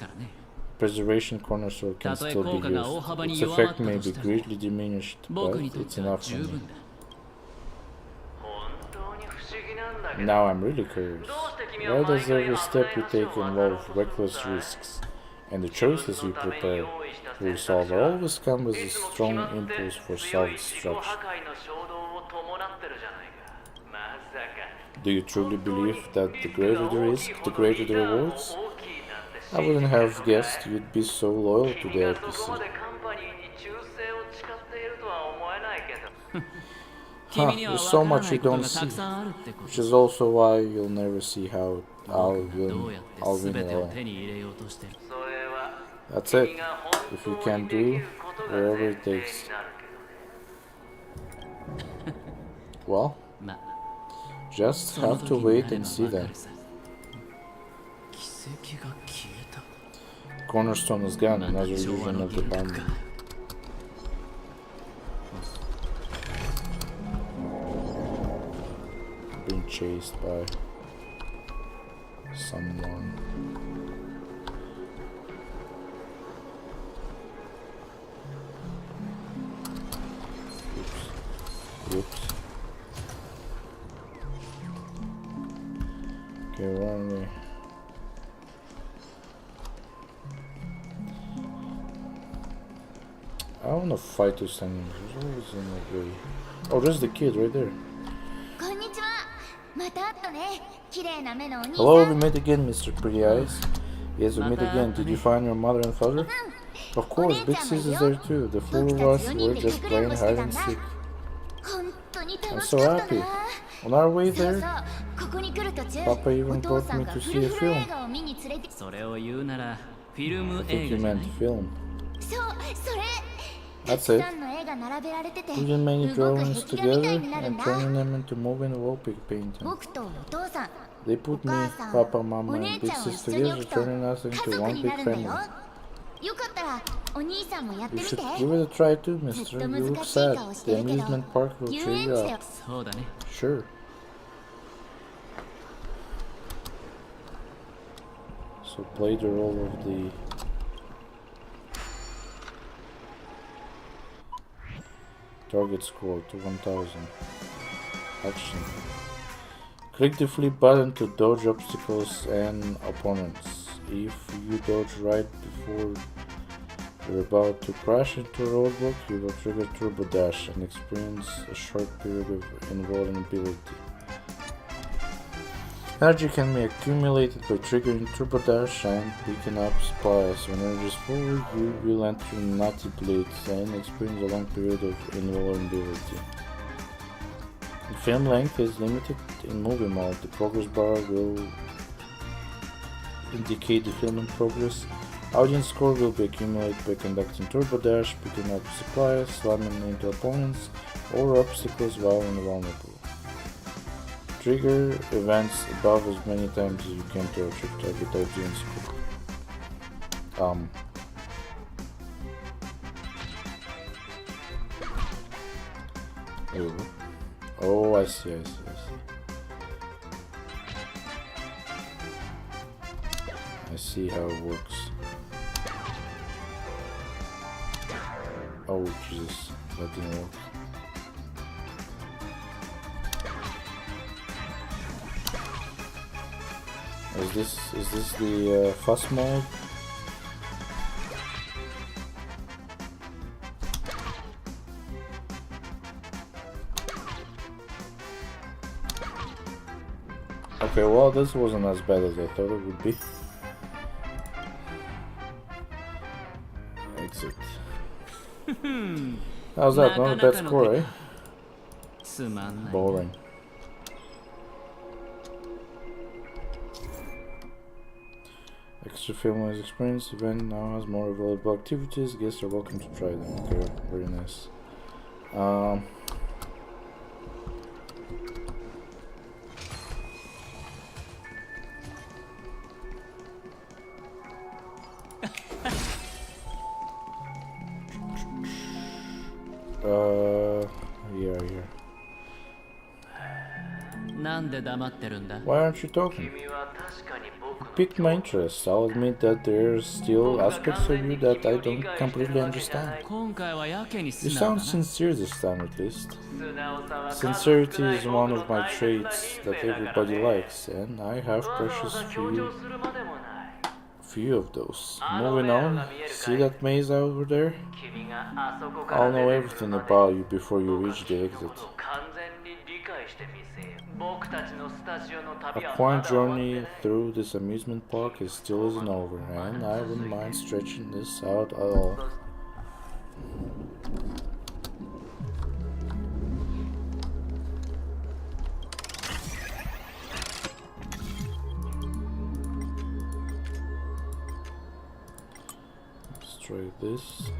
preservation cornerstone can still be used. Its effect may be greatly diminished, but it's enough for me. Now I'm really curious. Why does every step you take involve reckless risks? And the choices you prepare to resolve always come with a strong impulse for self-destruction. Do you truly believe that the greater the risk, the greater the rewards? I wouldn't have guessed you'd be so loyal to the APC. There's so much you don't see, which is also why you'll never see how I'll win it all. That's it. If you can do whatever it takes. Well, just have to wait and see then. Cornerstone is gone, another illusion of the abandoned. Being chased by someone. Oops. Okay, run away. I wanna fight this thing. There's always in the way. Oh, there's the kid right there. Hello, we met again, Mr. Pretty Eyes. Yes, we met again. Did you find your mother and father? Of course, Big Sis is there too. The four of us were just playing hide and seek. I'm so happy. On our way there, Papa even brought me to see a film. I think you meant film. That's it. Putting many drawings together and turning them into moving wallpaper painting. They put me, Papa, Mama, and Big Sis together, turning us into one big family. You should give it a try too, mister. You look sad. The amusement park will cheer you up. Sure. So play the role of the... Target score to 1000. Action. Click the flip button to dodge obstacles and opponents. If you dodge right before you're about to crash into a roadblock, you will trigger Turbo Dash and experience a short period of invulnerability. Energy can be accumulated by triggering Turbo Dash and picking up supplies. When energy is full, you will enter Natty Blades and experience a long period of invulnerability. The film length is limited in movie mode. The progress bar will indicate the film in progress, Audience score will be accumulated by conducting turbo dash, picking up supplies, slamming into opponents or obstacles while invulnerable. Trigger events above as many times as you can to achieve target audience score. Oh, I see. I see how it works. Oh Jesus, that didn't work. Is this the fast mode? Okay, well, this wasn't as bad as I thought it would be. Exit. How's that? Not a bad score, eh? Boring. Extra family experience event now has more available activities. Guests are welcome to try them. Okay, very nice. Yeah. Why aren't you talking? It piqued my interest. I'll admit that there's still aspects of you that I don't completely understand. You sound sincere this time, at least. Sincerity is one of my traits that everybody likes, and I have precious few of those. Moving on, see that maze over there? I'll know everything about you before you reach the exit. A quiet journey through this amusement park still isn't over, and I wouldn't mind stretching this out at all. Let's try this.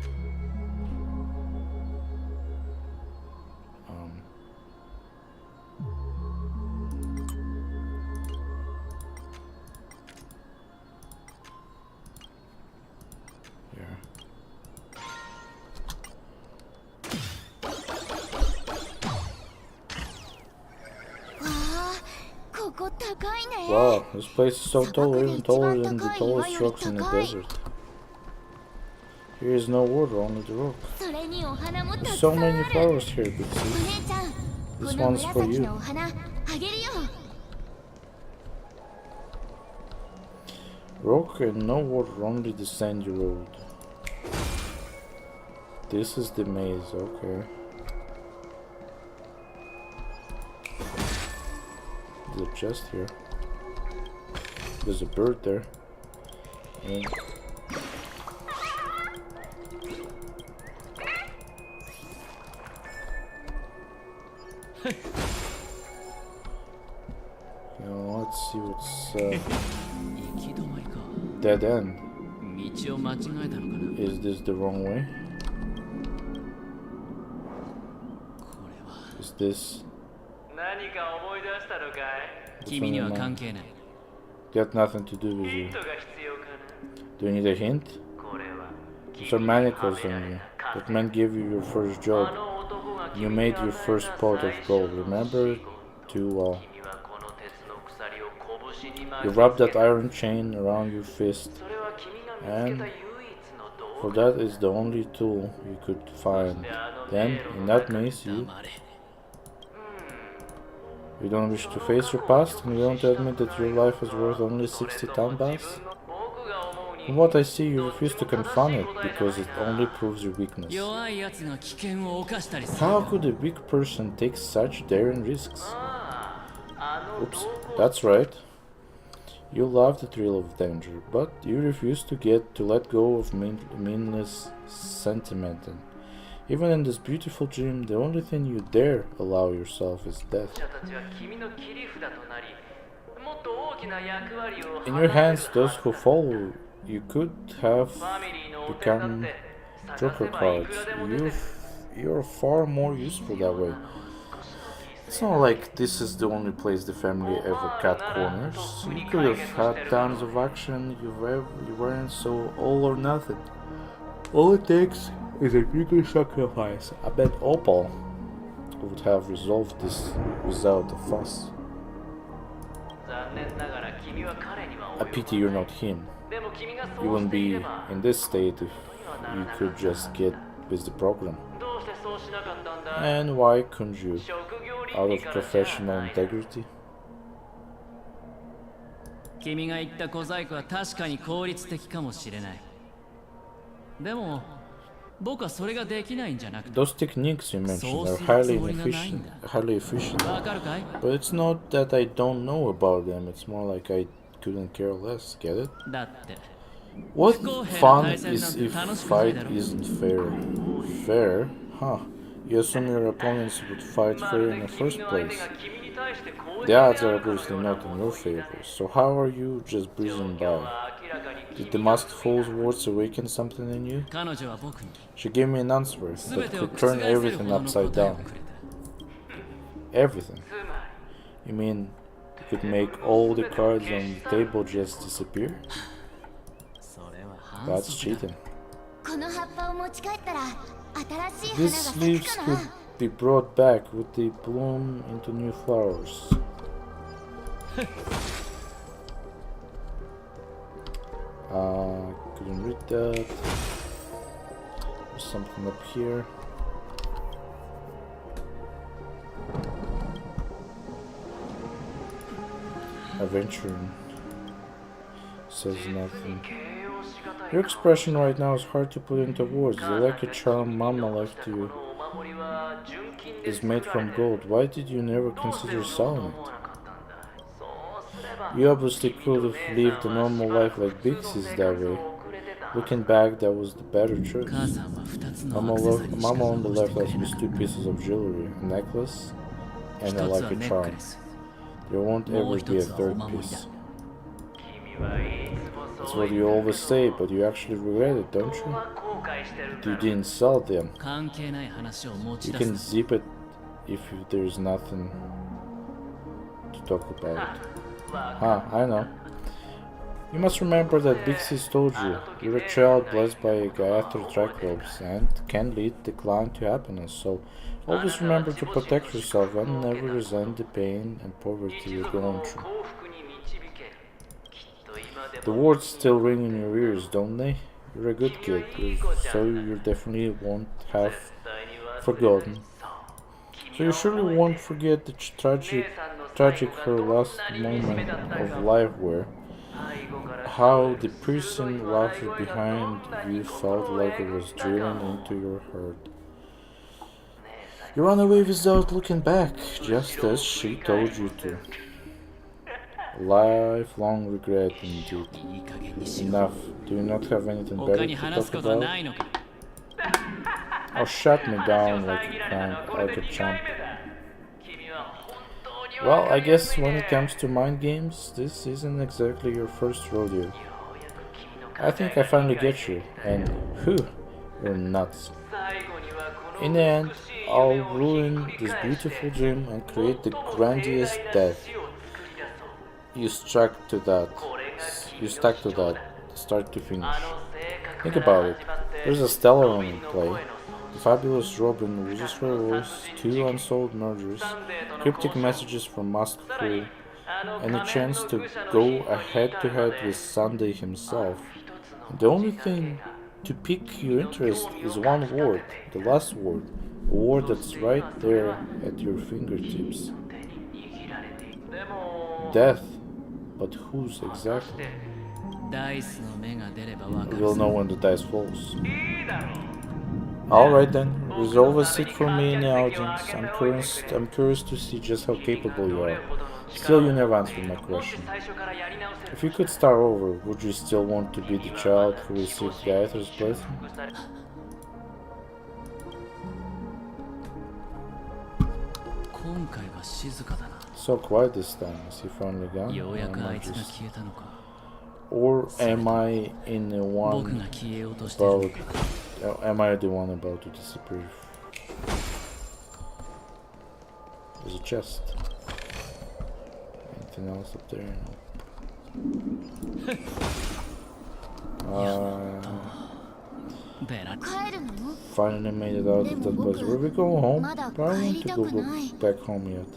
Wow, this place is so tall, even taller than the tallest rocks in the desert. Here is no water, only the rock. There's so many flowers here, Bitsy. This one's for you. Rock and no water, only the sandy road. This is the maze, okay. There's a chest here. There's a bird there. And let's see what's dead end. Is this the wrong way? Is this? Got nothing to do with you. Do you need a hint? These are manacles on you. That man gave you your first job. You made your first pot of gold. Remember it too well. You wrapped that iron chain around your fist, and for that is the only tool you could find. Then, in that maze, you don't wish to face your past, and you want to admit that your life is worth only 60 tambas? From what I see, you refuse to confront it, because it only proves your weakness. How could a weak person take such daring risks? Oops, that's right. You love the thrill of danger, but you refuse to let go of meaningless sentiment. And even in this beautiful dream, the only thing you dare allow yourself is death. In your hands, those who follow You could have become joker cards. You're far more useful that way. It's not like this is the only place the family ever cut corners. You could have had tons of action. You weren't so all or nothing. All it takes is a bigger sacrifice. I bet Opal would have resolved this without a fuss. I pity you're not him. You wouldn't be in this state if you could just get with the program. And why couldn't you? Out of professional integrity? 君が言った小細工は確かに効率的かもしれない。でも僕はそれができないんじゃなくて Those techniques you mentioned are highly efficient. わかるかい But it's not that I don't know about them, it's more like I couldn't care less, get it? だって What fun is if fight isn't fair? Fair? Huh. You assume your opponents would fight fair in the first place. The odds are obviously not in your favor, so how are you just breezing by? Did the masked fool's words awaken something in you? 彼女は僕に She gave me an answer that could turn everything upside down. Everything? You mean you could make all the cards on the table just disappear? That's cheating. These leaves could be brought back with the bloom into new flowers. Couldn't read that. There's something up here. Aventurine. Says nothing. Your expression right now is hard to put into words. The lucky charm Mama left you is made from gold. Why did you never consider selling it? You obviously could have lived a normal life like Bixie's that way. Looking back, that was the better choice. Mama only left us with 2 pieces of jewelry, a necklace and a lucky charm. There won't ever be a 3rd piece. That's what you always say, but you actually regret it, don't you? You didn't sell them. You can zip it if there's nothing to talk about. I know. You must remember that Bixie's told you, you're a child blessed by Gayatri Tracklobes and can lead the clan to happiness, so always remember to protect yourself and never resent the pain and poverty you're going through. The words still ring in your ears, don't they? You're a good kid, so you definitely won't have forgotten. So you surely won't forget the tragic her last moment of life were. How the piercing laughter behind you felt like it was drilling into your heart. You ran away without looking back, just as she told you to. Lifelong regret indeed. Enough. Do you not have anything better to talk about? Or shut me down like a champ. Well, I guess when it comes to mind games, this isn't exactly your first rodeo. I think I finally get you, and whew, you're nuts. In the end, I'll ruin this beautiful dream and create the grandiose death. You stuck to that, start to finish. Think about it. There's a stellar one in play. The fabulous Robin loses her voice, 2 unsolved murders, cryptic messages from Masked Fool, and a chance to go head-to-head with Sunday himself. The only thing to pique your interest is one word, the last word, a word that's right there at your fingertips. Death. But whose exactly? We'll know when the dice falls. Alright then, resolve a seat for me in the audience. I'm curious to see just how capable you are. Still, you never answered my question. If you could start over, would you still want to be the child who received Gayathri's blessing? So quiet this time, is he finally gone? Or am I in the one about... am I the one about to disappear? There's a chest. Anything else up there? No. Finally made it out of that place. Where we go home? I don't want to go back home yet.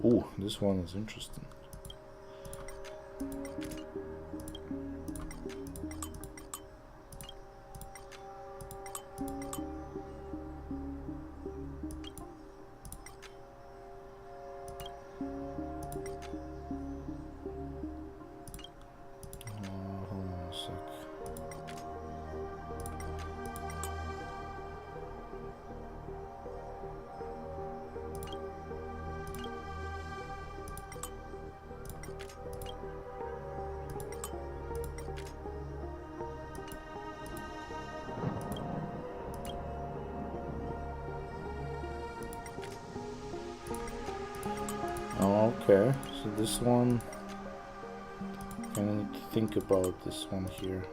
Ooh, this one is interesting. Okay, so this one, I need to think about this one here.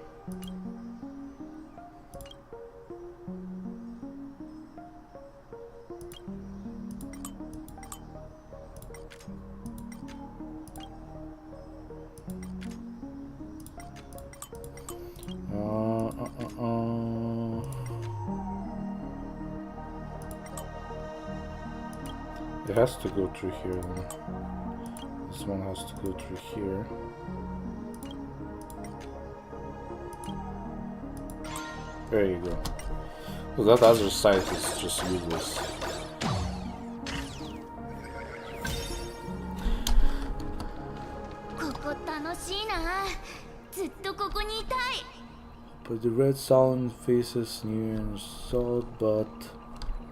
It has to go through here then. This one has to go through here. There you go. Well, that other side is just useless. But the red sullen faces new and solid, but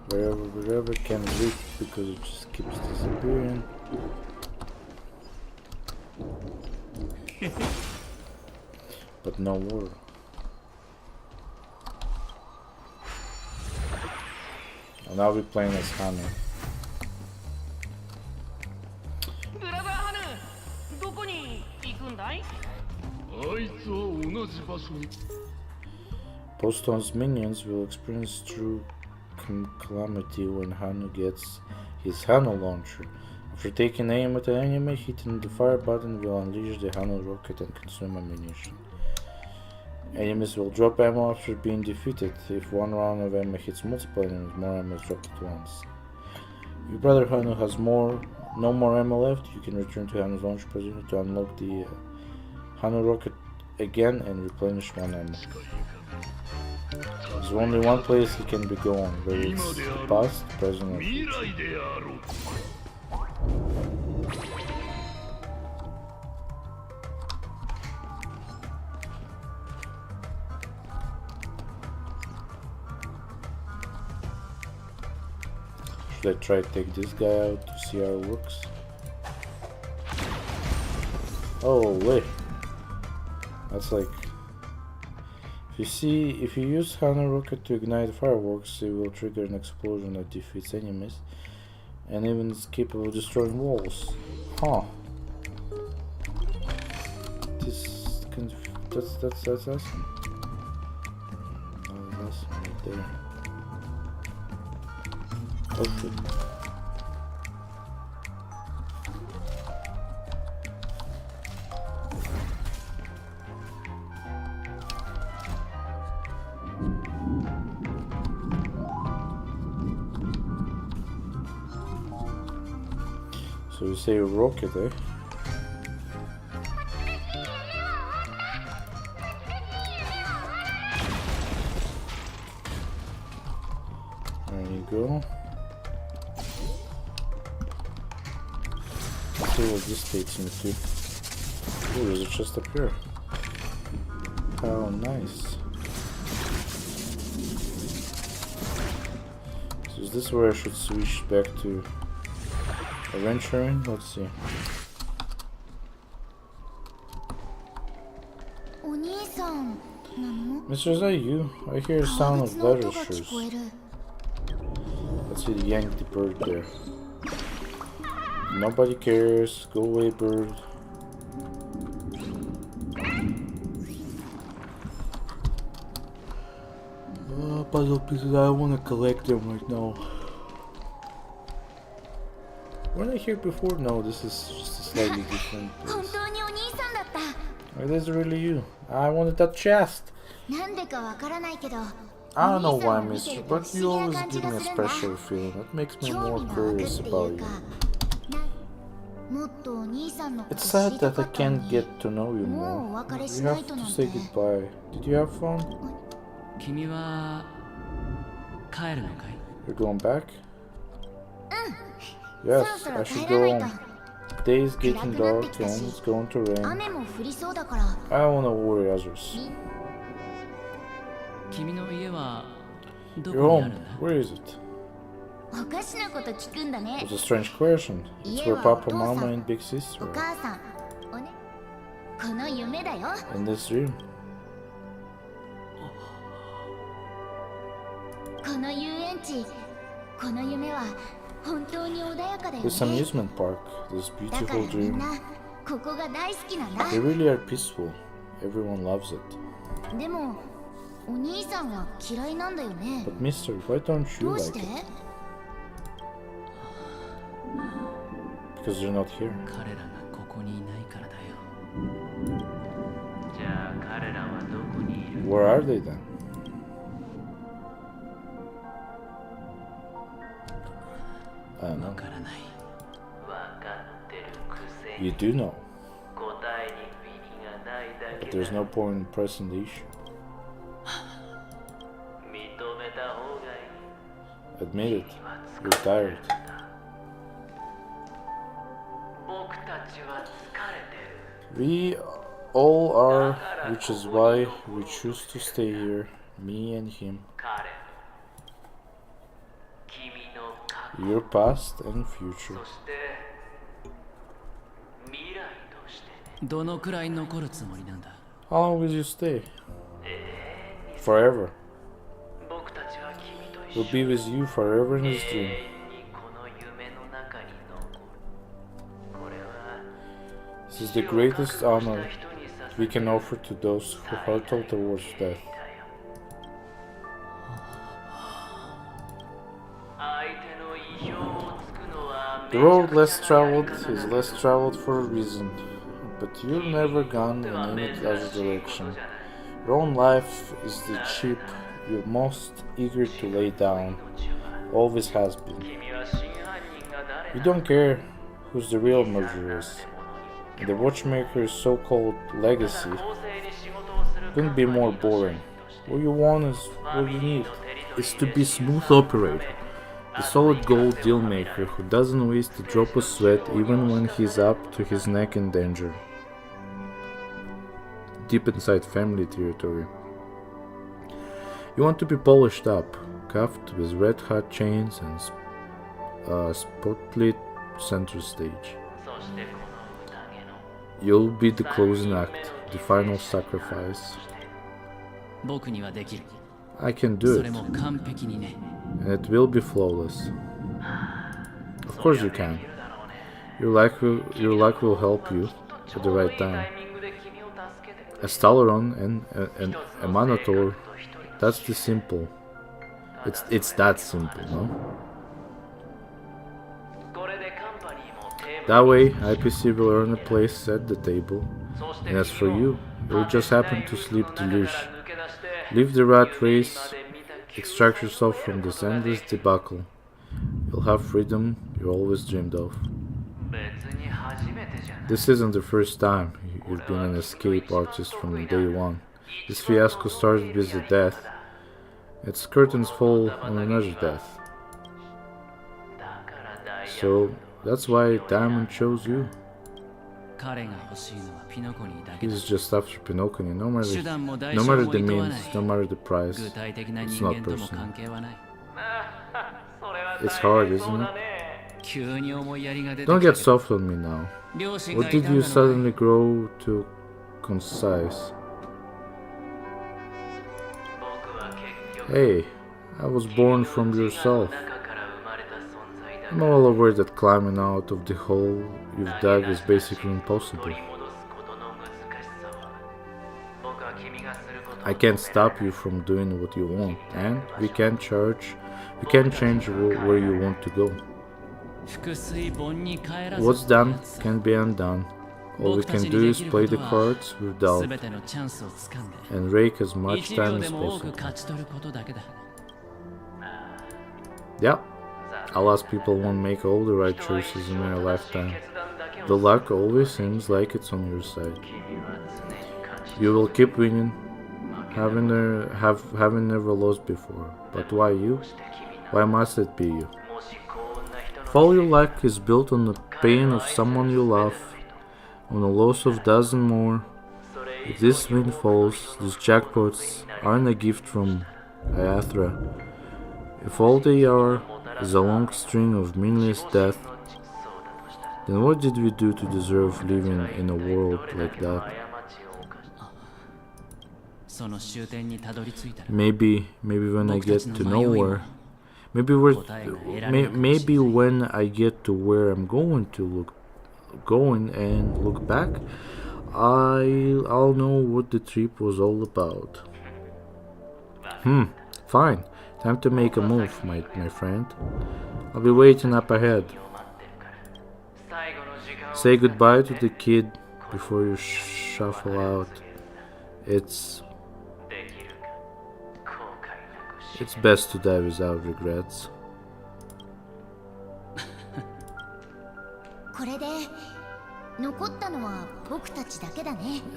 wherever can leak because it just keeps disappearing. But no water. And now we're playing as Hanu. Poston's minions will experience true calamity when Hanu gets his Hanu launcher. After taking aim at an enemy, hitting the fire button will unleash the Hanu rocket and consume ammunition. Enemies will drop ammo after being defeated. If one round of ammo hits multiple enemies, more ammo is dropped at once. If your brother Hanu has no more ammo left, you can return to Hanu's launch position to unlock the Hanu rocket again and replenish one ammo. There's only one place he can be going, whether it's the past, present, or future. Should I try to take this guy out to see how it works? Oh wait, that's like, if you use Hanu rocket to ignite fireworks, it will trigger an explosion that defeats enemies, and even is capable of destroying walls. Huh? This kind of, that's awesome. Oh, that's right there. Okay. So you say a rocket, eh? There you go. Let's see what this takes me to. Oh, there's a chest up here. How nice. So is this where I should switch back to Aventurine? Let's see. Mister, is that you? I hear a sound of leather shoes. Let's see the yank the bird there. Nobody cares. Go away, bird. Puzzle pieces. I want to collect them right now. Weren't I here before? No, this is just a slightly different place. 本当にお兄さんだった。 It is really you. I wanted that chest. なんでかわからないけど、 I don't know why I miss you, but you always give me a special feeling. That makes me more curious about you. もっとお兄さんのこと It's 知 sad りた that か I ったの can't に。 get to know you もうお more. 別れ You しな have いと to なんて。 say goodbye. Did you have fun? 君は帰るのかい？ You're going back? Yes, I should go home. Day is getting dark and it's going to rain. 雨も降りそうだから。 I don't wanna worry others. 君の家はど Your こにあ home, るんだ？ where is it? おかしなこと聞くんだね It's。a strange question. It's where Papa, Mama, and Big お Sister are. 母さん、おね。この夢だよ。 In this dream. この遊園地、この夢は本当に穏やかだよね。 This amusement park, this だから beautiful みん dream. なここが大好きなんだ。 They really are peaceful. Everyone loves it. でもお兄さんは嫌いなんだよね。 But Mister, why don't ど you うし like て？ it? Because you're not here. 彼らがここにいないからだよ。じゃあ彼らはどこにいる？ Where are they then? わからない。わかってるくせに You do know, 答えに意味がないだ but け there's だ。 no point in pressing the issue. 認めた方がいい。 Admit it. You're tired. 僕たちは疲れてる。 We all are, which is why we choose to stay here, me and him. 彼と君の過去 Your past and future. そして未来としてどのくらい残るつもりなんだ？ How long will you stay? Forever. 僕たちは君と一 We'll 緒 be に with you forever in this 永 dream. 遠にこの夢の中に残る。これは This is the greatest honor we can offer to those who hurtle towards death. 相手の意表をつくのは The road less traveled is less traveled for a reason, but you've never gone in any other direction. Your own life is the chip you're most eager to lay down, always has been. 君は真犯人が誰 You don't care who's the real murderer is. And the watchmaker's so-called legacy 公正に仕事をする couldn't be more boring. What you want is what you need. Is to be smooth operator. The solid gold deal maker who doesn't waste a drop of sweat even when he's up to his neck in danger. Deep inside family territory. You want to be polished up, cuffed with red hot chains and spotlit center stage. そしてこの宴の You'll be the closing act, the final sacrifice. 僕にはできる。 I can do それ it, も完璧にね。 and it will be flawless. Of course you can. Your luck will help you at the right time. A Stalaron and a Minotaur, that's the simple. It's that simple, no? That way, IPC will earn a place at the table, and as for you, you'll just happen to sleep delish. Leave the rat race, extract yourself from this endless debacle. You'll have freedom you always dreamed of. This isn't the first time you've been an escape artist from day one. This fiasco started with a death. Its curtains fall on another death. So that's why Diamond chose you. 彼が欲しいのはピノコニーだけだ。 He's just after Penacony, no matter 手段も代 no 償 matter も the 厭わ means, ない。 no matter the price. 具体的な It's 人 not 間とも personal. 関係はない。 It's hard, isn't it? 急に思いやりが出て Don't きた get けど soft on me now. 両親が What い did たん you だろう suddenly grow too concise? 僕は結局 Hey, I was born from yourself. 中から生まれた存在だ。I'm well aware that climbing out of the hole you've dug is basically impossible. I can't stop you from doing what you want, and we can't change where you want to go. What's done can be undone. All we can do is play the cards we've dealt and rake as much time as possible. Yeah, alas, people won't make all the right choices in their lifetime. The luck always seems like it's on your side. You will keep winning, having never lost before. But why you? Why must it be you? If all your luck is built on the pain of someone you love, on the loss of dozen more, if these windfalls, these jackpots, aren't a gift from Ayathra, if all they are is a long string of meaningless death, then what did we do to deserve living in a world like that? Maybe when I get to nowhere, maybe when I get to where I'm going and look back, I'll know what the trip was all about. Fine. Time to make a move, my friend. I'll be waiting up ahead. Say goodbye to the kid before you shuffle out. It's best to die without regrets.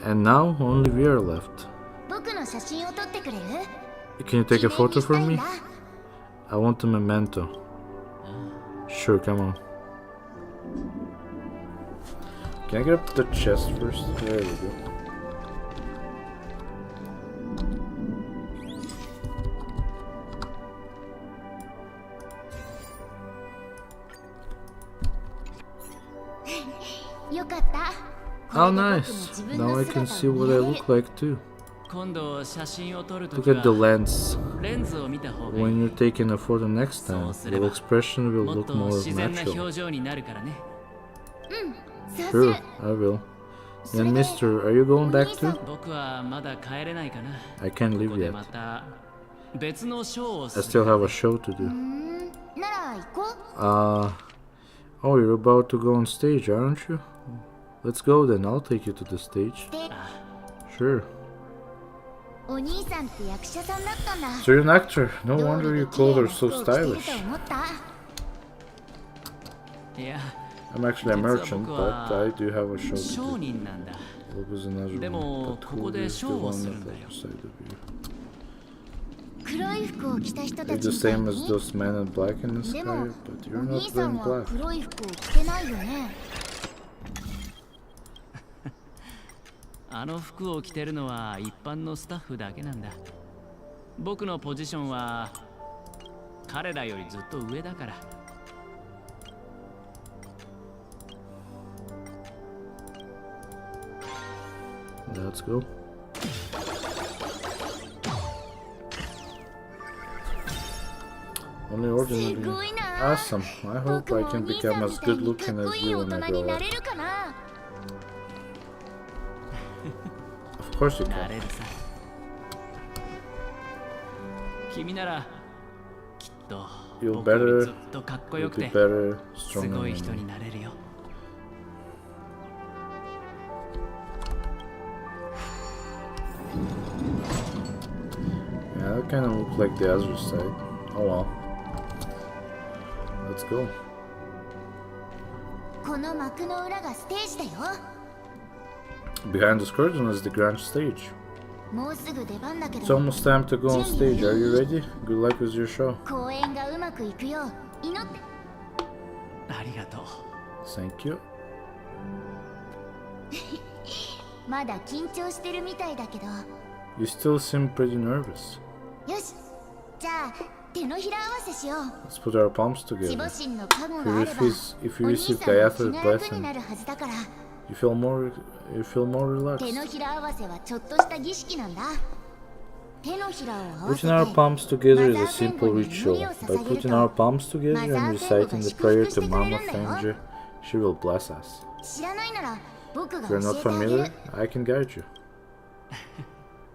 And now only we are left. Can you take a photo for me? I want a memento. Sure, come on. Can I get up the chest first? There we go. Oh, nice. Now I can see what I look like too. Look at the lens. When you're taking a photo next time, the expression will look more natural. Sure, I will. And mister, are you going back too? I can't leave yet. I still have a show to do. Oh, you're about to go on stage, aren't you? Let's go then, I'll take you to the stage. Sure. So you're an actor. No wonder your clothes are so stylish. I'm actually a merchant, but I do have a show to do. What was another one? But who is the one on the other side of you? It's the same as those men in black in the sky, but you're not wearing black. あの服を着てるのは一般のスタッフだけなんだ。僕のポジションは彼らよりずっと上だから。Let's go. Only ordinary. Awesome. I hope I can become as good looking as you when I grow up. Of course you can. You'll be better, stronger than me. Yeah, that kind of looks like the other side. Oh well. Let's go. Behind this curtain is the grand stage. It's almost time to go on stage. Are you ready? Good luck with your show. Thank you. You still seem pretty nervous. Let's put our palms together. If you receive Ayathra's blessing, you feel more relaxed. Putting our palms together is a simple ritual. By putting our palms together and reciting the prayer to Mama Fenrir, she will bless us. If you're not familiar, I can guide you.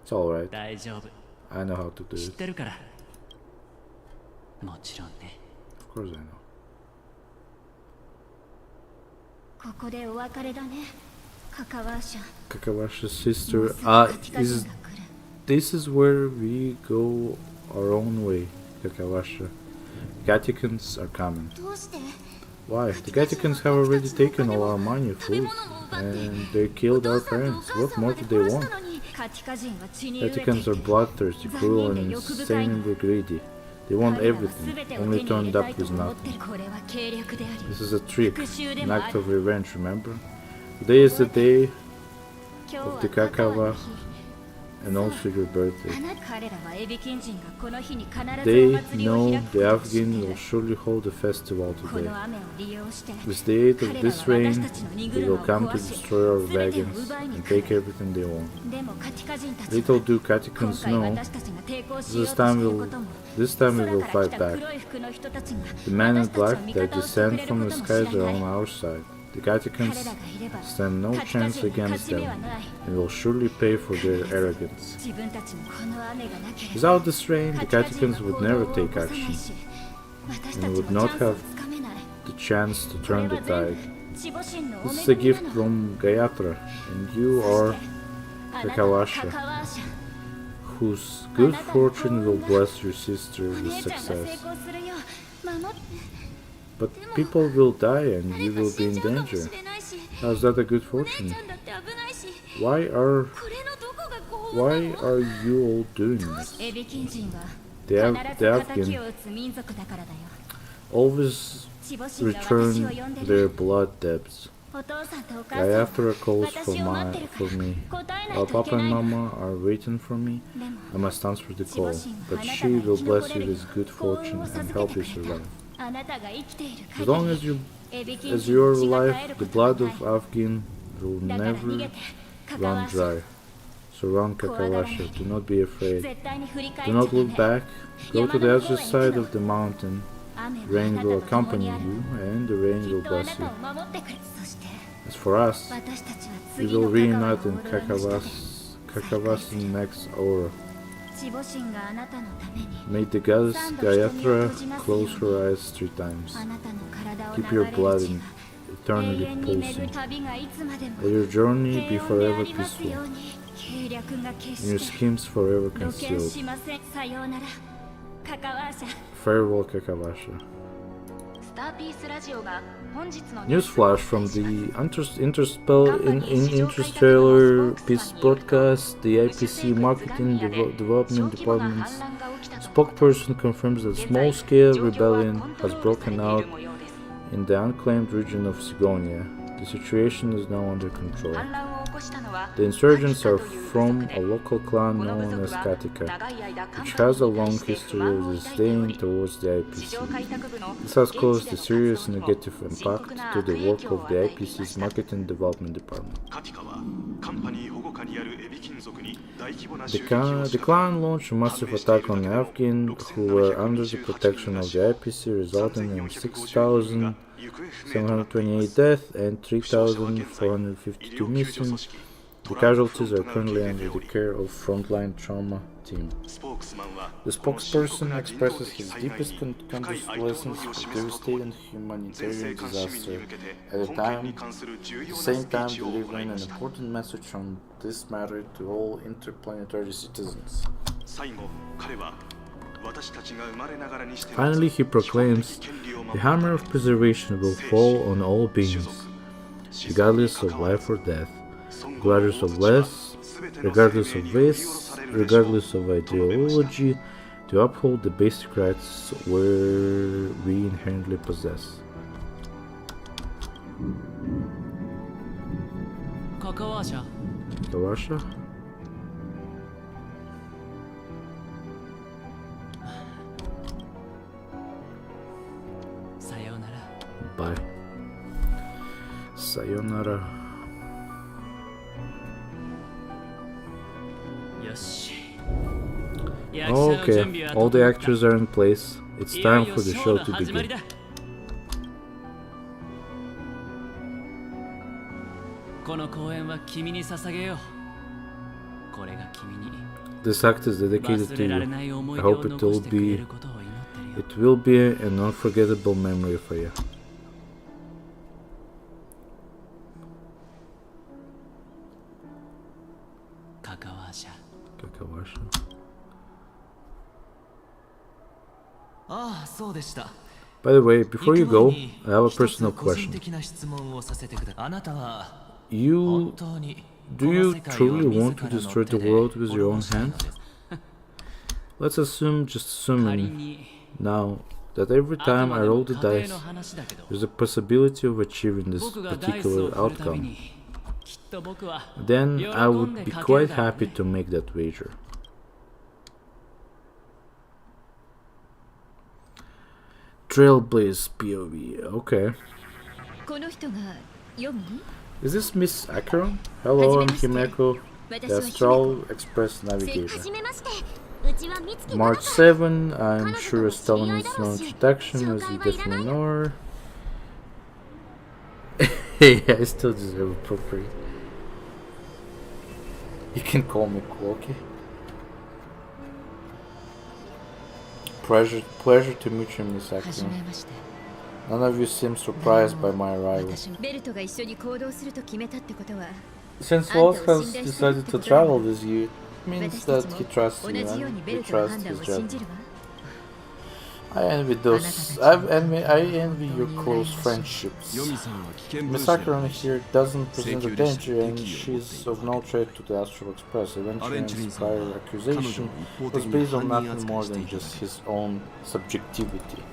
It's alright. 大丈夫 I know how to do 知っ it. てるからもちろんね Of course I know. ここでお別れだね、カカワーシャ。 Kakawasha's sister. This is where we go our own way, Kakawasha. Gatikans are coming. どうして？ Why? The Gatikans have already taken all our money, food, and they killed our parents. What more do they want? カティカ人は血に飢えてい Gatikans are て bloodthirsty, cruel, and insanely greedy. They want 彼らは everything, 全てを手 only に to 入れ end た up いと with 思ってる。 nothing. これは計略であり This is a trick, 復讐で an もあ act る。 of revenge, remember? Today is the day 今日 of は the カカワ Kakawa の日。 and also your birthday. 彼らはエビキン人がこの日に必ずお They 祭りを know 開 the くことを知ってい Afghan る will。surely hold a festival こ today. の雨を利用して With the aid of 彼ら this は rain, 私たちの荷 they 車を will come to 壊し destroy our 全てを wagons 奪いに and 来る take everything they want. でもカティカ人たちは Little do 今 Katikans 回 know, 私たちが抵抗しよう this と time している we'll ことも this time we 空 will から fight 来た back. 黒い服の人たちが The men in 私たちの black 味 that 方をしてく descend れる from こ the とも知 skies ら are な on い our side. The 彼 Gatikans らがいれば stand no カティカ chance 人に勝 against ち目は them ない and will surely pay for their arrogance. 自分たちもこの雨がなければ Without this rain, the カティカ人 Gatikans は would 行動 never を take 起こさない action, し私 and たち would も not チャンスを have つかめない the chance to これ turn は the 全 tide. 部チボ神のお This is a 恵みな gift の from Gayatra, and you そ are してあなたは Kakawasha, カカワーシャ whose good fortune will bless your sister お with 姉ちゃんが成 success. 功するよ守って But people will die and 誰 you か will 死 be ん in じゃうかも danger. しれないし How's that a good お姉 fortune? ちゃんだって危ないし Why are これのどこが幸運 why なの are you all doing this? エビキン人は The 必ず Afghan 仇を討つ民族だからだよ always チボ神が私を return 呼んで their る blood debts. お父さんとお母さん Gayatra は calls 私を待ってるか for me. ら答えない Our とい papa けない and の mama are waiting for me. でも I must answer the call. But あ she な will たが生き bless 残れ you る with good 幸運 fortune を and 授 help け you てくれ survive. たあなたが生きている As 限 long り as you エビキン as 人の your 血が絶 life, える the ことは blood ない of Afghan will だから逃 never げてカカワ run ーシャ dry. Surround Kakawasha. Do not be afraid. 絶対に振り返 Do っちゃ not ダ look メ back. Go to the 山の other 方へ行く side の of the mountain. 雨はあ Rain な will たと共 accompany に you, ある and the rain き will っとあ bless な you. たを守ってくれそして As for us, 私たちは we 次 will のカカワ reunite の in オーロラの下で Kakawas's next aura. チボ神があなたのために May the goddess Gayatra close her eyes 3 times. あなたの体を Keep 流 your れる blood 血 in が eternally 永遠に巡 pulsing. る旅がいつまでも May your journey be 平穏であ forever ります peaceful, ように計略が決 and your して schemes forever 露見 concealed. しませんさようならカカワーシャ Farewell, Kakawasha. スターピースラジオが本日の Newsflash from the Interstellar Peace Broadcast, the IPC Marketing Development Department's spokesperson confirms that small-scale rebellion has broken out in the unclaimed region of Sigonia. The situation is now under control. 反乱を起こしたのは The insurgents are from a local clan known as Katika, which has a long history of disdain towards the 市場 IPC. 開拓部の This has caused a serious negative impact to the work of the IPC's Marketing Development Department. カティカはカンパニー保護下にあるエビ金属に大規模な The 襲撃を clan, し the clan launched a massive attack on Afghans who were under the protection of the IPC, resulting in 6,728 deaths and 3,452 missing. The casualties are currently under the care of Frontline Trauma Team. スポークスマンは The spokesperson expresses his deepest condolences for the devastating humanitarian disaster, at the same time delivering an important message on this matter to all interplanetary citizens. Finally, he proclaims, the hammer of preservation will fall on all beings, regardless of life or death, regardless of race, regardless of race, regardless of ideology, to uphold the basic rights where we inherently possess. カカワーシャ Kawasha? さようなら Bye. Sayonara. よし Okay, all the actors are in place. It's time for the show to begin. This act is dedicated to you. I hope it will be an unforgettable memory for you. Kakawasha. By the way, before you go, I have a personal question. Do you truly want to destroy the world with your own hands? Let's assume, just assuming now, that every time I roll the dice, there's a possibility of achieving this particular outcome. Then I would be quite happy to make that wager. Trailblaze POV, okay. Is this Miss Acheron? Hello, I'm Himeko, the Astral Express Navigator. March 7, I'm sure Stella needs no introduction, as you definitely know her. Hey, I still deserve appropriate. You can call me Quokey. Pleasure to meet you, Miss Acheron. None of you seem surprised by my arrival. Since Walt has decided to travel with you, it means that he trusts you and you trust his judgment. I envy your close friendships. Miss Acheron here doesn't present a danger and she's of no threat to the Astral Express. Aventurine's prior accusation was based on nothing more than just his own subjectivity.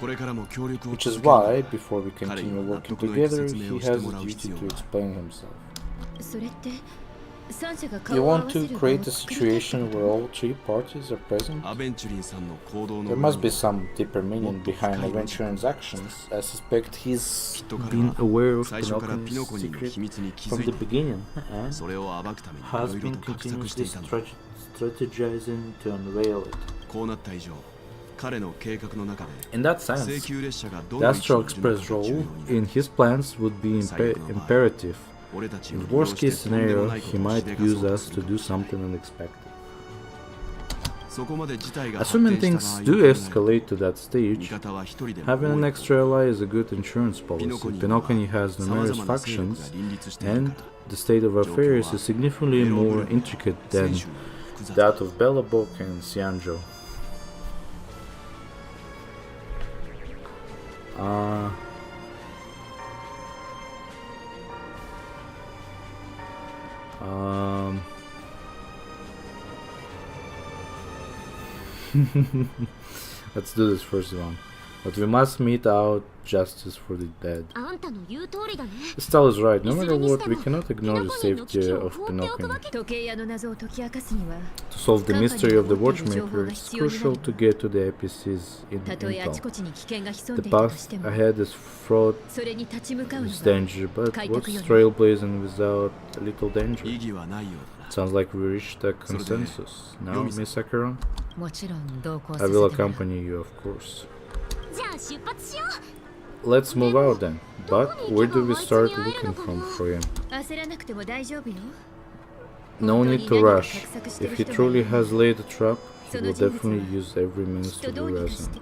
Which is why, before we continue working together, he has a duty to explain himself. You want to create a situation where all three parties are present? There must be some deeper meaning behind Aventurine's actions. I suspect he's been aware of Penacony's secret from the beginning and has been continuously strategizing to unveil it. In that sense, the Astral Express role in his plans would be imperative. In the worst case scenario, he might use us to do something unexpected. Assuming things do escalate to that stage, having an extra ally is a good insurance policy. Penacony has numerous factions, and the state of affairs is significantly more intricate than that of Belobok and Xianzhou. Let's do this first one. But we must mete out justice for the dead. Estelle is right. No matter what, we cannot ignore the safety of Penacony. To solve the mystery of the watchmaker, it's crucial to get to the APC's intel. The path ahead is fraught with danger, but what's trailblazing without a little danger? Sounds like we reached a consensus. Now, Miss Acheron? I will accompany you, of course. Let's move out then. But where do we start looking for him? No need to rush. If he truly has laid a trap, he will definitely use every means to lure us in.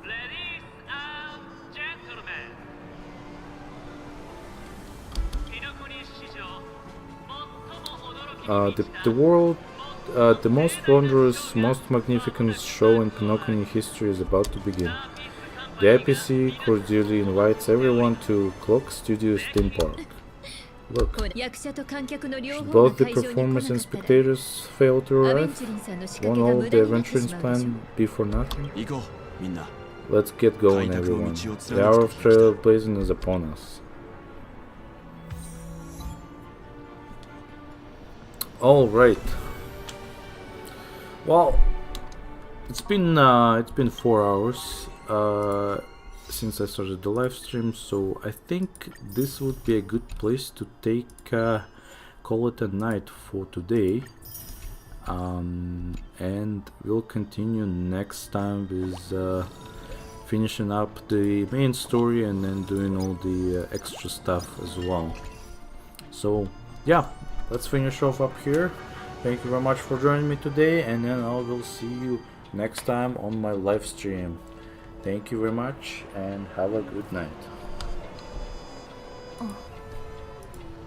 The most wondrous, most magnificent show in Penacony history is about to begin. The IPC cordially invites everyone to Clock Studios theme park. Look, should both the performers and spectators fail to arrive? Won't all of the Aventurine's plan be for nothing? Let's get going, everyone. The hour of trailblazing is upon us. All right. Well, it's been 4 hours since I started the live stream, so I think this would be a good place to call it a night for today. and we'll continue next time with finishing up the main story and then doing all the extra stuff as well. So yeah, let's finish off up here. Thank you very much for joining me today, and then I will see you next time on my live stream. Thank you very much and have a good night.